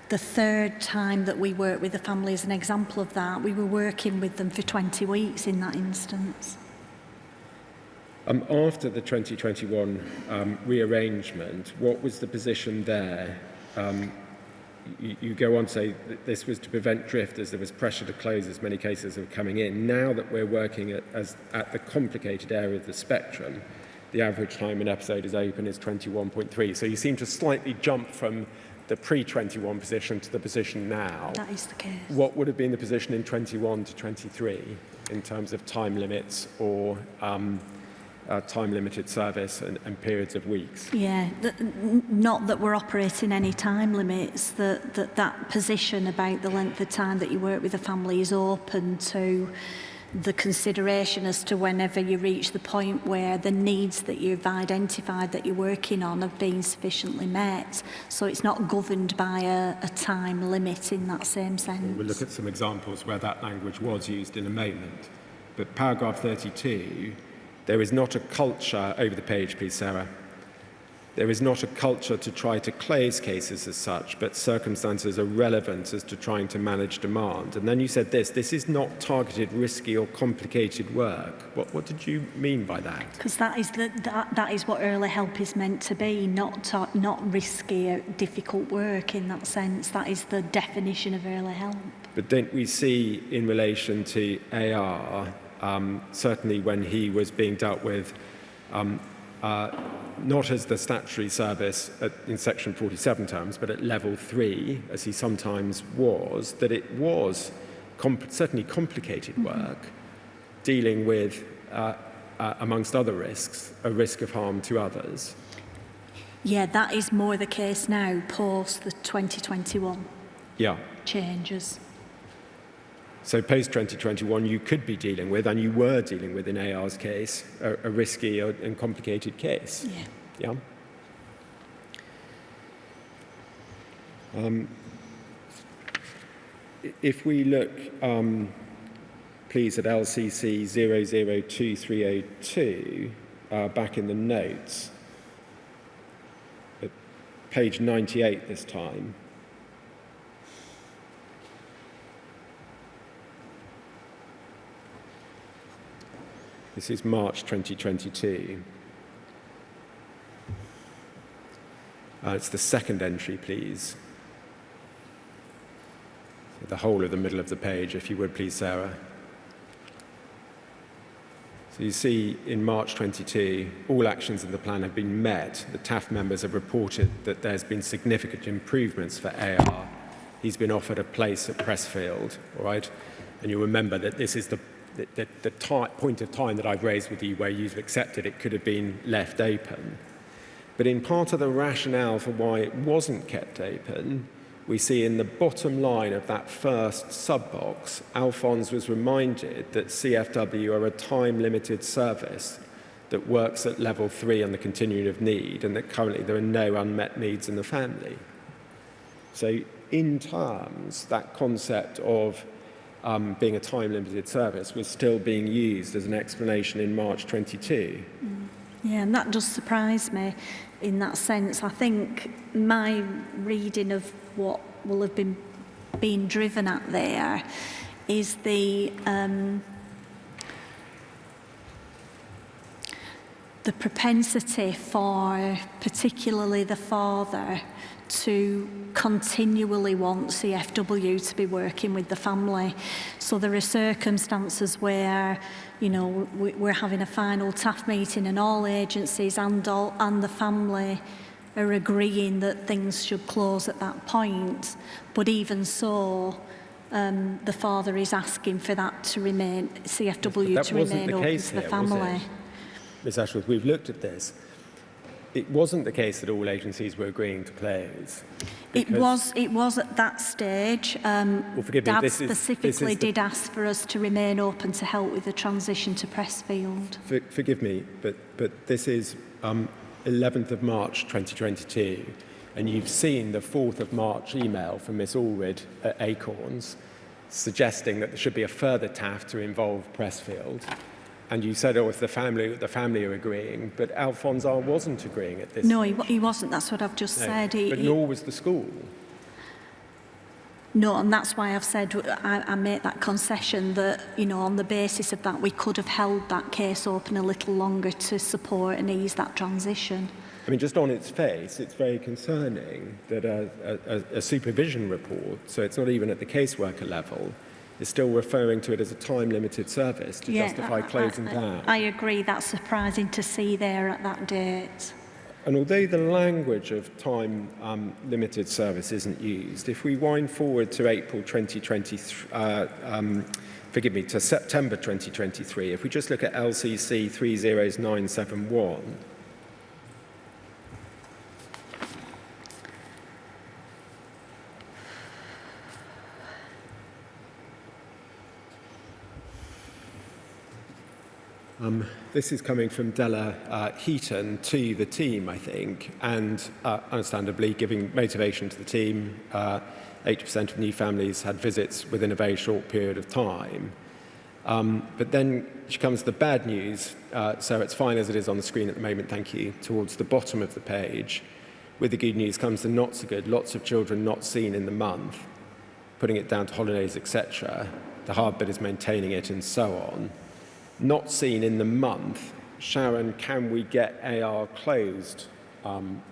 third time that we worked with the family as an example of that, we were working with them for 20 weeks in that instance. After the 2021 rearrangement, what was the position there? You go on to say that this was to prevent drift as there was pressure to close as many cases were coming in. Now that we're working at the complicated area of the spectrum, the average time an episode is open is 21.3. So you seem to slightly jump from the pre-21 position to the position now. That is the case. What would have been the position in 21 to 23 in terms of time limits or time-limited service and periods of weeks? Yeah, not that we're operating any time limits, that position about the length of time that you work with a family is open to the consideration as to whenever you reach the point where the needs that you've identified that you're working on have been sufficiently met. So it's not governed by a time limit in that same sense. We'll look at some examples where that language was used in a moment. But paragraph 32, there is not a culture, over the page please Sarah, there is not a culture to try to close cases as such, but circumstances are relevant as to trying to manage demand. And then you said this is not targeted, risky or complicated work. What did you mean by that? Because that is what early help is meant to be, not risky or difficult work in that sense. That is the definition of early help. But don't we see in relation to AR, certainly when he was being dealt with, not as the statutory service in section 47 terms, but at level 3, as he sometimes was, that it was certainly complicated work, dealing with, amongst other risks, a risk of harm to others. Yeah, that is more the case now, post the 2021 changes. So post-2021, you could be dealing with, and you were dealing with in AR's case, a risky and complicated case. Yeah. If we look please, at LCC 002302, back in the notes, at page 98 this time. This is March 2022. It's the second entry, please. The whole of the middle of the page, if you would, please, Sarah. So you see, in March 22, all actions of the plan have been met. The TAF members have reported that there's been significant improvements for AR. He's been offered a place at Pressfield, all right? And you'll remember that this is the point of time that I've raised with you where you've accepted it could have been left open. But in part of the rationale for why it wasn't kept open, we see in the bottom line of that first sub-box, Alphonse was reminded that CFW are a time-limited service that works at level 3 on the continuum of need, and that currently there are no unmet needs in the family. So in terms, that concept of being a time-limited service was still being used as an explanation in March 22. Yeah, and that does surprise me in that sense. I think my reading of what will have been being driven at there is the propensity for particularly the father to continually want CFW to be working with the family. So there are circumstances where, you know, we're having a final TAF meeting and all agencies and the family are agreeing that things should close at that point. But even so, the father is asking for that to remain, CFW to remain open to the family. Ms. Ashworth, we've looked at this. It wasn't the case that all agencies were agreeing to close. It was at that stage. Well, forgive me, Dad specifically did ask for us to remain open to help with the transition to Pressfield. Forgive me, but this is 11th of March 2022, and you've seen the 4th of March email from Miss Allred at Acorns suggesting that there should be a further TAF to involve Pressfield. And you said, oh, if the family are agreeing, but Alphonse wasn't agreeing at this No, stage. he wasn't. That's what I've just said. But nor was the school. No, and that's why I've said I make that concession that, you know, on the basis of that, we could have held that case open a little longer to support and ease that transition. I mean, just on its face, it's very concerning that a supervision report, so it's not even at the caseworker level, is still referring to it as a time-limited service to justify closing down. I agree, that's surprising to see there at that date. And although the language of time-limited service isn't used, if we wind forward to April 2023, to September 2023, if we just look at LCC 30971, this is coming from Della Heaton to the team, I think, and understandably giving motivation to the team. 80% of new families had visits within a very short period of time. But then she comes to the bad news, so it's fine as it is on the screen at the moment, thank you, towards the bottom of the page. With the good news comes the not so good, lots of children not seen in the month, putting it down to holidays, etc. The hard bit is maintaining it and so on. Not seen in the month. Sharon, can we get AR closed,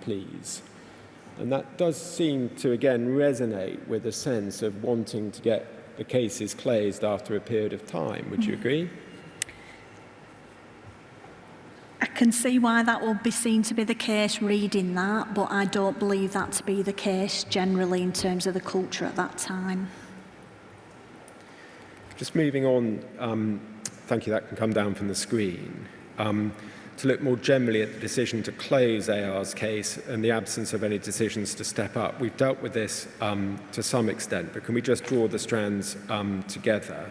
please? And that does seem to, again, resonate with a sense of wanting to get the cases closed after a period of time. Would you agree? I can see why that will be seen to be the case reading that, but I don't believe that to be the case generally in terms of the culture at that time. Just moving on, thank you, that can come down from the screen, to look more generally at the decision to close AR's case and the absence of any decisions to step up. We've dealt with this to some extent, but can we just draw the strands together?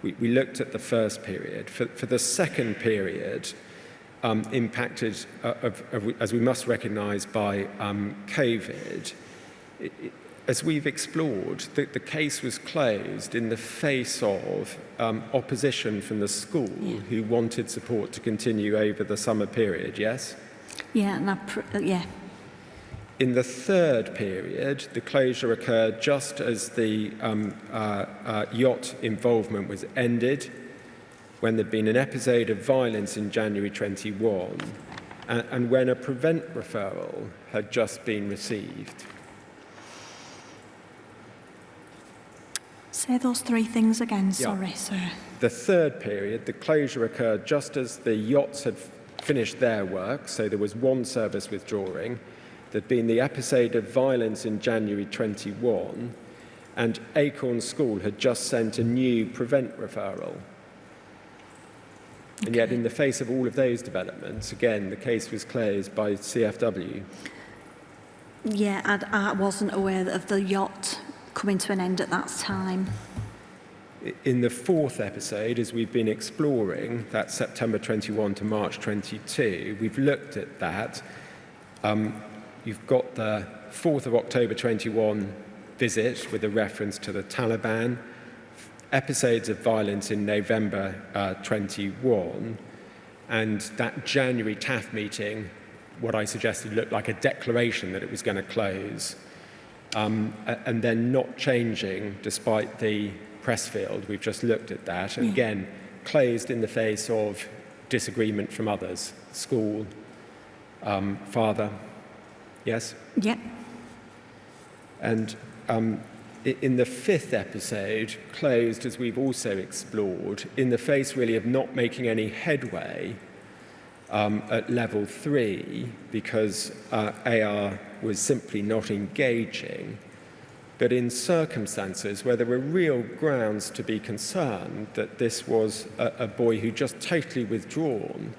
We looked at the first period. For the second period, impacted, as we must recognise, by COVID, as we've explored, the case was closed in the face of opposition from the school who wanted support to continue over the summer period, yes? Yeah, and In the third period, the closure occurred just as the yacht involvement was ended, when there'd been an episode of violence in January 21, and when a prevent referral had just been received. Say those three things again, sorry, sir. The third period, the closure occurred just as the yachts had finished their work, so there was one service withdrawing. There'd been the episode of violence in January 21, and Acorn School had just sent a new prevent referral. And yet, in the face of all of those developments, again, the case was closed by CFW. Yeah, I wasn't aware of the yacht coming to an end at that time. In the fourth episode, as we've been exploring, that September 21 to March 22, we've looked at that. You've got the 4th of October 21 visit with a reference to the Taliban, episodes of violence in November 21, and that January TAF meeting, what I suggested looked like a declaration that it was going to close, and then not changing despite the press field. We've just looked at that, and again, closed in the face of disagreement from others, school, father. Yes? Yep. And in the fifth episode, closed, as we've also explored, in the face really of not making any headway at level 3 because AR was simply not engaging, but in circumstances where there were real grounds to be concerned that this was a boy who just totally withdrawn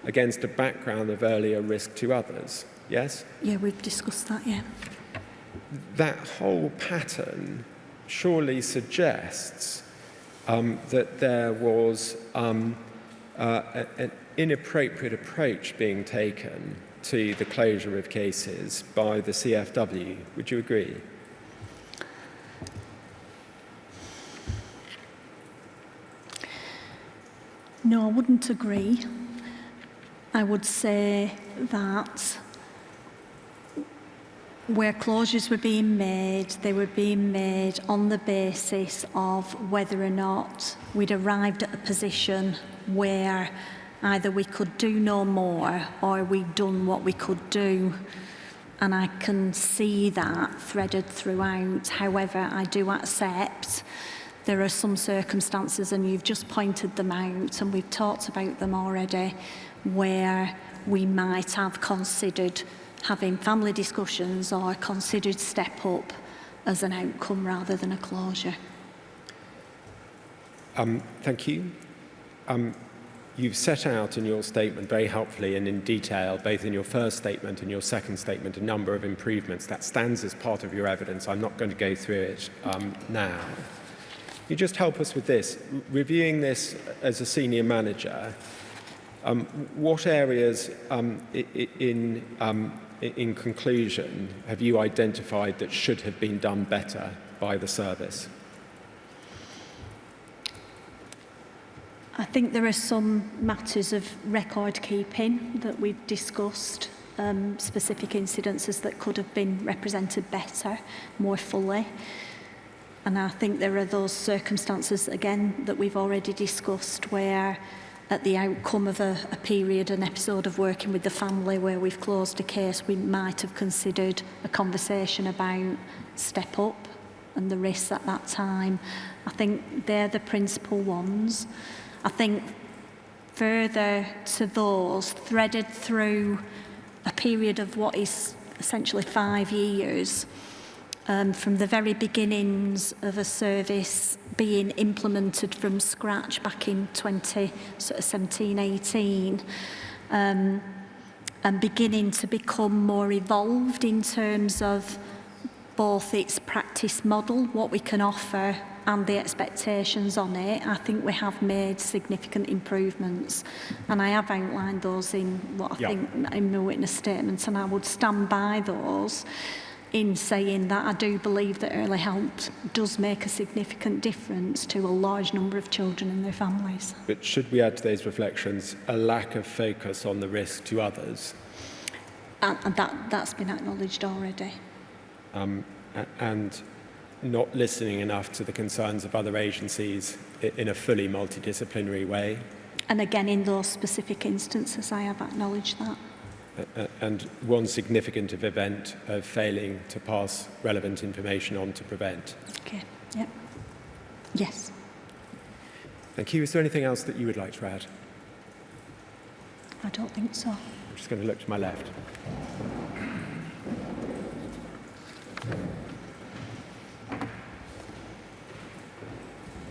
against a background of earlier risk to others. Yes? Yeah, we've discussed that, yeah. That whole pattern surely suggests that there was an inappropriate approach being taken to the closure of cases by the CFW. Would you agree? No, I wouldn't agree. I would say that where closures were being made, they were being made on the basis of whether or not we'd arrived at a position where either we could do no more or we'd done what we could do. And I can see that threaded throughout. However, I do accept there are some circumstances, and you've just pointed them out, and we've talked about them already, where we might have considered having family discussions or considered step up as an outcome rather than a closure. Thank you. You've set out in your statement very helpfully and in detail, both in your first statement and your second statement, a number of improvements. That stands as part of your evidence. I'm not going to go through it now. You just help us with this. Reviewing this as a senior manager, what areas in conclusion have you identified that should have been done better by the service? I think there are some matters of record keeping that we've discussed, specific incidences that could have been represented better, more fully. And I think there are those circumstances, again, that we've already discussed where at the outcome of a period, an episode of working with the family where we've closed a case, we might have considered a conversation about step up and the risks at that time. I think they're the principal ones. I think further to those, threaded through a period of what is essentially 5 years, from the very beginnings of a service being implemented from scratch back in 2017-18, and beginning to become more evolved in terms of both its practice model, what we can offer, and the expectations on it. I think we have made significant improvements, and I have outlined those in what I think in my witness statements, and I would stand by those. in saying that I do believe that early help does make a significant difference to a large number of children and their families. But should we add to those reflections a lack of focus on the risk to others? And that's been acknowledged already. And not listening enough to the concerns of other agencies in a fully multidisciplinary way? And again, in those specific instances, I have acknowledged that. And one significant event of failing to pass relevant information on to prevent. Okay, yep. Yes. Thank you. Is there anything else that you would like to add? I don't think so. I'm just going to look to my left.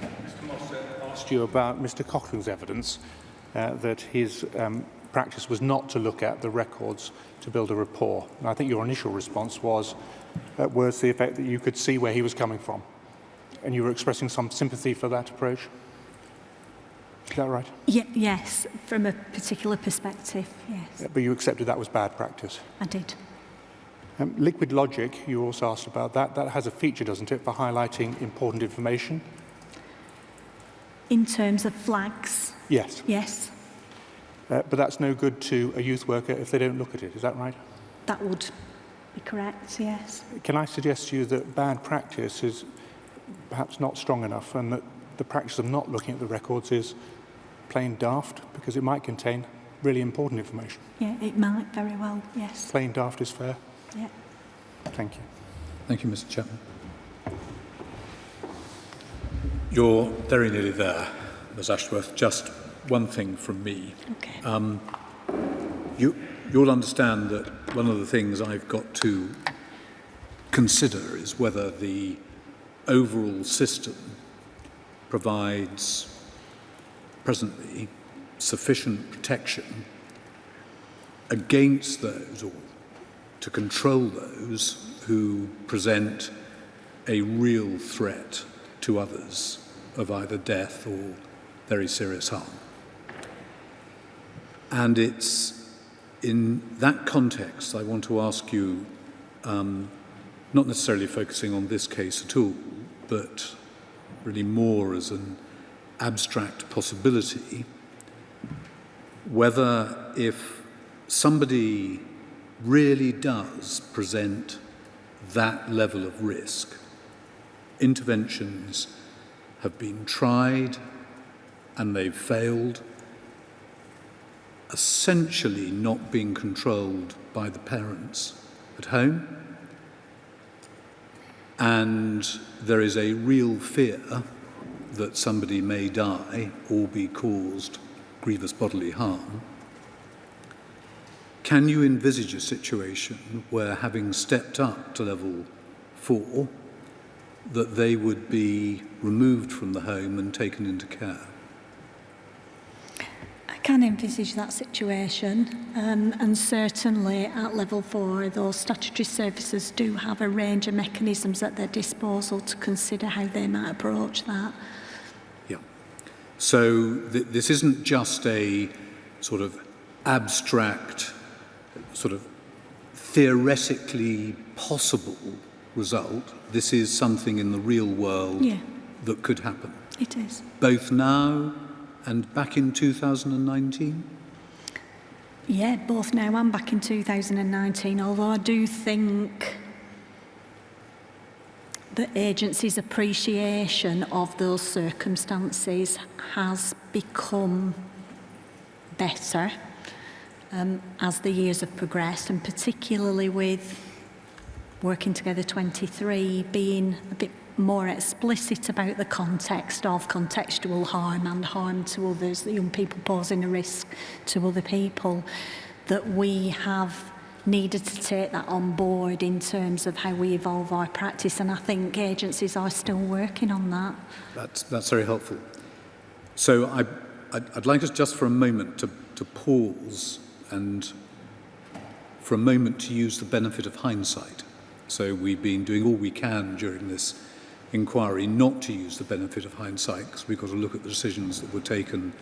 Mr. Moss asked you about Mr. Cochrane's evidence that his practice was not to look at the records to build a rapport. And I think your initial response was words to the effect that you could see where he was coming from. And you were expressing some sympathy for that approach. Is that right? Yes, from a particular perspective, yes. Yeah, but you accepted that was bad practice. I did. Liquid logic, you also asked about that. That has a feature, doesn't it, for highlighting important information? In terms of flags? Yes. Yes. But that's no good to a youth worker if they don't look at it. Is that right? That would be correct, yes. Can I suggest to you that bad practice is perhaps not strong enough, and that the practice of not looking at the records is plain daft, because it might contain really important information? Yeah, it might very well, yes. Plain daft is fair. Yeah. Thank you. Thank you, Mr. Chapman. You're very nearly there, Ms. Ashworth. Just one thing from me. Okay. You'll understand that one of the things I've got to consider is whether the overall system provides presently sufficient protection against those, or to control those who present a real threat to others of either death or very serious harm. And it's in that context I want to ask you, not necessarily focusing on this case at all, but really more as an abstract possibility, whether if somebody really does present that level of risk, interventions have been tried and they've failed, essentially not being controlled by the parents at home, and there is a real fear that somebody may die or be caused grievous bodily harm. Can you envisage a situation where, having stepped up to level 4, that they would be removed from the home and taken into care? I can envisage that situation, and certainly at level 4, those statutory services do have a range of mechanisms at their disposal to consider how they might approach that. Yeah. So this isn't just a sort of abstract, sort of theoretically possible result. This is something in the real world that could happen. It is. Both now and back in 2019? Yeah, both now and back in 2019, although I do think the agency's appreciation of those circumstances has become better as the years have progressed, and particularly with Working Together 23 being a bit more explicit about the context of contextual harm and harm to others, the young people posing a risk to other people, that we have needed to take that on board in terms of how we evolve our practice, and I think agencies are still working on that. That's very helpful. So I'd like us just for a moment to pause and for a moment to use the benefit of hindsight. So we've been doing all we can during this inquiry not to use the benefit of hindsight, because we've got to look at the decisions that were taken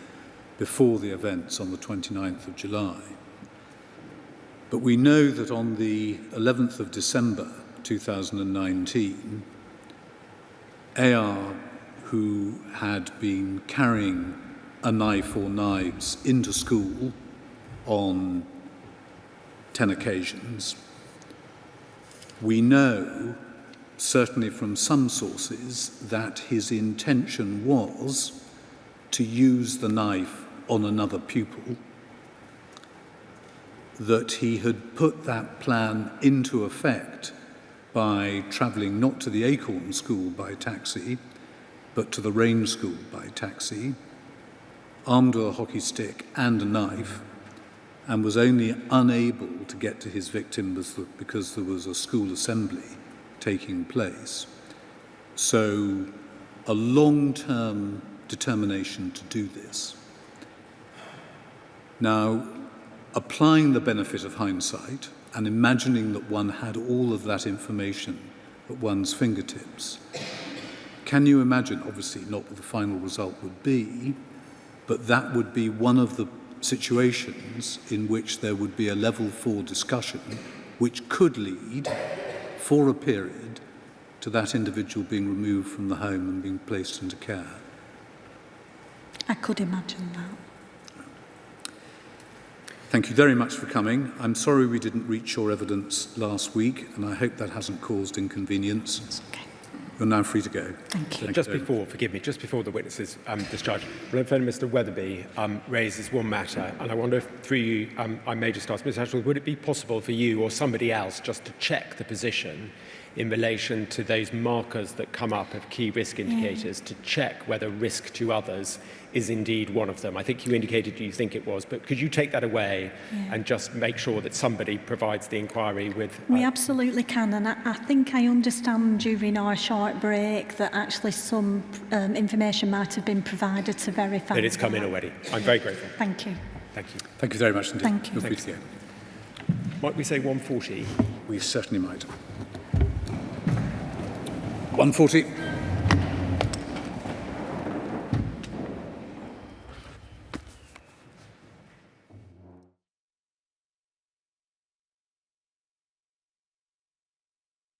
before the events on the 29th of July. But we know that on the 11th of December 2019, AR, who had been carrying a knife or knives into school on 10 occasions, we know, certainly from some sources, that his intention was to use the knife on another pupil, that he had put that plan into effect by travelling not to the Acorn School by taxi, but to the Range School by taxi, armed with a hockey stick and a knife, and was only unable to get to his victim because there was a school assembly taking place. So a long-term determination to do this. Now, applying the benefit of hindsight and imagining that one had all of that information at one's fingertips, can you imagine, obviously not what the final result would be, but that would be one of the situations in which there would be a level 4 discussion which could lead, for a period, to that individual being removed from the home and being placed into care. I could imagine that. Thank you very much for coming. I'm sorry we didn't reach your evidence last week, and I hope that hasn't caused inconvenience. It's okay. You're now free to go. Thank you. Just before the witnesses discharge, friend Mr. Weatherby raises one matter, and I wonder if through you, I may just ask Mr. Ashwell, would it be possible for you or somebody else just to check the position in relation to those markers that come up of key risk indicators, to check whether risk to others is indeed one of them? I think you indicated you think it was, but could you take that away and just make sure that somebody provides the inquiry with... We absolutely can, and I think I understand during our short break that actually some information might have been provided to verify that it's come in already. I'm very grateful. Thank you. Thank you. Thank you very much indeed. Thank you. You're free to go. Might we say 140? We certainly might. 140.